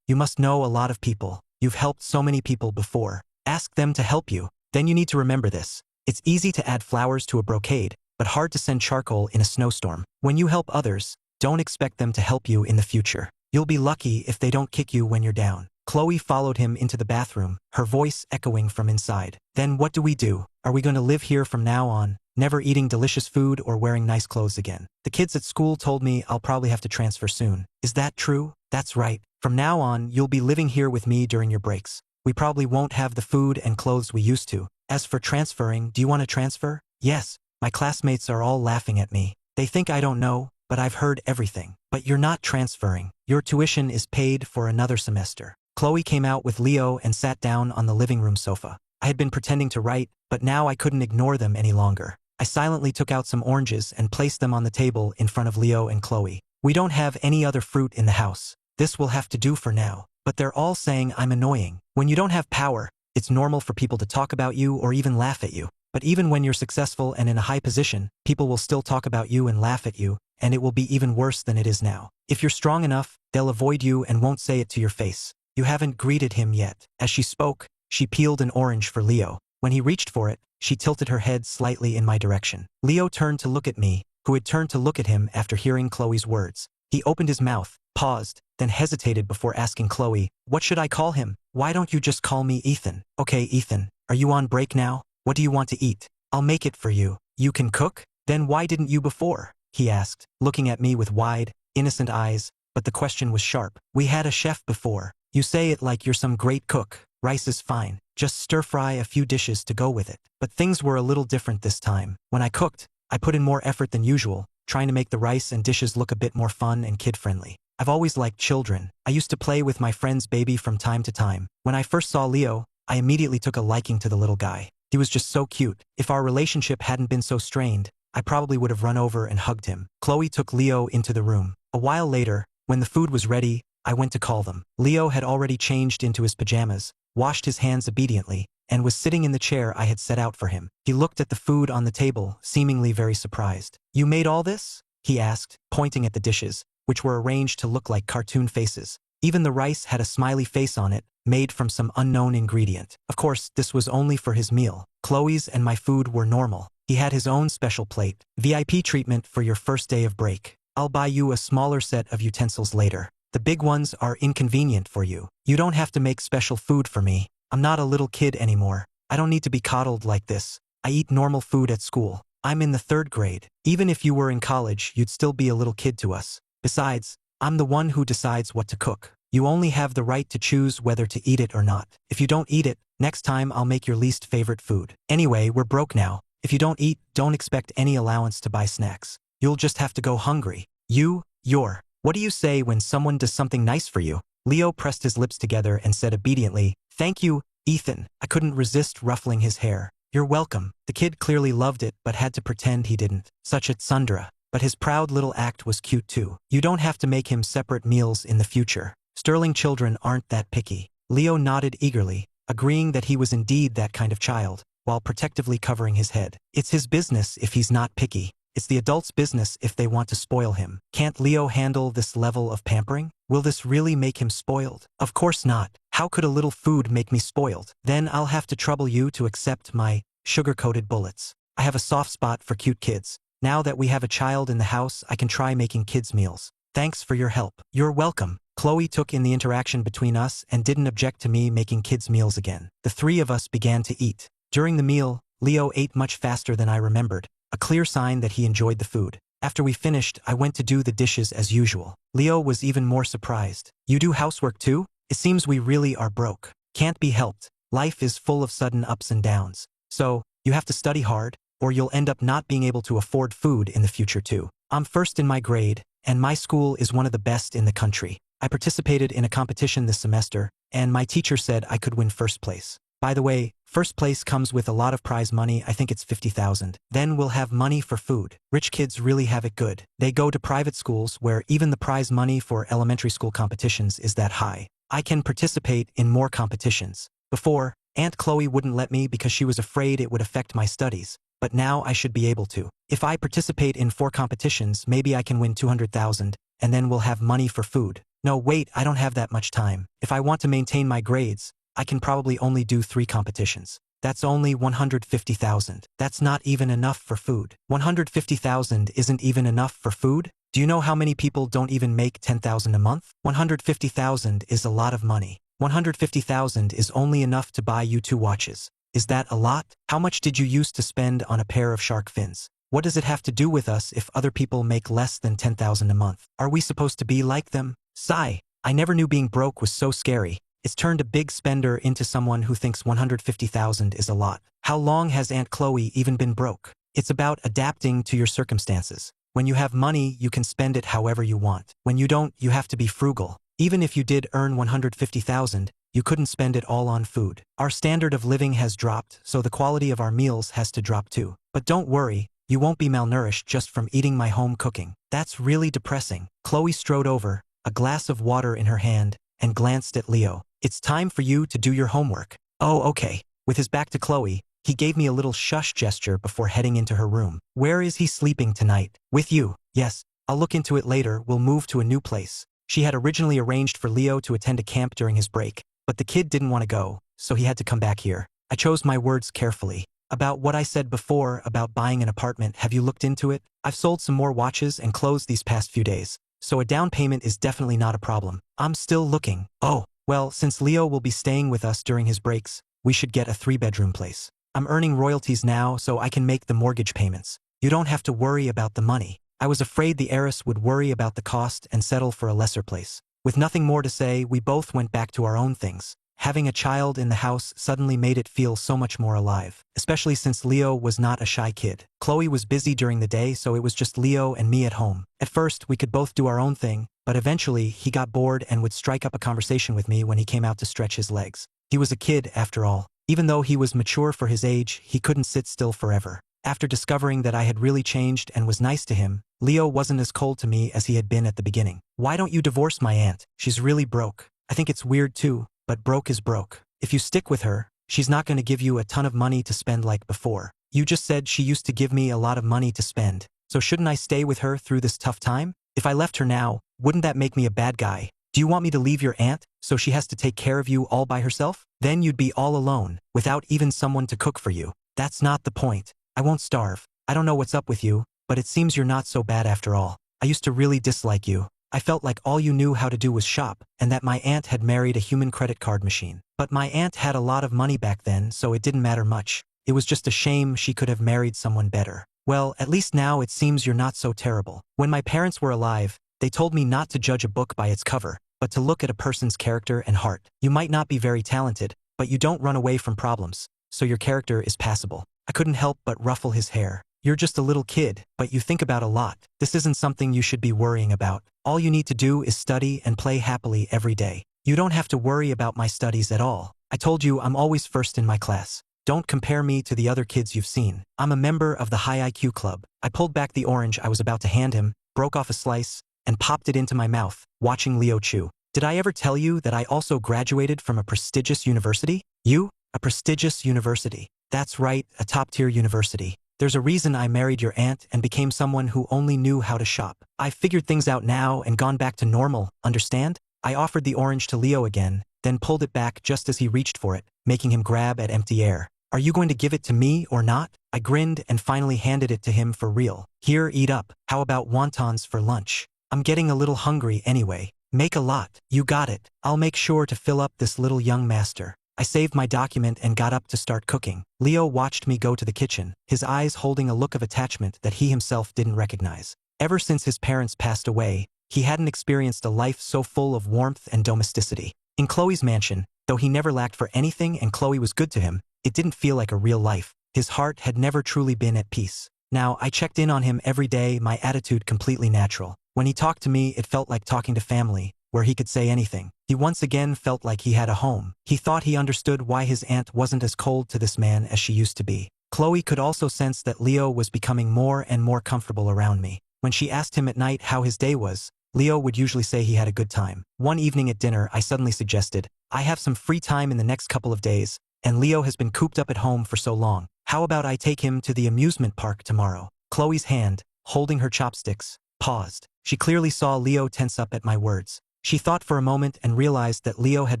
You must know a lot of people. You've helped so many people before. Ask them to help you. Then you need to remember this. It's easy to add flowers to a brocade, but hard to send charcoal in a snowstorm. When you help others, don't expect them to help you in the future. You'll be lucky if they don't kick you when you're down. Chloe followed him into the bathroom, her voice echoing from inside. Then what do we do? Are we going to live here from now on, never eating delicious food or wearing nice clothes again? The kids at school told me I'll probably have to transfer soon. Is that true? That's right. From now on, you'll be living here with me during your breaks. We probably won't have the food and clothes we used to. As for transferring, do you want to transfer? Yes. My classmates are all laughing at me. They think I don't know, but I've heard everything. But you're not transferring. Your tuition is paid for another semester. Chloe came out with Leo and sat down on the living room sofa. I had been pretending to write, but now I couldn't ignore them any longer. I silently took out some oranges and placed them on the table in front of Leo and Chloe. We don't have any other fruit in the house. This will have to do for now. But they're all saying I'm annoying. When you don't have power, it's normal for people to talk about you or even laugh at you. But even when you're successful and in a high position, people will still talk about you and laugh at you, and it will be even worse than it is now. If you're strong enough, they'll avoid you and won't say it to your face. You haven't greeted him yet. As she spoke, she peeled an orange for Leo. When he reached for it, she tilted her head slightly in my direction. Leo turned to look at me, who had turned to look at him after hearing Chloe's words. He opened his mouth, paused, then hesitated before asking Chloe, "What should I call him? Why don't you just call me Ethan?" "Okay, Ethan, are you on break now? What do you want to eat? I'll make it for you. You can cook? Then why didn't you before?" he asked, looking at me with wide, innocent eyes, but the question was sharp. "We had a chef before. You say it like you're some great cook. Rice is fine. Just stir-fry a few dishes to go with it." But things were a little different this time. When I cooked, I put in more effort than usual, trying to make the rice and dishes look a bit more fun and kid-friendly. I've always liked children. I used to play with my friend's baby from time to time. When I first saw Leo, I immediately took a liking to the little guy. He was just so cute. If our relationship hadn't been so strained, I probably would have run over and hugged him. Chloe took Leo into the room. A while later, When the food was ready, I went to call them. Leo had already changed into his pajamas, washed his hands obediently, and was sitting in the chair I had set out for him. He looked at the food on the table, seemingly very surprised. "You made all this?" he asked, pointing at the dishes, which were arranged to look like cartoon faces. Even the rice had a smiley face on it, made from some unknown ingredient. Of course, this was only for his meal. Chloe's and my food were normal. He had his own special plate. "VIP treatment for your first day of break. I'll buy you a smaller set of utensils later. The big ones are inconvenient for you. You don't have to make special food for me. I'm not a little kid anymore. I don't need to be coddled like this. I eat normal food at school. I'm in the 3rd grade. Even if you were in college, you'd still be a little kid to us. Besides, I'm the one who decides what to cook. You only have the right to choose whether to eat it or not. If you don't eat it, next time I'll make your least favorite food. Anyway, we're broke now. If you don't eat, don't expect any allowance to buy snacks. You'll just have to go hungry. What do you say when someone does something nice for you?" Leo pressed his lips together and said obediently, "Thank you, Ethan." I couldn't resist ruffling his hair. "You're welcome." The kid clearly loved it but had to pretend he didn't. Such a tsundere. But his proud little act was cute too. You don't have to make him separate meals in the future. Sterling children aren't that picky. Leo nodded eagerly, agreeing that he was indeed that kind of child, while protectively covering his head. It's his business if he's not picky. It's the adults' business if they want to spoil him. Can't Leo handle this level of pampering? Will this really make him spoiled? Of course not. How could a little food make me spoiled? Then I'll have to trouble you to accept my sugar-coated bullets. I have a soft spot for cute kids. Now that we have a child in the house, I can try making kids' meals. Thanks for your help. You're welcome. Chloe took in the interaction between us and didn't object to me making kids' meals again. The 3 of us began to eat. During the meal, Leo ate much faster than I remembered, a clear sign that he enjoyed the food. After we finished, I went to do the dishes as usual. Leo was even more surprised. "You do housework too? It seems we really are broke." "Can't be helped. Life is full of sudden ups and downs. So, you have to study hard, or you'll end up not being able to afford food in the future too. I'm first in my grade, and my school is one of the best in the country. I participated in a competition this semester, and my teacher said I could win first place. By the way, first place comes with a lot of prize money. I think it's 50,000. Then we'll have money for food. Rich kids really have it good. They go to private schools where even the prize money for elementary school competitions is that high. I can participate in more competitions. Before, Aunt Chloe wouldn't let me because she was afraid it would affect my studies. But now I should be able to. If I participate in 4 competitions, maybe I can win 200,000, and then we'll have money for food. No, wait, I don't have that much time. If I want to maintain my grades, I can probably only do 3 competitions. That's only 150,000. That's not even enough for food. 150,000 isn't even enough for food? Do you know how many people don't even make 10,000 a month? 150,000 is a lot of money. 150,000 is only enough to buy you 2 watches. Is that a lot? How much did you used to spend on a pair of shark fins? What does it have to do with us if other people make less than 10,000 a month? Are we supposed to be like them? Sigh. I never knew being broke was so scary. It's turned a big spender into someone who thinks 150,000 is a lot. How long has Aunt Chloe even been broke? It's about adapting to your circumstances. When you have money, you can spend it however you want. When you don't, you have to be frugal. Even if you did earn 150,000, you couldn't spend it all on food. Our standard of living has dropped, so the quality of our meals has to drop too. But don't worry, you won't be malnourished just from eating my home cooking. That's really depressing. Chloe strode over, a glass of water in her hand, and glanced at Leo. It's time for you to do your homework. Oh, okay. With his back to Chloe, he gave me a little shush gesture before heading into her room. Where is he sleeping tonight? With you. Yes, I'll look into it later. We'll move to a new place. She had originally arranged for Leo to attend a camp during his break, but the kid didn't want to go, so he had to come back here. I chose my words carefully. About what I said before about buying an apartment, have you looked into it? I've sold some more watches and clothes these past few days, so a down payment is definitely not a problem. I'm still looking. Oh, well, since Leo will be staying with us during his breaks, we should get a 3-bedroom place. I'm earning royalties now, so I can make the mortgage payments. You don't have to worry about the money. I was afraid the heiress would worry about the cost and settle for a lesser place. With nothing more to say, we both went back to our own things. Having a child in the house suddenly made it feel so much more alive, especially since Leo was not a shy kid. Chloe was busy during the day, so it was just Leo and me at home. At first, we could both do our own thing, but eventually he got bored and would strike up a conversation with me when he came out to stretch his legs. He was a kid, after all. Even though he was mature for his age, he couldn't sit still forever. After discovering that I had really changed and was nice to him, Leo wasn't as cold to me as he had been at the beginning. "Why don't you divorce my aunt? She's really broke." "I think it's weird too, but broke is broke. If you stick with her, she's not going to give you a ton of money to spend like before. You just said she used to give me a lot of money to spend. So shouldn't I stay with her through this tough time? If I left her now, wouldn't that make me a bad guy? Do you want me to leave your aunt so she has to take care of you all by herself? Then you'd be all alone, without even someone to cook for you. That's not the point. I won't starve. I don't know what's up with you, but it seems you're not so bad after all. I used to really dislike you. I felt like all you knew how to do was shop, and that my aunt had married a human credit card machine. But my aunt had a lot of money back then, so it didn't matter much. It was just a shame she could have married someone better. Well, at least now it seems you're not so terrible. When my parents were alive, they told me not to judge a book by its cover, but to look at a person's character and heart. You might not be very talented, but you don't run away from problems, so your character is passable." I couldn't help but ruffle his hair. "You're just a little kid, but you think about a lot. This isn't something you should be worrying about. All you need to do is study and play happily every day. You don't have to worry about my studies at all. I told you I'm always first in my class. Don't compare me to the other kids you've seen. I'm a member of the high IQ club." I pulled back the orange I was about to hand him, broke off a slice, and popped it into my mouth, watching Leo chew. "Did I ever tell you that I also graduated from a prestigious university?" "You? A prestigious university?" "That's right, a top-tier university. There's a reason I married your aunt and became someone who only knew how to shop. I've figured things out now and gone back to normal, understand?" I offered the orange to Leo again, then pulled it back just as he reached for it, making him grab at empty air. "Are you going to give it to me or not?" I grinned and finally handed it to him for real. "Here, eat up. How about wontons for lunch? I'm getting a little hungry anyway. Make a lot." "You got it. I'll make sure to fill up this little young master." I saved my document and got up to start cooking. Leo watched me go to the kitchen, his eyes holding a look of attachment that he himself didn't recognize. Ever since his parents passed away, he hadn't experienced a life so full of warmth and domesticity. In Chloe's mansion, though he never lacked for anything and Chloe was good to him, it didn't feel like a real life. His heart had never truly been at peace. Now, I checked in on him every day, my attitude completely natural. When he talked to me, it felt like talking to family, where he could say anything. He once again felt like he had a home. He thought he understood why his aunt wasn't as cold to this man as she used to be. Chloe could also sense that Leo was becoming more and more comfortable around me. When she asked him at night how his day was, Leo would usually say he had a good time. One evening at dinner, I suddenly suggested, "I have some free time in the next couple of days, and Leo has been cooped up at home for so long. How about I take him to the amusement park tomorrow?" Chloe's hand, holding her chopsticks, paused. She clearly saw Leo tense up at my words. She thought for a moment and realized that Leo had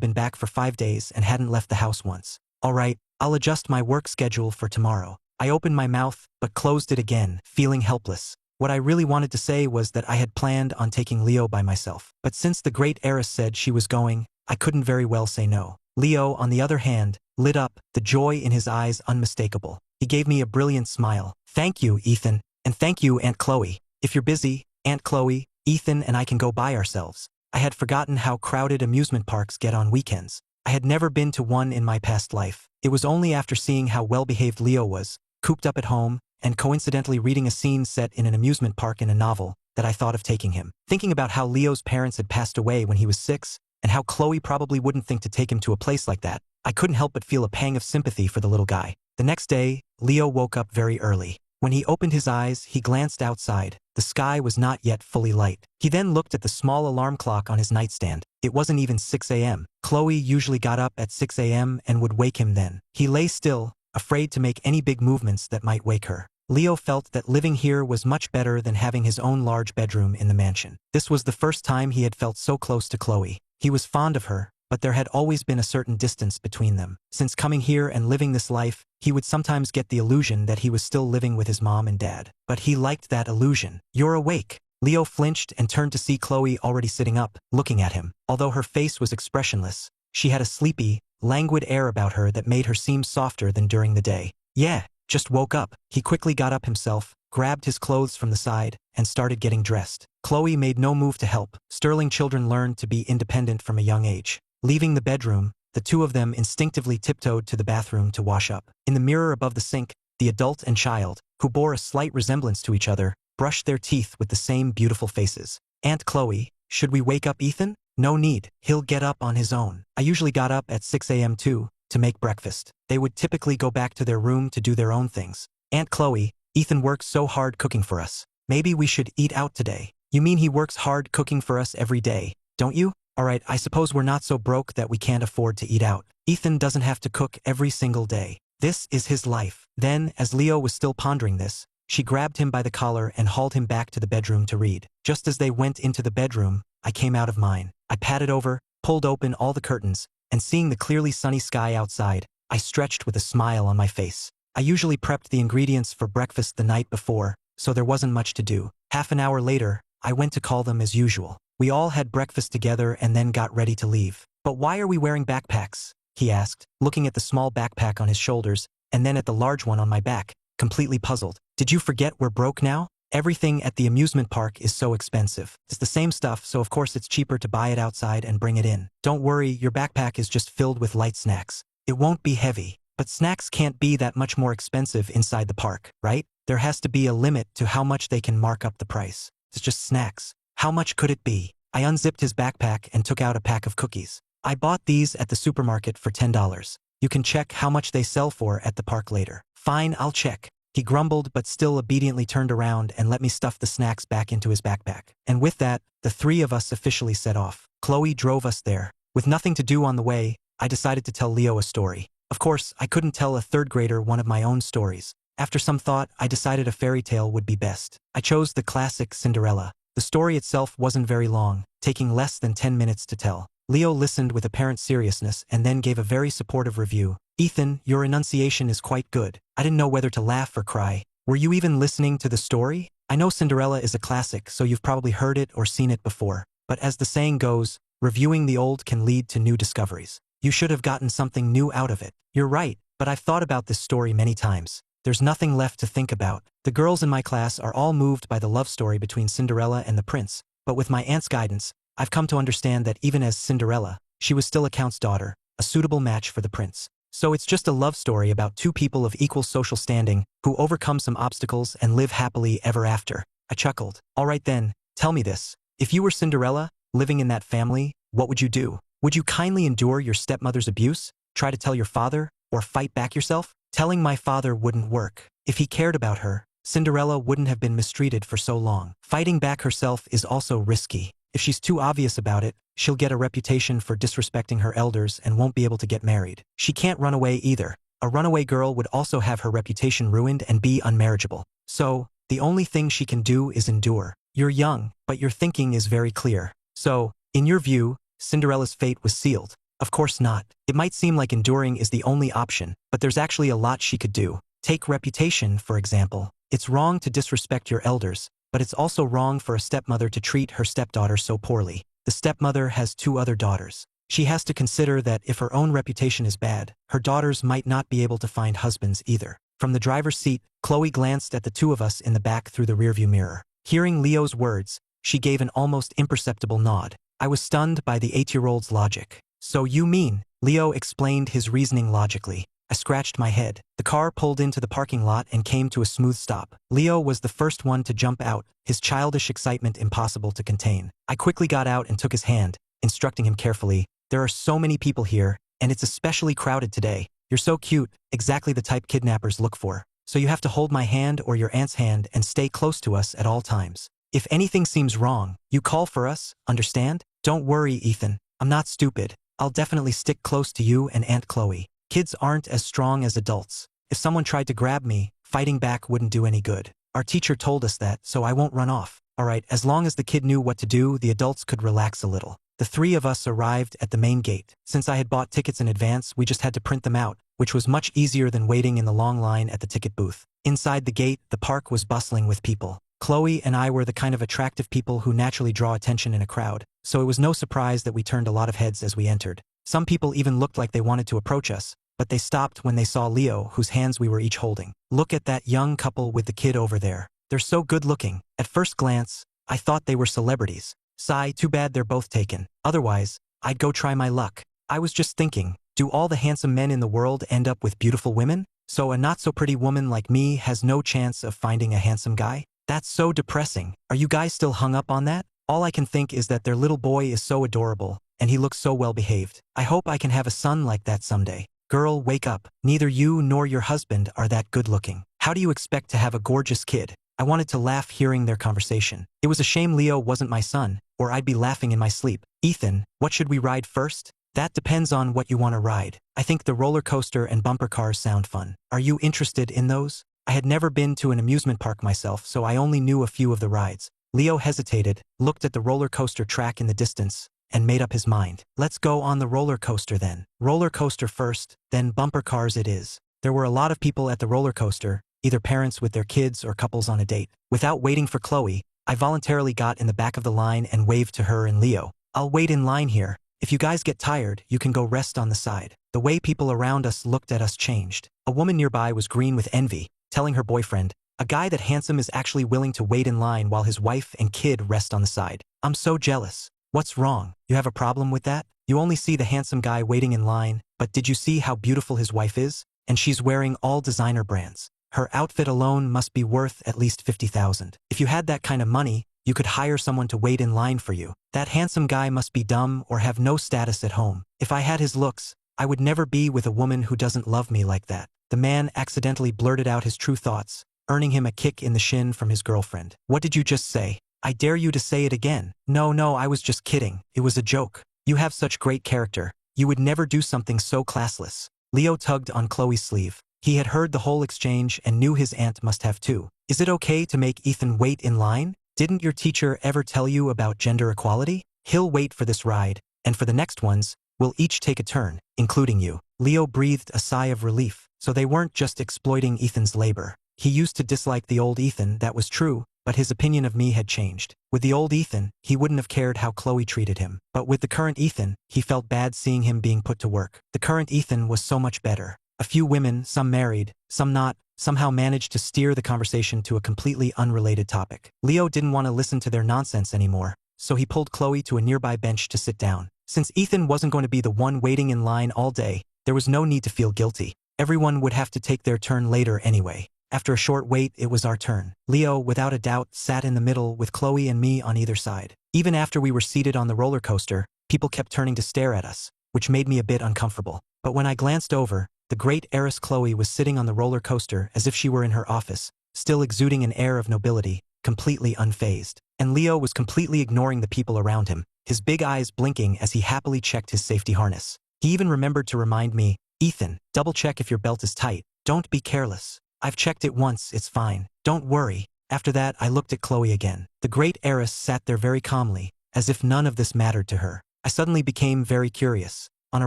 been back for 5 days and hadn't left the house once. "All right, I'll adjust my work schedule for tomorrow." I opened my mouth, but closed it again, feeling helpless. What I really wanted to say was that I had planned on taking Leo by myself. But since the great heiress said she was going, I couldn't very well say no. Leo, on the other hand, lit up, the joy in his eyes unmistakable. He gave me a brilliant smile. "Thank you, Ethan. And thank you, Aunt Chloe. If you're busy, Aunt Chloe, Ethan and I can go by ourselves." I had forgotten how crowded amusement parks get on weekends. I had never been to one in my past life. It was only after seeing how well-behaved Leo was, cooped up at home, and coincidentally reading a scene set in an amusement park in a novel, that I thought of taking him. Thinking about how Leo's parents had passed away when he was 6, and how Chloe probably wouldn't think to take him to a place like that, I couldn't help but feel a pang of sympathy for the little guy. The next day, Leo woke up very early. When he opened his eyes, he glanced outside. The sky was not yet fully light. He then looked at the small alarm clock on his nightstand. It wasn't even 6 a.m. Chloe usually got up at 6 a.m. and would wake him then. He lay still, afraid to make any big movements that might wake her. Leo felt that living here was much better than having his own large bedroom in the mansion. This was the first time he had felt so close to Chloe. He was fond of her, but there had always been a certain distance between them. Since coming here and living this life, he would sometimes get the illusion that he was still living with his mom and dad. But he liked that illusion. "You're awake." Leo flinched and turned to see Chloe already sitting up, looking at him. Although her face was expressionless, she had a sleepy, languid air about her that made her seem softer than during the day. "Yeah, just woke up." He quickly got up himself, grabbed his clothes from the side, and started getting dressed. Chloe made no move to help. Sterling children learned to be independent from a young age. Leaving the bedroom, the two of them instinctively tiptoed to the bathroom to wash up. In the mirror above the sink, the adult and child, who bore a slight resemblance to each other, brushed their teeth with the same beautiful faces. "Aunt Chloe, should we wake up Ethan?" "No need, he'll get up on his own." I usually got up at 6 a.m. too, to make breakfast. They would typically go back to their room to do their own things. Aunt Chloe, Ethan works so hard cooking for us. Maybe we should eat out today. You mean he works hard cooking for us every day, don't you? Alright, I suppose we're not so broke that we can't afford to eat out. Ethan doesn't have to cook every single day. This is his life. Then, as Leo was still pondering this, she grabbed him by the collar and hauled him back to the bedroom to read. Just as they went into the bedroom, I came out of mine. I padded over, pulled open all the curtains, and seeing the clearly sunny sky outside, I stretched with a smile on my face. I usually prepped the ingredients for breakfast the night before, so there wasn't much to do. Half an hour later, I went to call them as usual. We all had breakfast together and then got ready to leave. But why are we wearing backpacks? He asked, looking at the small backpack on his shoulders, and then at the large one on my back, completely puzzled. Did you forget we're broke now? Everything at the amusement park is so expensive. It's the same stuff, so of course it's cheaper to buy it outside and bring it in. Don't worry, your backpack is just filled with light snacks. It won't be heavy. But snacks can't be that much more expensive inside the park, right? There has to be a limit to how much they can mark up the price. It's just snacks. How much could it be? I unzipped his backpack and took out a pack of cookies. I bought these at the supermarket for $10. You can check how much they sell for at the park later. Fine, I'll check. He grumbled but still obediently turned around and let me stuff the snacks back into his backpack. And with that, the three of us officially set off. Chloe drove us there. With nothing to do on the way, I decided to tell Leo a story. Of course, I couldn't tell a third grader one of my own stories. After some thought, I decided a fairy tale would be best. I chose the classic Cinderella. The story itself wasn't very long, taking less than 10 minutes to tell. Leo listened with apparent seriousness and then gave a very supportive review. Ethan, your enunciation is quite good. I didn't know whether to laugh or cry. Were you even listening to the story? I know Cinderella is a classic, so you've probably heard it or seen it before. But as the saying goes, reviewing the old can lead to new discoveries. You should have gotten something new out of it. You're right, but I've thought about this story many times. There's nothing left to think about. The girls in my class are all moved by the love story between Cinderella and the prince, but with my aunt's guidance, I've come to understand that even as Cinderella, she was still a count's daughter, a suitable match for the prince. So it's just a love story about two people of equal social standing who overcome some obstacles and live happily ever after. I chuckled. All right then, tell me this. If you were Cinderella, living in that family, what would you do? Would you kindly endure your stepmother's abuse, try to tell your father, or fight back yourself? Telling my father wouldn't work. If he cared about her, Cinderella wouldn't have been mistreated for so long. Fighting back herself is also risky. If she's too obvious about it, she'll get a reputation for disrespecting her elders and won't be able to get married. She can't run away either. A runaway girl would also have her reputation ruined and be unmarriageable. So, the only thing she can do is endure. You're young, but your thinking is very clear. So, in your view, Cinderella's fate was sealed. Of course not. It might seem like enduring is the only option, but there's actually a lot she could do. Take reputation, for example. It's wrong to disrespect your elders, but it's also wrong for a stepmother to treat her stepdaughter so poorly. The stepmother has two other daughters. She has to consider that if her own reputation is bad, her daughters might not be able to find husbands either. From the driver's seat, Chloe glanced at the two of us in the back through the rearview mirror. Hearing Leo's words, she gave an almost imperceptible nod. I was stunned by the 8-year-old's logic. So you mean, Leo explained his reasoning logically. I scratched my head. The car pulled into the parking lot and came to a smooth stop. Leo was the first one to jump out, his childish excitement impossible to contain. I quickly got out and took his hand, instructing him carefully. There are so many people here, and it's especially crowded today. You're so cute, exactly the type kidnappers look for. So you have to hold my hand or your aunt's hand and stay close to us at all times. If anything seems wrong, you call for us, understand? Don't worry, Ethan. I'm not stupid. I'll definitely stick close to you and Aunt Chloe. Kids aren't as strong as adults. If someone tried to grab me, fighting back wouldn't do any good. Our teacher told us that, so I won't run off. Alright, as long as the kid knew what to do, the adults could relax a little. The three of us arrived at the main gate. Since I had bought tickets in advance, we just had to print them out, which was much easier than waiting in the long line at the ticket booth. Inside the gate, the park was bustling with people. Chloe and I were the kind of attractive people who naturally draw attention in a crowd, so it was no surprise that we turned a lot of heads as we entered. Some people even looked like they wanted to approach us, but they stopped when they saw Leo, whose hands we were each holding. Look at that young couple with the kid over there. They're so good looking. At first glance, I thought they were celebrities. Sigh, too bad they're both taken. Otherwise, I'd go try my luck. I was just thinking, do all the handsome men in the world end up with beautiful women? So a not-so-pretty woman like me has no chance of finding a handsome guy? That's so depressing. Are you guys still hung up on that? All I can think is that their little boy is so adorable, and he looks so well-behaved. I hope I can have a son like that someday. Girl, wake up. Neither you nor your husband are that good-looking. How do you expect to have a gorgeous kid? I wanted to laugh hearing their conversation. It was a shame Leo wasn't my son, or I'd be laughing in my sleep. Ethan, what should we ride first? That depends on what you want to ride. I think the roller coaster and bumper cars sound fun. Are you interested in those? I had never been to an amusement park myself, so I only knew a few of the rides. Leo hesitated, looked at the roller coaster track in the distance, and made up his mind. Let's go on the roller coaster then. Roller coaster first, then bumper cars it is. There were a lot of people at the roller coaster, either parents with their kids or couples on a date. Without waiting for Chloe, I voluntarily got in the back of the line and waved to her and Leo. I'll wait in line here. If you guys get tired, you can go rest on the side. The way people around us looked at us changed. A woman nearby was green with envy, telling her boyfriend, "A guy that handsome is actually willing to wait in line while his wife and kid rest on the side. I'm so jealous." What's wrong? You have a problem with that? You only see the handsome guy waiting in line, but did you see how beautiful his wife is? And she's wearing all designer brands. Her outfit alone must be worth at least $50,000. If you had that kind of money, you could hire someone to wait in line for you. That handsome guy must be dumb or have no status at home. If I had his looks, I would never be with a woman who doesn't love me like that. The man accidentally blurted out his true thoughts, earning him a kick in the shin from his girlfriend. What did you just say? I dare you to say it again. No, I was just kidding. It was a joke. You have such great character. You would never do something so classless. Leo tugged on Chloe's sleeve. He had heard the whole exchange and knew his aunt must have too. Is it okay to make Ethan wait in line? Didn't your teacher ever tell you about gender equality? He'll wait for this ride, and for the next ones, we'll each take a turn, including you. Leo breathed a sigh of relief. So they weren't just exploiting Ethan's labor. He used to dislike the old Ethan, that was true, but his opinion of me had changed. With the old Ethan, he wouldn't have cared how Chloe treated him. But with the current Ethan, he felt bad seeing him being put to work. The current Ethan was so much better. A few women, some married, some not, somehow managed to steer the conversation to a completely unrelated topic. Leo didn't want to listen to their nonsense anymore, so he pulled Chloe to a nearby bench to sit down. Since Ethan wasn't going to be the one waiting in line all day, there was no need to feel guilty. Everyone would have to take their turn later anyway. After a short wait, it was our turn. Leo, without a doubt, sat in the middle with Chloe and me on either side. Even after we were seated on the roller coaster, people kept turning to stare at us, which made me a bit uncomfortable. But when I glanced over, the great heiress Chloe was sitting on the roller coaster as if she were in her office, still exuding an air of nobility, completely unfazed. And Leo was completely ignoring the people around him, his big eyes blinking as he happily checked his safety harness. He even remembered to remind me, "Ethan, double check if your belt is tight. Don't be careless. I've checked it once, it's fine. Don't worry." After that, I looked at Chloe again. The great heiress sat there very calmly, as if none of this mattered to her. I suddenly became very curious. On a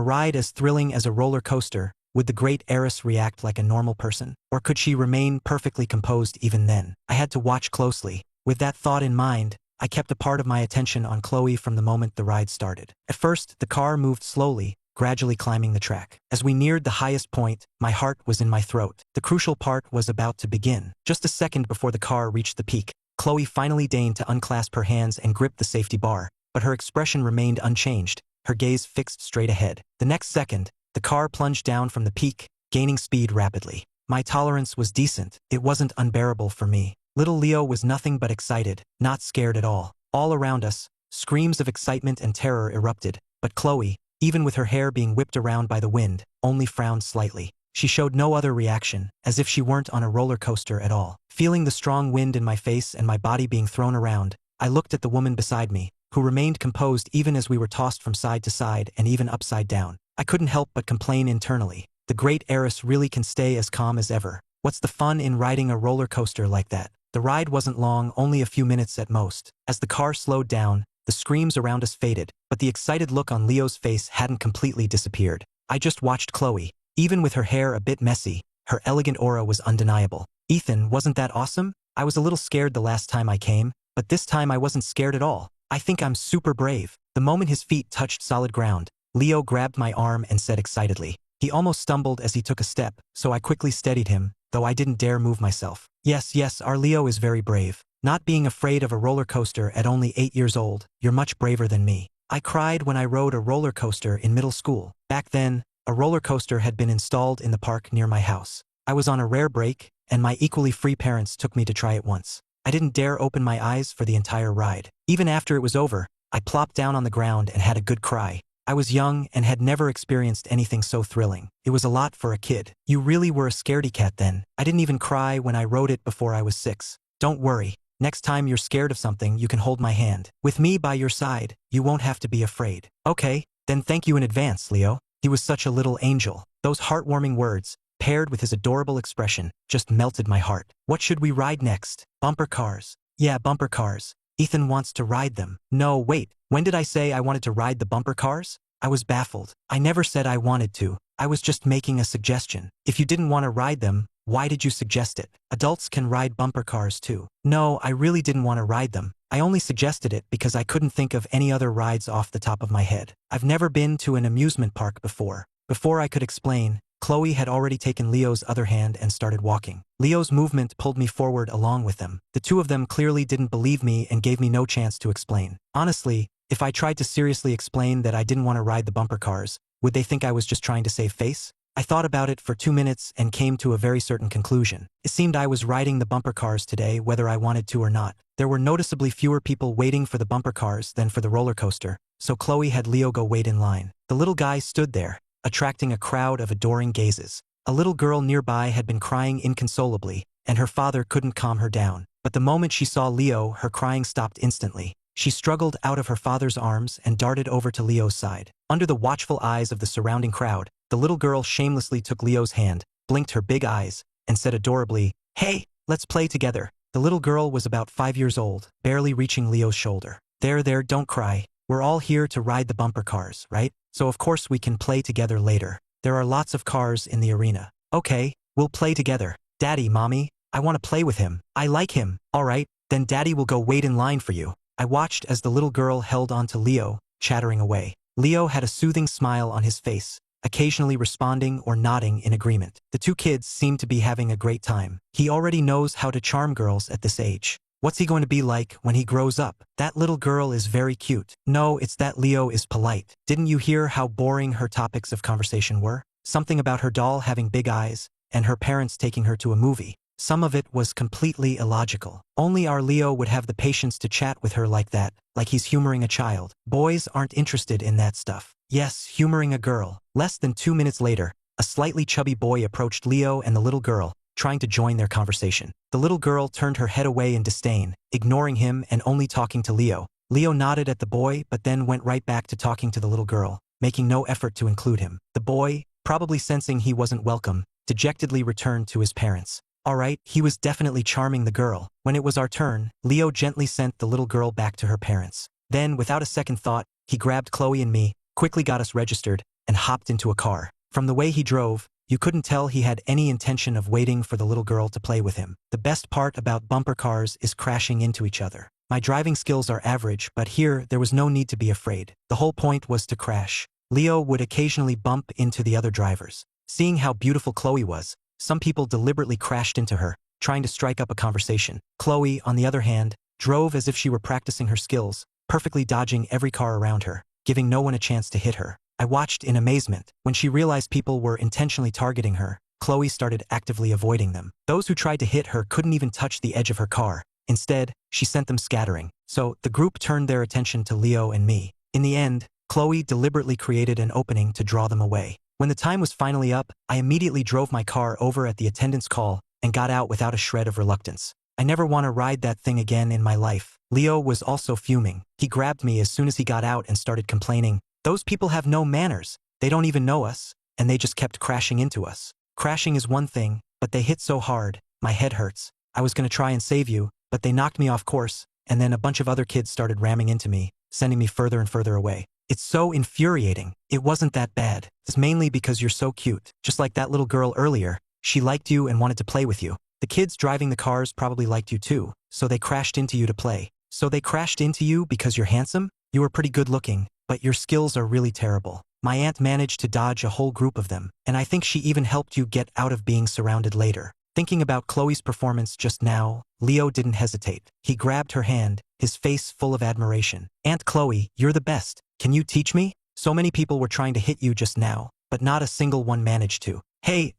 ride as thrilling as a roller coaster, would the great heiress react like a normal person? Or could she remain perfectly composed even then? I had to watch closely. With that thought in mind, I kept a part of my attention on Chloe from the moment the ride started. At first, the car moved slowly, gradually climbing the track. As we neared the highest point, my heart was in my throat. The crucial part was about to begin. Just a second before the car reached the peak, Chloe finally deigned to unclasp her hands and grip the safety bar, but her expression remained unchanged, her gaze fixed straight ahead. The next second, the car plunged down from the peak, gaining speed rapidly. My tolerance was decent. It wasn't unbearable for me. Little Leo was nothing but excited, not scared at all. All around us, screams of excitement and terror erupted, but Chloe, even with her hair being whipped around by the wind, only frowned slightly. She showed no other reaction, as if she weren't on a roller coaster at all. Feeling the strong wind in my face and my body being thrown around, I looked at the woman beside me, who remained composed even as we were tossed from side to side and even upside down. I couldn't help but complain internally. The great heiress really can stay as calm as ever. What's the fun in riding a roller coaster like that? The ride wasn't long, only a few minutes at most. As the car slowed down, the screams around us faded, but the excited look on Leo's face hadn't completely disappeared. I just watched Chloe. Even with her hair a bit messy, her elegant aura was undeniable. Ethan, wasn't that awesome? I was a little scared the last time I came, but this time I wasn't scared at all. I think I'm super brave. The moment his feet touched solid ground, Leo grabbed my arm and said excitedly. He almost stumbled as he took a step, so I quickly steadied him, though I didn't dare move myself. Yes, our Leo is very brave. Not being afraid of a roller coaster at only 8 years old, you're much braver than me. I cried when I rode a roller coaster in middle school. Back then, a roller coaster had been installed in the park near my house. I was on a rare break, and my equally free parents took me to try it once. I didn't dare open my eyes for the entire ride. Even after it was over, I plopped down on the ground and had a good cry. I was young and had never experienced anything so thrilling. It was a lot for a kid. You really were a scaredy cat then. I didn't even cry when I wrote it before I was 6. Don't worry. Next time you're scared of something, you can hold my hand. With me by your side, you won't have to be afraid. Okay, then thank you in advance, Leo. He was such a little angel. Those heartwarming words, paired with his adorable expression, just melted my heart. What should we ride next? Bumper cars. Yeah, bumper cars. Ethan wants to ride them. No, wait. When did I say I wanted to ride the bumper cars? I was baffled. I never said I wanted to. I was just making a suggestion. If you didn't want to ride them, why did you suggest it? Adults can ride bumper cars too. No, I really didn't want to ride them. I only suggested it because I couldn't think of any other rides off the top of my head. I've never been to an amusement park before. Before I could explain, Chloe had already taken Leo's other hand and started walking. Leo's movement pulled me forward along with them. The two of them clearly didn't believe me and gave me no chance to explain. Honestly, if I tried to seriously explain that I didn't want to ride the bumper cars, would they think I was just trying to save face? I thought about it for 2 minutes and came to a very certain conclusion. It seemed I was riding the bumper cars today whether I wanted to or not. There were noticeably fewer people waiting for the bumper cars than for the roller coaster, so Chloe had Leo go wait in line. The little guy stood there, attracting a crowd of adoring gazes. A little girl nearby had been crying inconsolably, and her father couldn't calm her down. But the moment she saw Leo, her crying stopped instantly. She struggled out of her father's arms and darted over to Leo's side. Under the watchful eyes of the surrounding crowd, the little girl shamelessly took Leo's hand, blinked her big eyes, and said adorably, "Hey, let's play together." The little girl was about 5 years old, barely reaching Leo's shoulder. There, don't cry. We're all here to ride the bumper cars, right? So of course we can play together later. There are lots of cars in the arena. Okay, we'll play together. Daddy, Mommy, I want to play with him. I like him. All right, then Daddy will go wait in line for you. I watched as the little girl held on to Leo, chattering away. Leo had a soothing smile on his face, occasionally responding or nodding in agreement. The two kids seemed to be having a great time. He already knows how to charm girls at this age. What's he going to be like when he grows up? That little girl is very cute. No, it's that Leo is polite. Didn't you hear how boring her topics of conversation were? Something about her doll having big eyes, and her parents taking her to a movie. Some of it was completely illogical. Only our Leo would have the patience to chat with her like that, like he's humoring a child. Boys aren't interested in that stuff. Yes, humoring a girl. Less than 2 minutes later, a slightly chubby boy approached Leo and the little girl, trying to join their conversation. The little girl turned her head away in disdain, ignoring him and only talking to Leo. Leo nodded at the boy but then went right back to talking to the little girl, making no effort to include him. The boy, probably sensing he wasn't welcome, dejectedly returned to his parents. All right, he was definitely charming the girl. When it was our turn, Leo gently sent the little girl back to her parents. Then, without a second thought, he grabbed Chloe and me, quickly got us registered, and hopped into a car. From the way he drove, you couldn't tell he had any intention of waiting for the little girl to play with him. The best part about bumper cars is crashing into each other. My driving skills are average, but here there was no need to be afraid. The whole point was to crash. Leo would occasionally bump into the other drivers. Seeing how beautiful Chloe was, some people deliberately crashed into her, trying to strike up a conversation. Chloe, on the other hand, drove as if she were practicing her skills, perfectly dodging every car around her, giving no one a chance to hit her. I watched in amazement. When she realized people were intentionally targeting her, Chloe started actively avoiding them. Those who tried to hit her couldn't even touch the edge of her car. Instead, she sent them scattering. So, the group turned their attention to Leo and me. In the end, Chloe deliberately created an opening to draw them away. When the time was finally up, I immediately drove my car over at the attendant's call and got out without a shred of reluctance. I never want to ride that thing again in my life. Leo was also fuming. He grabbed me as soon as he got out and started complaining. Those people have no manners. They don't even know us, and they just kept crashing into us. Crashing is one thing, but they hit so hard, my head hurts. I was going to try and save you, but they knocked me off course, and then a bunch of other kids started ramming into me, sending me further and further away. It's so infuriating. It wasn't that bad. It's mainly because you're so cute. Just like that little girl earlier, she liked you and wanted to play with you. The kids driving the cars probably liked you too, so they crashed into you to play. So they crashed into you because you're handsome? You were pretty good looking, but your skills are really terrible. My aunt managed to dodge a whole group of them, and I think she even helped you get out of being surrounded later. Thinking about Chloe's performance just now, Leo didn't hesitate. He grabbed her hand, his face full of admiration. Aunt Chloe, you're the best. Can you teach me? So many people were trying to hit you just now, but not a single one managed to. Hey,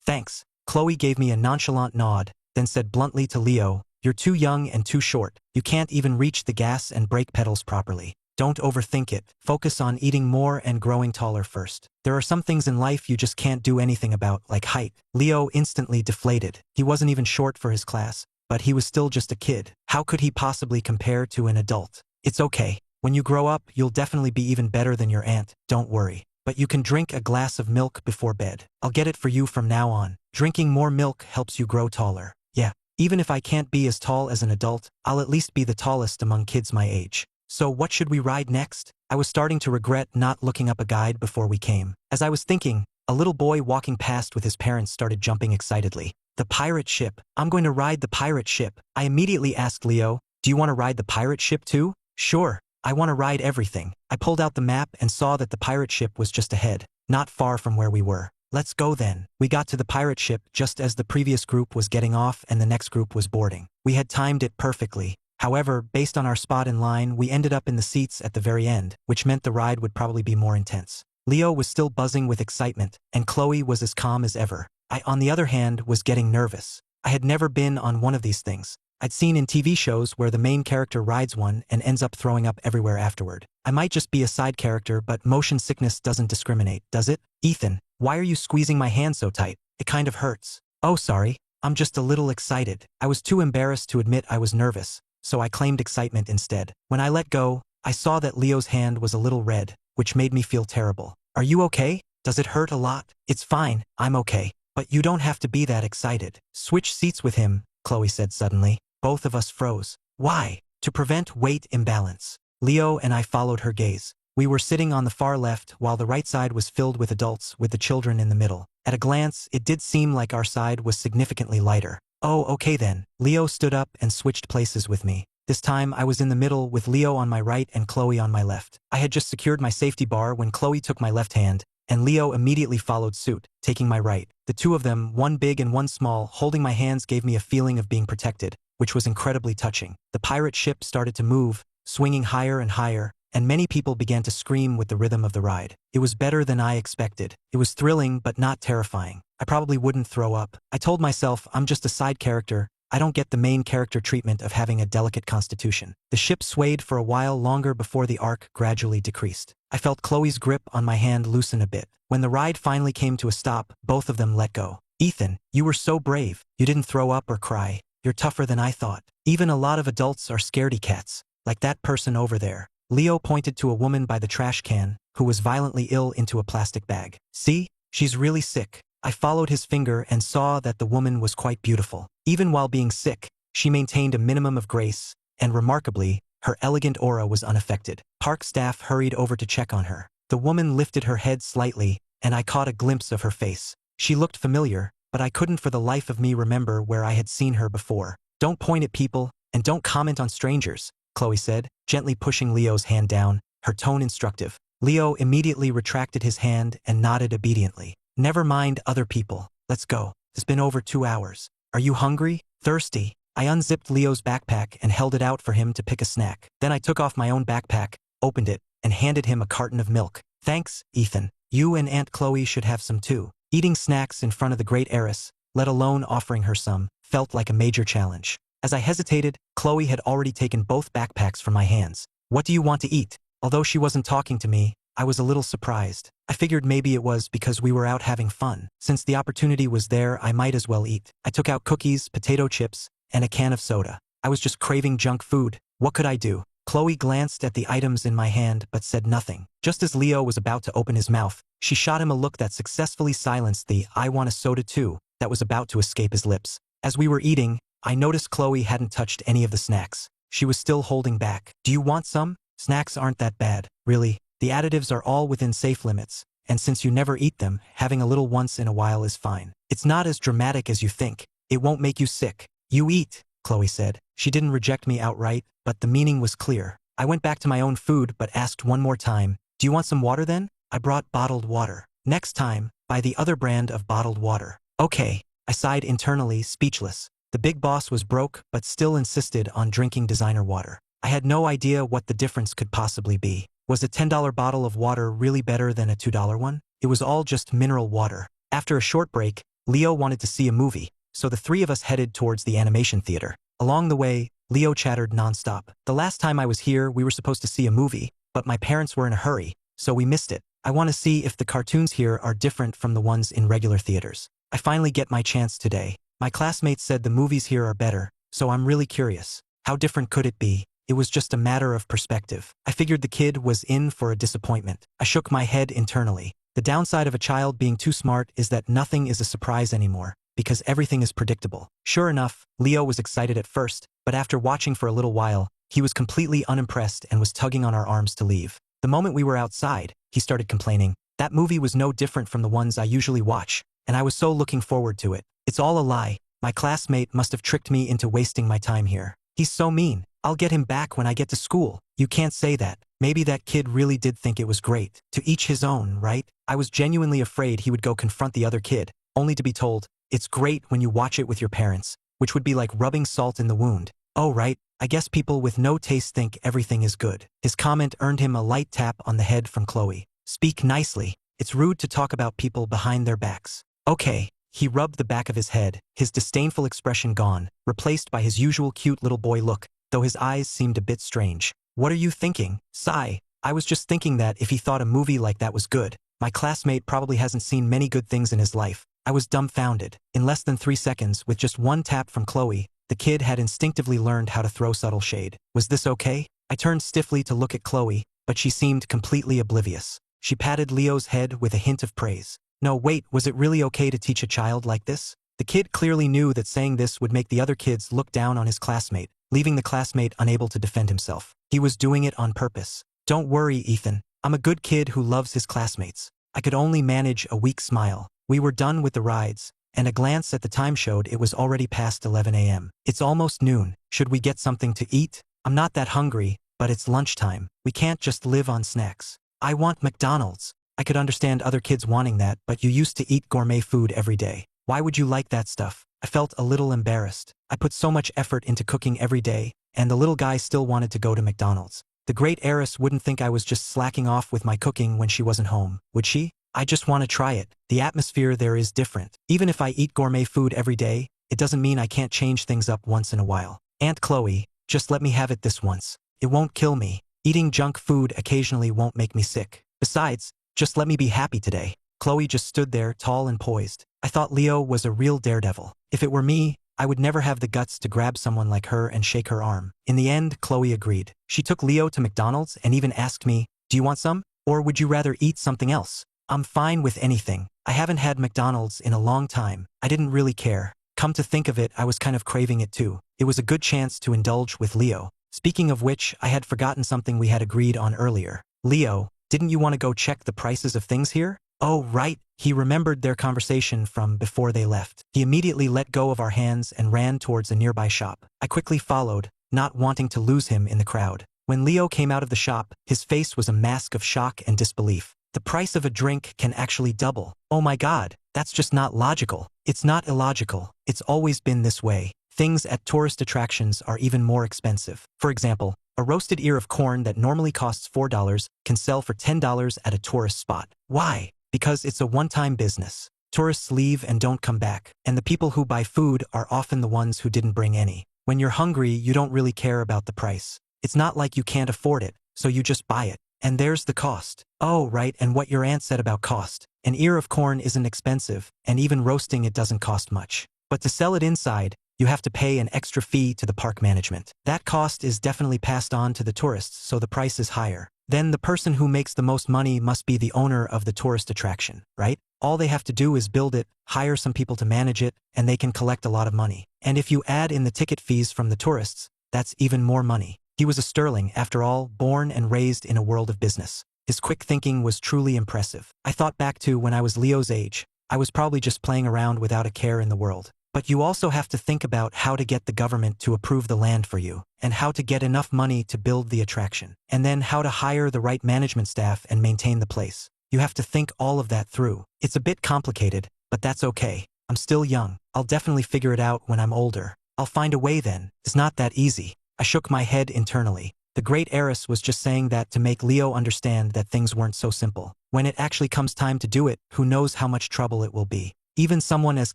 thanks. Chloe gave me a nonchalant nod, then said bluntly to Leo, you're too young and too short. You can't even reach the gas and brake pedals properly. Don't overthink it. Focus on eating more and growing taller first. There are some things in life you just can't do anything about, like height. Leo instantly deflated. He wasn't even short for his class, but he was still just a kid. How could he possibly compare to an adult? It's okay. When you grow up, you'll definitely be even better than your aunt, don't worry. But you can drink a glass of milk before bed. I'll get it for you from now on. Drinking more milk helps you grow taller. Yeah, even if I can't be as tall as an adult, I'll at least be the tallest among kids my age. So what should we ride next? I was starting to regret not looking up a guide before we came. As I was thinking, a little boy walking past with his parents started jumping excitedly. The pirate ship. I'm going to ride the pirate ship. I immediately asked Leo, do you want to ride the pirate ship too? Sure. I want to ride everything. I pulled out the map and saw that the pirate ship was just ahead, not far from where we were. Let's go then. We got to the pirate ship just as the previous group was getting off and the next group was boarding. We had timed it perfectly. However, based on our spot in line, we ended up in the seats at the very end, which meant the ride would probably be more intense. Leo was still buzzing with excitement, and Chloe was as calm as ever. I, on the other hand, was getting nervous. I had never been on one of these things. I'd seen in TV shows where the main character rides one and ends up throwing up everywhere afterward. I might just be a side character, but motion sickness doesn't discriminate, does it? Ethan, why are you squeezing my hand so tight? It kind of hurts. Oh, sorry. I'm just a little excited. I was too embarrassed to admit I was nervous, so I claimed excitement instead. When I let go, I saw that Leo's hand was a little red, which made me feel terrible. Are you okay? Does it hurt a lot? It's fine, I'm okay. But you don't have to be that excited. Switch seats with him, Chloe said suddenly. Both of us froze. Why? To prevent weight imbalance. Leo and I followed her gaze. We were sitting on the far left while the right side was filled with adults with the children in the middle. At a glance, it did seem like our side was significantly lighter. Oh, okay then. Leo stood up and switched places with me. This time I was in the middle with Leo on my right and Chloe on my left. I had just secured my safety bar when Chloe took my left hand, and Leo immediately followed suit, taking my right. The two of them, one big and one small, holding my hands gave me a feeling of being protected, which was incredibly touching. The pirate ship started to move, swinging higher and higher, and many people began to scream with the rhythm of the ride. It was better than I expected. It was thrilling but not terrifying. I probably wouldn't throw up. I told myself I'm just a side character. I don't get the main character treatment of having a delicate constitution. The ship swayed for a while longer before the arc gradually decreased. I felt Chloe's grip on my hand loosen a bit. When the ride finally came to a stop, both of them let go. Ethan, you were so brave. You didn't throw up or cry. You're tougher than I thought. Even a lot of adults are scaredy cats, like that person over there. Leo pointed to a woman by the trash can, who was violently ill into a plastic bag. See? She's really sick. I followed his finger and saw that the woman was quite beautiful. Even while being sick, she maintained a minimum of grace, and remarkably, her elegant aura was unaffected. Park staff hurried over to check on her. The woman lifted her head slightly, and I caught a glimpse of her face. She looked familiar, but I couldn't for the life of me remember where I had seen her before. Don't point at people, and don't comment on strangers, Chloe said, gently pushing Leo's hand down, her tone instructive. Leo immediately retracted his hand and nodded obediently. Never mind other people. Let's go. It's been over 2 hours. Are you hungry? Thirsty? I unzipped Leo's backpack and held it out for him to pick a snack. Then I took off my own backpack, opened it, and handed him a carton of milk. Thanks, Ethan. You and Aunt Chloe should have some too. Eating snacks in front of the great heiress, let alone offering her some, felt like a major challenge. As I hesitated, Chloe had already taken both backpacks from my hands. What do you want to eat? Although she wasn't talking to me, I was a little surprised. I figured maybe it was because we were out having fun. Since the opportunity was there, I might as well eat. I took out cookies, potato chips, and a can of soda. I was just craving junk food. What could I do? Chloe glanced at the items in my hand but said nothing. Just as Leo was about to open his mouth, she shot him a look that successfully silenced the "I want a soda too" that was about to escape his lips. As we were eating, I noticed Chloe hadn't touched any of the snacks. She was still holding back. Do you want some? Snacks aren't that bad, really. The additives are all within safe limits, and since you never eat them, having a little once in a while is fine. It's not as dramatic as you think. It won't make you sick. You eat, Chloe said. She didn't reject me outright, but the meaning was clear. I went back to my own food but asked one more time, do you want some water then? I brought bottled water. Next time, buy the other brand of bottled water. Okay. I sighed internally, speechless. The big boss was broke but still insisted on drinking designer water. I had no idea what the difference could possibly be. Was a $10 bottle of water really better than a $2 one? It was all just mineral water. After a short break, Leo wanted to see a movie, so the three of us headed towards the animation theater. Along the way, Leo chattered nonstop. The last time I was here, we were supposed to see a movie, but my parents were in a hurry, so we missed it. I want to see if the cartoons here are different from the ones in regular theaters. I finally get my chance today. My classmates said the movies here are better, so I'm really curious. How different could it be? It was just a matter of perspective. I figured the kid was in for a disappointment. I shook my head internally. The downside of a child being too smart is that nothing is a surprise anymore, because everything is predictable. Sure enough, Leo was excited at first, but after watching for a little while, he was completely unimpressed and was tugging on our arms to leave. The moment we were outside, he started complaining. That movie was no different from the ones I usually watch, and I was so looking forward to it. It's all a lie. My classmate must have tricked me into wasting my time here. He's so mean. I'll get him back when I get to school. You can't say that. Maybe that kid really did think it was great. To each his own, right? I was genuinely afraid he would go confront the other kid, only to be told, it's great when you watch it with your parents, which would be like rubbing salt in the wound. Oh right, I guess people with no taste think everything is good. His comment earned him a light tap on the head from Chloe. Speak nicely. It's rude to talk about people behind their backs. Okay. He rubbed the back of his head, his disdainful expression gone, replaced by his usual cute little boy look, though his eyes seemed a bit strange. What are you thinking? Sigh. I was just thinking that if he thought a movie like that was good, my classmate probably hasn't seen many good things in his life. I was dumbfounded. In less than 3 seconds, with just one tap from Chloe, the kid had instinctively learned how to throw subtle shade. Was this okay? I turned stiffly to look at Chloe, but she seemed completely oblivious. She patted Leo's head with a hint of praise. No, wait, was it really okay to teach a child like this? The kid clearly knew that saying this would make the other kids look down on his classmate, leaving the classmate unable to defend himself. He was doing it on purpose. Don't worry, Ethan. I'm a good kid who loves his classmates. I could only manage a weak smile. We were done with the rides, and a glance at the time showed it was already past 11 a.m. It's almost noon. Should we get something to eat? I'm not that hungry, but it's lunchtime. We can't just live on snacks. I want McDonald's. I could understand other kids wanting that, but you used to eat gourmet food every day. Why would you like that stuff? I felt a little embarrassed. I put so much effort into cooking every day, and the little guy still wanted to go to McDonald's. The great heiress wouldn't think I was just slacking off with my cooking when she wasn't home, would she? I just want to try it. The atmosphere there is different. Even if I eat gourmet food every day, it doesn't mean I can't change things up once in a while. Aunt Chloe, just let me have it this once. It won't kill me. Eating junk food occasionally won't make me sick. Besides, just let me be happy today. Chloe just stood there, tall and poised. I thought Leo was a real daredevil. If it were me, I would never have the guts to grab someone like her and shake her arm. In the end, Chloe agreed. She took Leo to McDonald's and even asked me, do you want some? Or would you rather eat something else? I'm fine with anything. I haven't had McDonald's in a long time. I didn't really care. Come to think of it, I was kind of craving it too. It was a good chance to indulge with Leo. Speaking of which, I had forgotten something we had agreed on earlier. Leo, didn't you want to go check the prices of things here? Oh, right. He remembered their conversation from before they left. He immediately let go of our hands and ran towards a nearby shop. I quickly followed, not wanting to lose him in the crowd. When Leo came out of the shop, his face was a mask of shock and disbelief. The price of a drink can actually double. Oh my God, that's just not logical. It's not illogical. It's always been this way. Things at tourist attractions are even more expensive. For example, a roasted ear of corn that normally costs $4 can sell for $10 at a tourist spot. Why? Because it's a one-time business. Tourists leave and don't come back, and the people who buy food are often the ones who didn't bring any. When you're hungry, you don't really care about the price. It's not like you can't afford it, so you just buy it. And there's the cost. Oh, right, and what your aunt said about cost. An ear of corn isn't expensive, and even roasting it doesn't cost much. But to sell it inside, you have to pay an extra fee to the park management. That cost is definitely passed on to the tourists, so the price is higher. Then the person who makes the most money must be the owner of the tourist attraction, right? All they have to do is build it, hire some people to manage it, and they can collect a lot of money. And if you add in the ticket fees from the tourists, that's even more money. He was a sterling, after all, born and raised in a world of business. His quick thinking was truly impressive. I thought back to when I was Leo's age. I was probably just playing around without a care in the world. But you also have to think about how to get the government to approve the land for you, and how to get enough money to build the attraction, and then how to hire the right management staff and maintain the place. You have to think all of that through. It's a bit complicated, but that's okay. I'm still young. I'll definitely figure it out when I'm older. I'll find a way then. It's not that easy. I shook my head internally. The great heiress was just saying that to make Leo understand that things weren't so simple. When it actually comes time to do it, who knows how much trouble it will be. Even someone as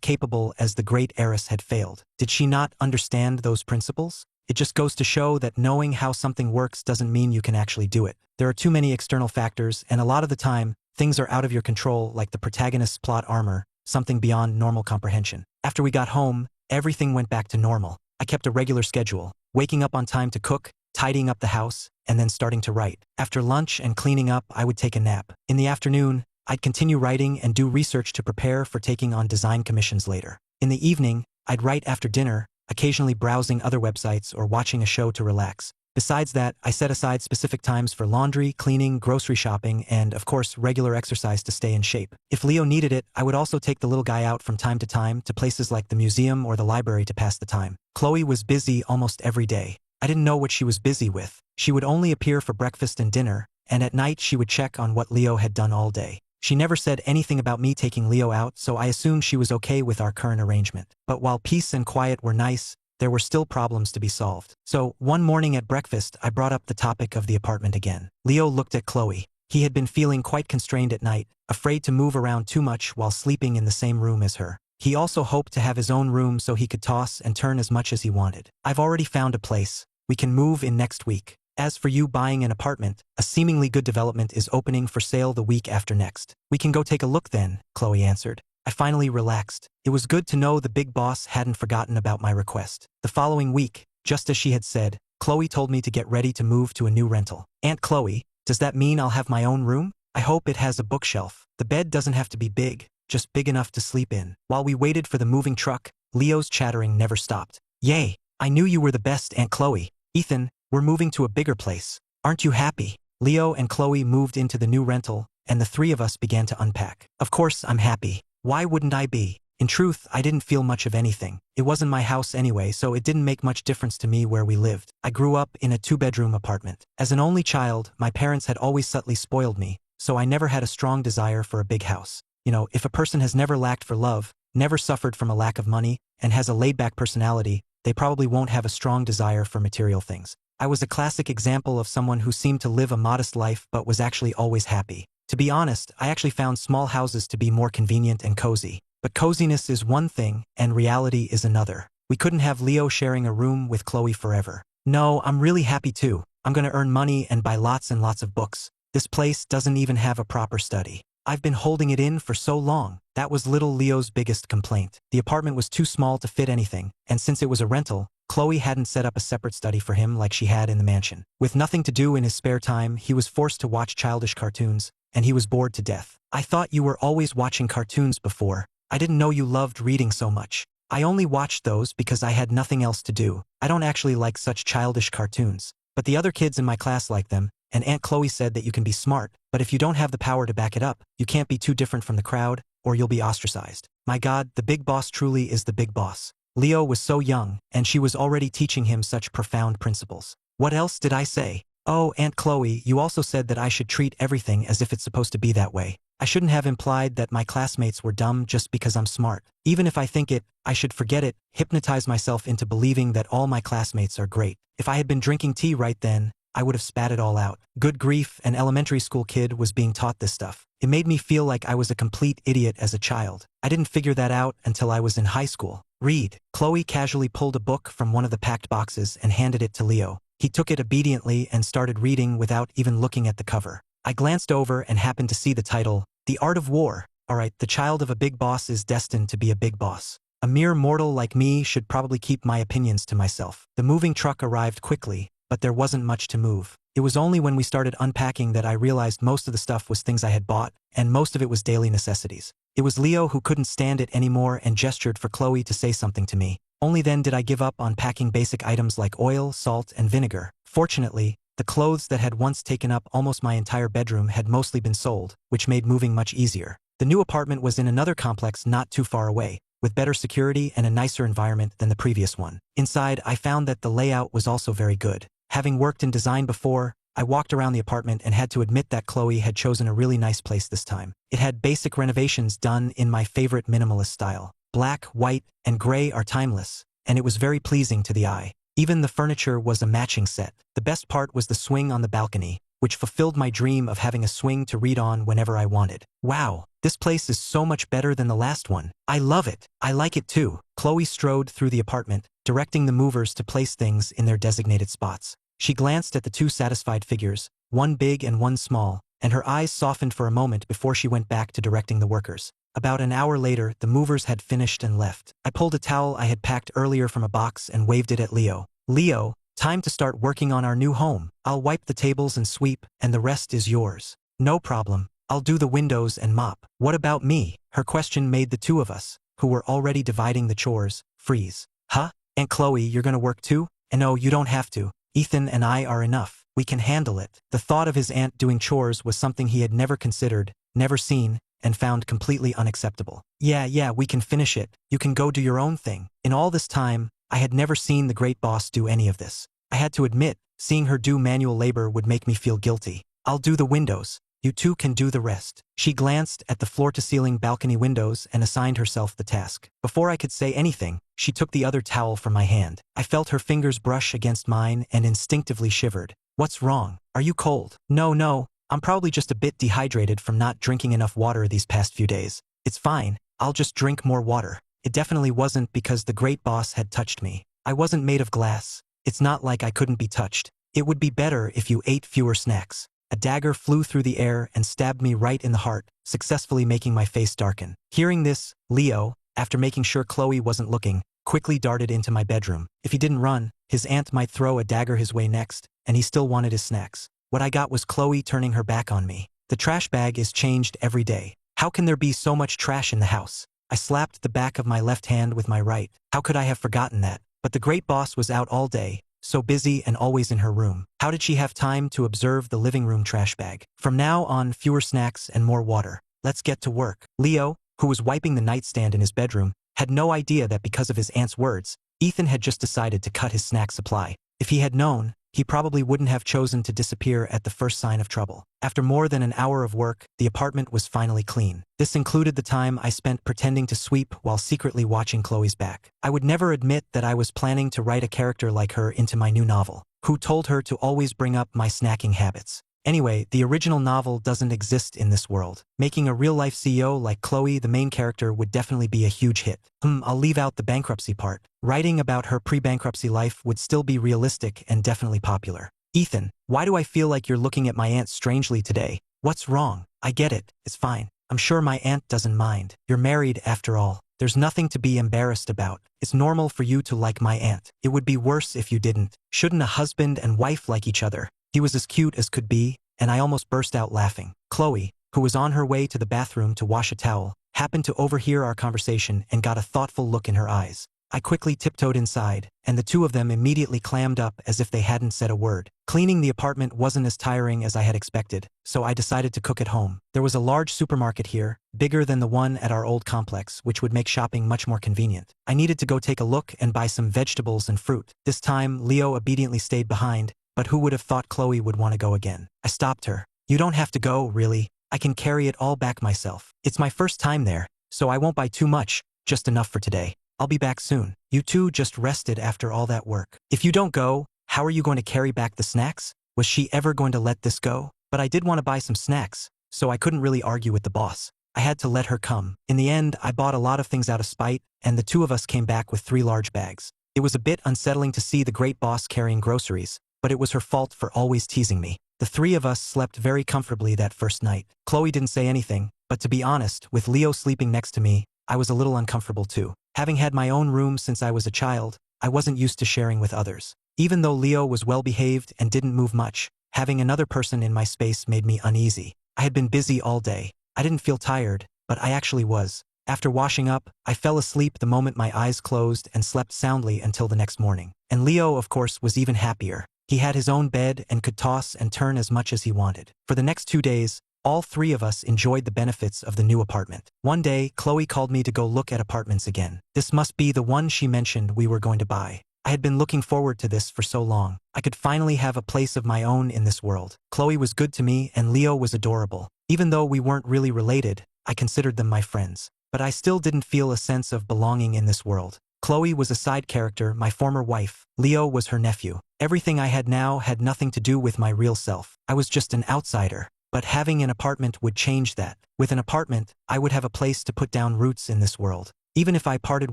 capable as the great heiress had failed. Did she not understand those principles? It just goes to show that knowing how something works doesn't mean you can actually do it. There are too many external factors, and a lot of the time, things are out of your control, like the protagonist's plot armor, something beyond normal comprehension. After we got home, everything went back to normal. I kept a regular schedule, waking up on time to cook, tidying up the house, and then starting to write. After lunch and cleaning up, I would take a nap. In the afternoon, I'd continue writing and do research to prepare for taking on design commissions later. In the evening, I'd write after dinner, occasionally browsing other websites or watching a show to relax. Besides that, I set aside specific times for laundry, cleaning, grocery shopping, and, of course, regular exercise to stay in shape. If Leo needed it, I would also take the little guy out from time to places like the museum or the library to pass the time. Chloe was busy almost every day. I didn't know what she was busy with. She would only appear for breakfast and dinner, and at night she would check on what Leo had done all day. She never said anything about me taking Leo out, so I assumed she was okay with our current arrangement. But while peace and quiet were nice, there were still problems to be solved. So, one morning at breakfast, I brought up the topic of the apartment again. Leo looked at Chloe. He had been feeling quite constrained at night, afraid to move around too much while sleeping in the same room as her. He also hoped to have his own room so he could toss and turn as much as he wanted. I've already found a place. We can move in next week. As for you buying an apartment, a seemingly good development is opening for sale the week after next. We can go take a look then, Chloe answered. I finally relaxed. It was good to know the big boss hadn't forgotten about my request. The following week, just as she had said, Chloe told me to get ready to move to a new rental. Aunt Chloe, does that mean I'll have my own room? I hope it has a bookshelf. The bed doesn't have to be big, just big enough to sleep in. While we waited for the moving truck, Leo's chattering never stopped. Yay, I knew you were the best, Aunt Chloe. Ethan, we're moving to a bigger place. Aren't you happy? Leo and Chloe moved into the new rental, and the three of us began to unpack. Of course I'm happy. Why wouldn't I be? In truth, I didn't feel much of anything. It wasn't my house anyway, so it didn't make much difference to me where we lived. I grew up in a two-bedroom apartment. As an only child, my parents had always subtly spoiled me, so I never had a strong desire for a big house. You know, if a person has never lacked for love, never suffered from a lack of money, and has a laid-back personality, they probably won't have a strong desire for material things. I was a classic example of someone who seemed to live a modest life but was actually always happy. To be honest, I actually found small houses to be more convenient and cozy. But coziness is one thing, and reality is another. We couldn't have Leo sharing a room with Chloe forever. No, I'm really happy too. I'm gonna earn money and buy lots and lots of books. This place doesn't even have a proper study. I've been holding it in for so long. That was little Leo's biggest complaint. The apartment was too small to fit anything, and since it was a rental, Chloe hadn't set up a separate study for him like she had in the mansion. With nothing to do in his spare time, he was forced to watch childish cartoons, and he was bored to death. I thought you were always watching cartoons before. I didn't know you loved reading so much. I only watched those because I had nothing else to do. I don't actually like such childish cartoons. But the other kids in my class like them, and Aunt Chloe said that you can be smart, but if you don't have the power to back it up, you can't be too different from the crowd, or you'll be ostracized. My God, the big boss truly is the big boss. Leo was so young, and she was already teaching him such profound principles. What else did I say? Oh, Aunt Chloe, you also said that I should treat everything as if it's supposed to be that way. I shouldn't have implied that my classmates were dumb just because I'm smart. Even if I think it, I should forget it, hypnotize myself into believing that all my classmates are great. If I had been drinking tea right then, I would have spat it all out. Good grief, an elementary school kid was being taught this stuff. It made me feel like I was a complete idiot as a child. I didn't figure that out until I was in high school. Read. Chloe casually pulled a book from one of the packed boxes and handed it to Leo. He took it obediently and started reading without even looking at the cover. I glanced over and happened to see the title, The Art of War. Alright, the child of a big boss is destined to be a big boss. A mere mortal like me should probably keep my opinions to myself. The moving truck arrived quickly, but there wasn't much to move. It was only when we started unpacking that I realized most of the stuff was things I had bought, and most of it was daily necessities. It was Leo who couldn't stand it anymore and gestured for Chloe to say something to me. Only then did I give up on packing basic items like oil, salt, and vinegar. Fortunately, the clothes that had once taken up almost my entire bedroom had mostly been sold, which made moving much easier. The new apartment was in another complex not too far away, with better security and a nicer environment than the previous one. Inside, I found that the layout was also very good. Having worked in design before, I walked around the apartment and had to admit that Chloe had chosen a really nice place this time. It had basic renovations done in my favorite minimalist style. Black, white, and gray are timeless, and it was very pleasing to the eye. Even the furniture was a matching set. The best part was the swing on the balcony, which fulfilled my dream of having a swing to read on whenever I wanted. Wow, this place is so much better than the last one. I love it. I like it too. Chloe strode through the apartment, directing the movers to place things in their designated spots. She glanced at the two satisfied figures, one big and one small, and her eyes softened for a moment before she went back to directing the workers. About an hour later, the movers had finished and left. I pulled a towel I had packed earlier from a box and waved it at Leo. Leo, time to start working on our new home. I'll wipe the tables and sweep, and the rest is yours. No problem. I'll do the windows and mop. What about me? Her question made the two of us, who were already dividing the chores, freeze. Huh? Aunt Chloe, you're gonna work too? And no, you don't have to. Ethan and I are enough. We can handle it. The thought of his aunt doing chores was something he had never considered, never seen, and found completely unacceptable. Yeah, we can finish it. You can go do your own thing. In all this time, I had never seen the great boss do any of this. I had to admit, seeing her do manual labor would make me feel guilty. I'll do the windows. You two can do the rest. She glanced at the floor-to-ceiling balcony windows and assigned herself the task. Before I could say anything, she took the other towel from my hand. I felt her fingers brush against mine and instinctively shivered. What's wrong? Are you cold? No. I'm probably just a bit dehydrated from not drinking enough water these past few days. It's fine. I'll just drink more water. It definitely wasn't because the great boss had touched me. I wasn't made of glass. It's not like I couldn't be touched. It would be better if you ate fewer snacks. A dagger flew through the air and stabbed me right in the heart, successfully making my face darken. Hearing this, Leo, after making sure Chloe wasn't looking, quickly darted into my bedroom. If he didn't run, his aunt might throw a dagger his way next, and he still wanted his snacks. What I got was Chloe turning her back on me. The trash bag is changed every day. How can there be so much trash in the house? I slapped the back of my left hand with my right. How could I have forgotten that? But the great boss was out all day, so busy and always in her room. How did she have time to observe the living room trash bag? From now on, fewer snacks and more water. Let's get to work. Leo, who was wiping the nightstand in his bedroom, had no idea that because of his aunt's words, Ethan had just decided to cut his snack supply. If he had known, he probably wouldn't have chosen to disappear at the first sign of trouble. After more than an hour of work, the apartment was finally clean. This included the time I spent pretending to sweep while secretly watching Chloe's back. I would never admit that I was planning to write a character like her into my new novel, who told her to always bring up my snacking habits. Anyway, the original novel doesn't exist in this world. Making a real-life CEO like Chloe the main character would definitely be a huge hit. I'll leave out the bankruptcy part. Writing about her pre-bankruptcy life would still be realistic and definitely popular. Ethan, why do I feel like you're looking at my aunt strangely today? What's wrong? I get it. It's fine. I'm sure my aunt doesn't mind. You're married after all. There's nothing to be embarrassed about. It's normal for you to like my aunt. It would be worse if you didn't. Shouldn't a husband and wife like each other? He was as cute as could be, and I almost burst out laughing. Chloe, who was on her way to the bathroom to wash a towel, happened to overhear our conversation and got a thoughtful look in her eyes. I quickly tiptoed inside, and the two of them immediately clammed up as if they hadn't said a word. Cleaning the apartment wasn't as tiring as I had expected, so I decided to cook at home. There was a large supermarket here, bigger than the one at our old complex, which would make shopping much more convenient. I needed to go take a look and buy some vegetables and fruit. This time, Leo obediently stayed behind, but who would have thought Chloe would want to go again? I stopped her. You don't have to go, really. I can carry it all back myself. It's my first time there, so I won't buy too much, just enough for today. I'll be back soon. You two just rested after all that work. If you don't go, how are you going to carry back the snacks? Was she ever going to let this go? But I did want to buy some snacks, so I couldn't really argue with the boss. I had to let her come. In the end, I bought a lot of things out of spite, and the two of us came back with 3 large bags. It was a bit unsettling to see the great boss carrying groceries, but it was her fault for always teasing me. The 3 of us slept very comfortably that first night. Chloe didn't say anything, but to be honest, with Leo sleeping next to me, I was a little uncomfortable too. Having had my own room since I was a child, I wasn't used to sharing with others. Even though Leo was well-behaved and didn't move much, having another person in my space made me uneasy. I had been busy all day. I didn't feel tired, but I actually was. After washing up, I fell asleep the moment my eyes closed and slept soundly until the next morning. And Leo, of course, was even happier. He had his own bed and could toss and turn as much as he wanted. For the next 2 days, all 3 of us enjoyed the benefits of the new apartment. One day, Chloe called me to go look at apartments again. This must be the one she mentioned we were going to buy. I had been looking forward to this for so long. I could finally have a place of my own in this world. Chloe was good to me and Leo was adorable. Even though we weren't really related, I considered them my friends. But I still didn't feel a sense of belonging in this world. Chloe was a side character, my former wife. Leo was her nephew. Everything I had now had nothing to do with my real self. I was just an outsider. But having an apartment would change that. With an apartment, I would have a place to put down roots in this world. Even if I parted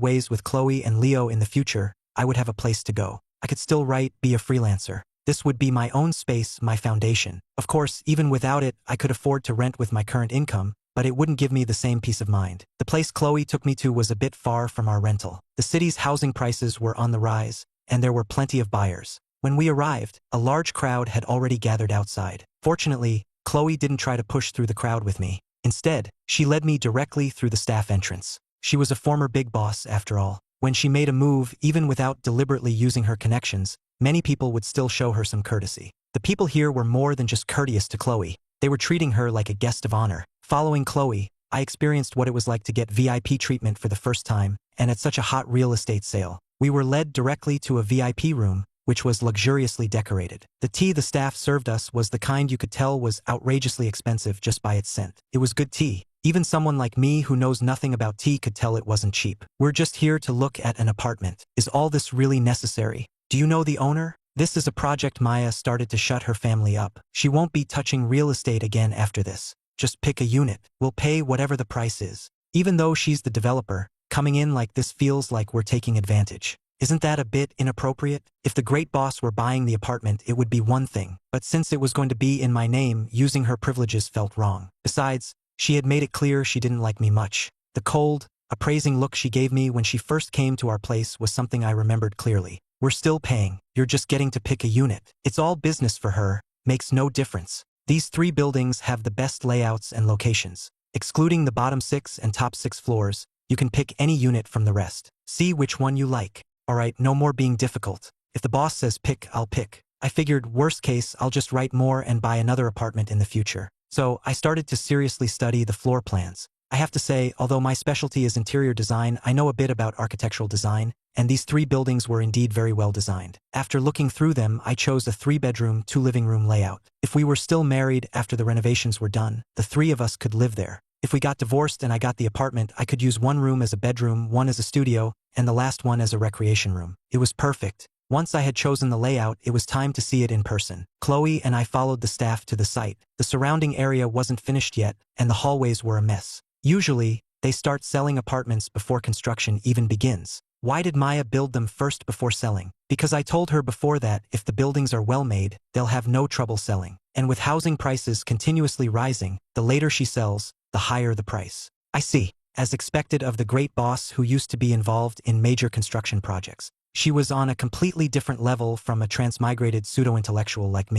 ways with Chloe and Leo in the future, I would have a place to go. I could still write, be a freelancer. This would be my own space, my foundation. Of course, even without it, I could afford to rent with my current income, but it wouldn't give me the same peace of mind. The place Chloe took me to was a bit far from our rental. The city's housing prices were on the rise, and there were plenty of buyers. When we arrived, a large crowd had already gathered outside. Fortunately, Chloe didn't try to push through the crowd with me. Instead, she led me directly through the staff entrance. She was a former big boss, after all. When she made a move, even without deliberately using her connections, many people would still show her some courtesy. The people here were more than just courteous to Chloe. They were treating her like a guest of honor. Following Chloe, I experienced what it was like to get VIP treatment for the first time, and at such a hot real estate sale. We were led directly to a VIP room, which was luxuriously decorated. The tea the staff served us was the kind you could tell was outrageously expensive just by its scent. It was good tea. Even someone like me who knows nothing about tea could tell it wasn't cheap. We're just here to look at an apartment. Is all this really necessary? Do you know the owner? This is a project. Maya started to shut her family up. She won't be touching real estate again after this. Just pick a unit. We'll pay whatever the price is. Even though she's the developer, coming in like this feels like we're taking advantage. Isn't that a bit inappropriate? If the great boss were buying the apartment, it would be one thing. But since it was going to be in my name, using her privileges felt wrong. Besides, she had made it clear she didn't like me much. The cold, appraising look she gave me when she first came to our place was something I remembered clearly. We're still paying. You're just getting to pick a unit. It's all business for her. Makes no difference. These 3 buildings have the best layouts and locations. Excluding the bottom 6 and top 6 floors, you can pick any unit from the rest. See which one you like. Alright, no more being difficult. If the boss says pick, I'll pick. I figured, worst case, I'll just write more and buy another apartment in the future. So, I started to seriously study the floor plans. I have to say, although my specialty is interior design, I know a bit about architectural design, and these 3 buildings were indeed very well designed. After looking through them, I chose a 3-bedroom, 2-living-room layout. If we were still married after the renovations were done, the 3 of us could live there. If we got divorced and I got the apartment, I could use one room as a bedroom, one as a studio, and the last one as a recreation room. It was perfect. Once I had chosen the layout, it was time to see it in person. Chloe and I followed the staff to the site. The surrounding area wasn't finished yet, and the hallways were a mess. Usually, they start selling apartments before construction even begins. Why did Maya build them first before selling? Because I told her before that if the buildings are well made, they'll have no trouble selling. And with housing prices continuously rising, the later she sells, the higher the price. I see. As expected of the great boss who used to be involved in major construction projects. She was on a completely different level from a transmigrated pseudo-intellectual like me.